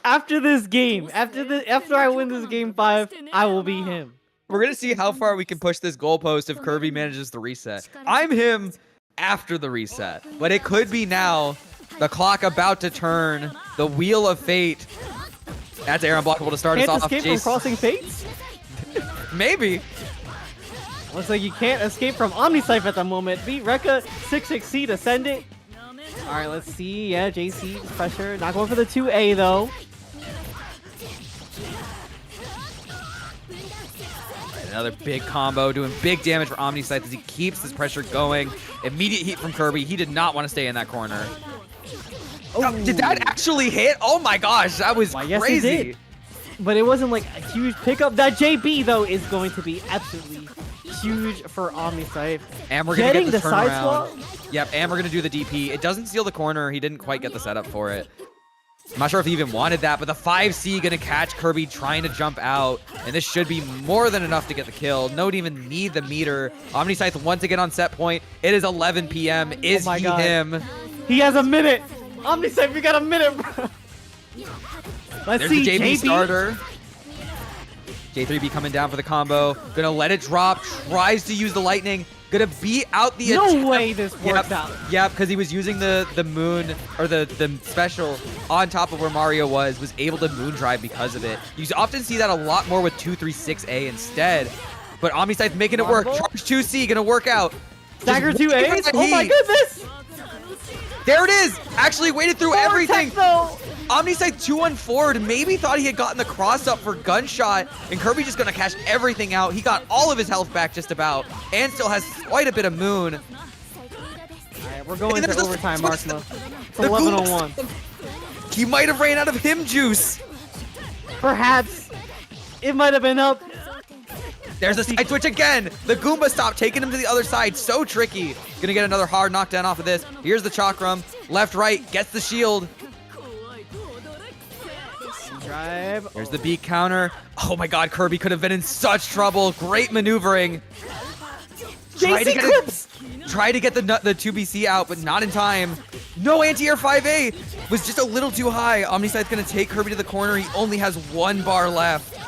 After this game, after I win this game 5, I will be him. We're gonna see how far we can push this goalpost if Kirby manages the reset. I'm him after the reset, but it could be now. The clock about to turn. The wheel of fate. That's Erin blockable to start us off. Can't escape from crossing fates? Maybe. Looks like you can't escape from OmniSScythe at the moment. Beat Rekka 6-6C to send it. All right, let's see. Yeah, JC pressure. Not going for the 2A though. Another big combo doing big damage for OmniSScythe as he keeps this pressure going. Immediate heat from Kirby. He did not want to stay in that corner. Did that actually hit? Oh my gosh, that was Well, yes, it crazy. did. But it wasn't like a huge pickup. That JB though is going to be absolutely huge for OmniSScythe. And we're gonna Getting get the side turnaround. swap. Yep, and we're gonna do the DP. It doesn't steal the corner. He didn't quite get the setup for it. I'm not sure if he even wanted that, but the 5C gonna catch Kirby trying to jump out, and this should be more than enough to get the kill. Don't even need the meter. OmniSScythe once again on set point. It is 11 p.m. Is my he God. him? He has a minute. OmniSScythe, we got a minute, bro. Let's There's see the JB JB. starter. J3B coming down for the combo. Gonna let it drop. Tries to use the lightning. Gonna beat out the No attempt. way this works out. Yep, because he was using the moon or the special on top of where Mario was able to moon drive because of it. You often see that a lot more with 236A instead. But OmniSScythe making it work. Marvel? Charge 2C gonna work out. Stagger Just 2 waiting for A's. the Oh my heat. goodness. There it is. Actually waited through everything. Though. OmniSScythe 2-1 forward, maybe thought he had gotten the cross up for gunshot, and Kirby just gonna cash everything out. He got all of his health back just about, and still has quite a bit of moon. Alright, we're going And to there's a overtime, switch. Arhkma. It's The Goomba 11:01. He might have ran out of him juice. Perhaps it might have been up. There's a side switch again. The Goomba stop taking him to the other side. So tricky. Gonna get another hard knockdown off of this. Here's the Chakram. Left, right, gets the shield. Drive. There's the beat counter. Oh my god, Kirby could have been in such trouble. Great maneuvering. JC clips. Try to get the 2BC out, but not in time. No anti-air 5A. Was just a little too high. OmniSScythe's gonna take Kirby to the corner. He only has 1 bar left.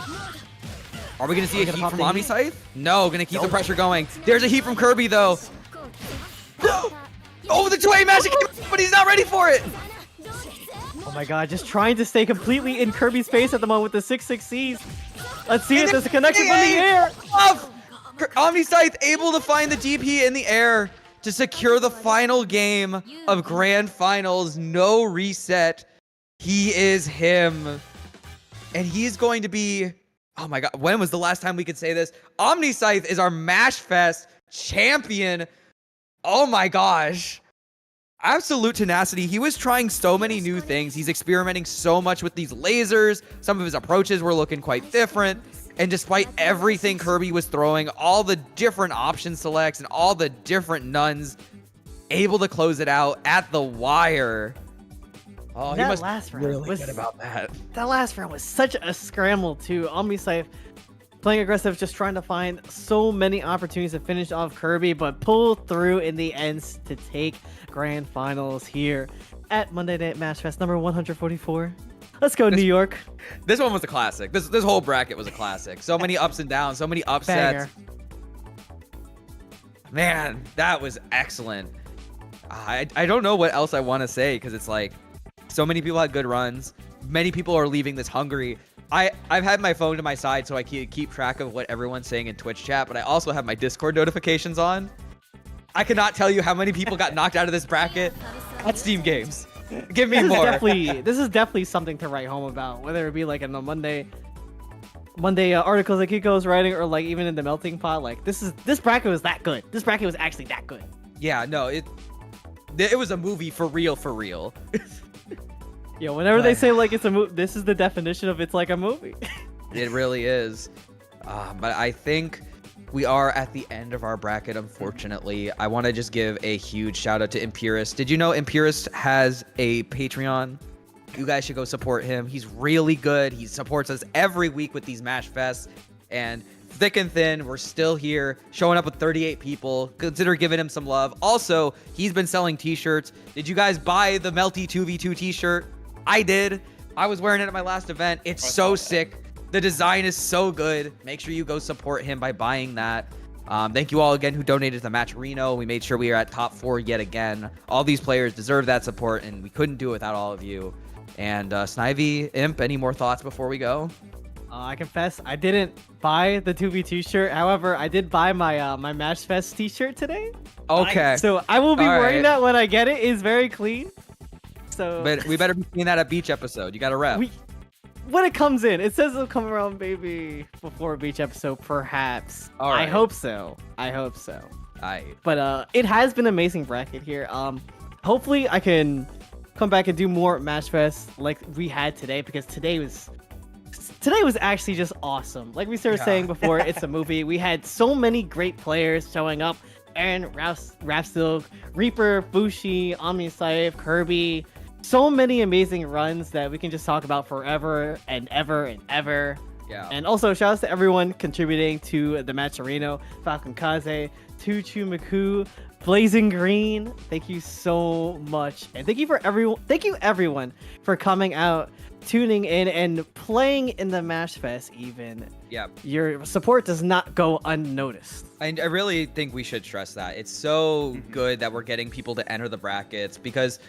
Are we gonna see a heat from OmniSScythe? No, gonna keep the pressure going. There's a heat from Kirby though. Oh, the 2A magic, but he's not ready for it. Oh my god, just trying to stay completely in Kirby's face at the moment with the 6-6-Cs. Let's see if there's a connection from the air. Off. OmniSScythe able to find the DP in the air to secure the final game of Grand Finals. No reset. He is him. And he's going to be... Oh my god, when was the last time we could say this? OmniSScythe is our Mashfest champion. Oh my gosh. Absolute tenacity. He was trying so many new things. He's experimenting so much with these lasers. Some of his approaches were looking quite different. And despite everything Kirby was throwing, all the different option selects and all the different nuns, able to close it out at the wire. Oh, he That must last round really was- good about that. That last round was such a scramble too. OmniSScythe playing aggressive, just trying to find so many opportunities to finish off Kirby, but pull through in the ends to take Grand Finals here at Monday Night Mashfest number 144. Let's go, New York. This one was a classic. This whole bracket was a classic. So many ups and downs, so many upsets. Banger. Man, that was excellent. I don't know what else I want to say because it's like so many people had good runs. Many people are leaving this hungry. I've had my phone to my side so I can keep track of what everyone's saying in Twitch chat, but I also have my Discord notifications on. I cannot tell you how many people got knocked out of this bracket at Steam Games. Give me more. This is definitely something to write home about, whether it be like in the Monday articles that Kiko's writing, or like even in the melting pot. Like this bracket was that good. This bracket was actually that good. Yeah, no, it was a movie for real, for real. Yeah, whenever they say like it's a movie, this is the definition of it's like a movie. It really is. But I think we are at the end of our bracket, unfortunately. I want to just give a huge shout out to Impurest. Did you know Impurest has a Patreon? You guys should go support him. He's really good. He supports us every week with these Mash Fests. And thick and thin, we're still here, showing up with 38 people. Consider giving him some love. Also, he's been selling t-shirts. Did you guys buy the Melty 2v2 t-shirt? I did. I was wearing it at my last event. It's so sick. The design is so good. Make sure you go support him by buying that. Thank you all again who donated to the match Reno. We made sure we are at top 4 yet again. All these players deserve that support, and we couldn't do it without all of you. And Snivy, Imp, any more thoughts before we go? I confess I didn't buy the 2v2 shirt. However, I did buy my my Mashfest t-shirt today. Okay. So I will be All wearing right. that when I get it. It's very clean. So But we better be seeing that at beach episode. You got to rep. when it comes in, it says it'll come around maybe before beach episode, perhaps. All right. I hope so. I hope so. Aight. But it has been an amazing bracket here. Hopefully I can come back and do more Mashfest like we had today, because today was actually just awesome. Like we started saying before, it's a movie. We had so many great players showing up. Erin, RathSilk, Reaper, Fusshy, OmniSScythe, Kirby. So many amazing runs that we can just talk about forever and ever and ever. Yeah. And also, shout outs to everyone contributing to the Matcherino, Falcon Kaze, Tuchu Maku, Blazing Green. Thank you so much. And thank you everyone for coming out, tuning in, and playing in the Mashfest even. Yeah. Your support does not go unnoticed. I really think we should stress that. It's so good that we're getting people to enter the brackets, because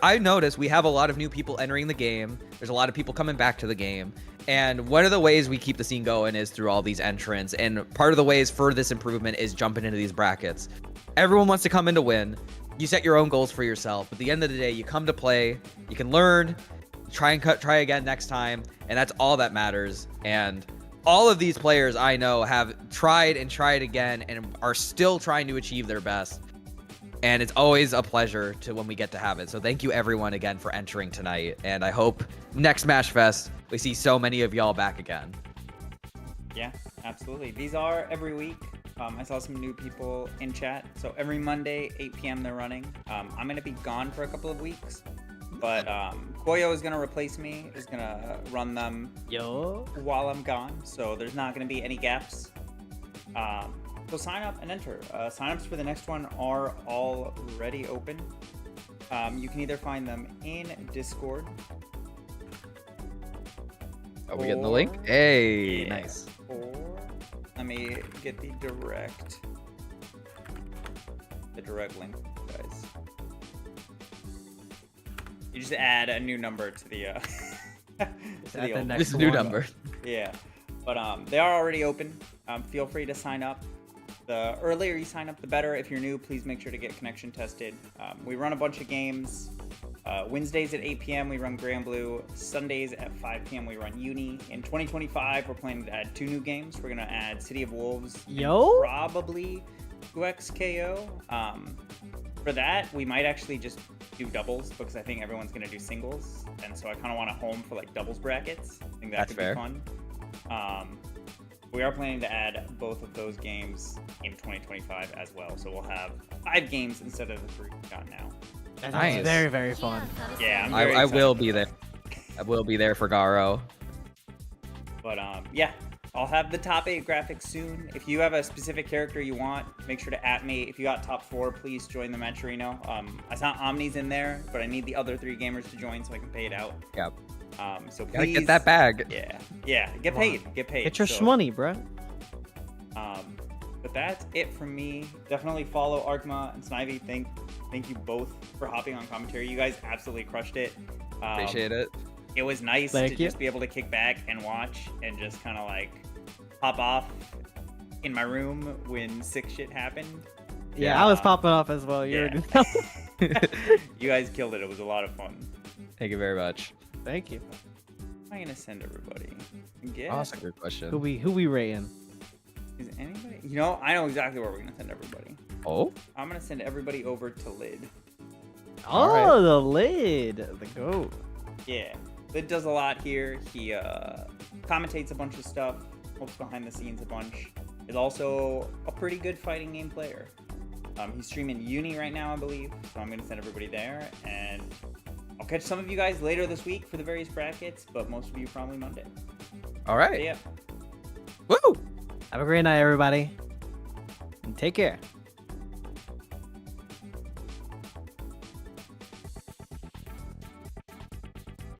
I noticed we have a lot of new people entering the game. There's a lot of people coming back to the game. And one of the ways we keep the scene going is through all these entrants. And part of the ways for this improvement is jumping into these brackets. Everyone wants to come in to win. You set your own goals for yourself. But at the end of the day, you come to play, you can learn, try again next time. And that's all that matters. And all of these players I know have tried and tried again and are still trying to achieve their best. And it's always a pleasure when we get to have it. So thank you everyone again for entering tonight. And I hope next Mashfest, we see so many of y'all back again. Yeah, absolutely. These are every week. I saw some new people in chat. So every Monday, 8 p.m. they're running. I'm going to be gone for a couple of weeks. But Koyo is going to replace me, is going to run them while I'm gone. So there's not going to be any gaps. So sign up and enter. Signups for the next one are already open. You can either find them in Discord. Are we getting the link? Hey, Yeah, nice. Or let me get the direct link, guys. You just add a new number to the to the old This new number. Yeah, but they are already open. Feel free to sign up. The earlier you sign up, the better. If you're new, please make sure to get connection tested. We run a bunch of games. Wednesdays at 8 p.m. we run Grand Blue. Sundays at 5 p.m. we run Uni. In 2025, we're planning to add 2 new games. We're gonna add City of Wolves. And probably 2XKO. For that, we might actually just do doubles, because I think everyone's gonna do singles, and so I kind of want to home for like doubles brackets. I think that could be fun. We are planning to add both of those games in 2025 as well. So we'll have 5 games instead of the 3 we got now. That's Nice. very, very fun. Yeah, I'm I very excited will for be that. there. I will be there for Garo. But yeah, I'll have the top 8 graphics soon. If you have a specific character you want, make sure to @me. If you got top 4, please join the Matcherino. I saw Omni's in there, but I need the other 3 gamers to join so I can pay it out. Yep. So please Gotta get that bag. Yeah, get paid. Get your So, shmoney, bro. But that's it from me. Definitely follow Arhkma and Snivy. Thank you both for hopping on commentary. You guys absolutely crushed it. Appreciate it. It was nice to just be able to kick back and watch and just kind of like hop off in my room when sick shit happened. Yeah, I was popping off as well. You already know. You guys killed it. It was a lot of fun. Thank you very much. Thank you. Am I gonna send everybody? Yeah. Oh, that's a good question. Who we rating? Is anybody? You know, I know exactly where we're gonna send everybody. Oh? I'm gonna send everybody over to Lid. Oh, the Lid, the goat. Yeah, Lid does a lot here. He commentates a bunch of stuff, helps behind the scenes a bunch. Is also a pretty good fighting game player. He's streaming Uni right now, I believe. So I'm gonna send everybody there, and I'll catch some of you guys later this week for the various brackets, but most of you probably Monday. All right. So, yeah. Woo! Have a great night, everybody. And take care.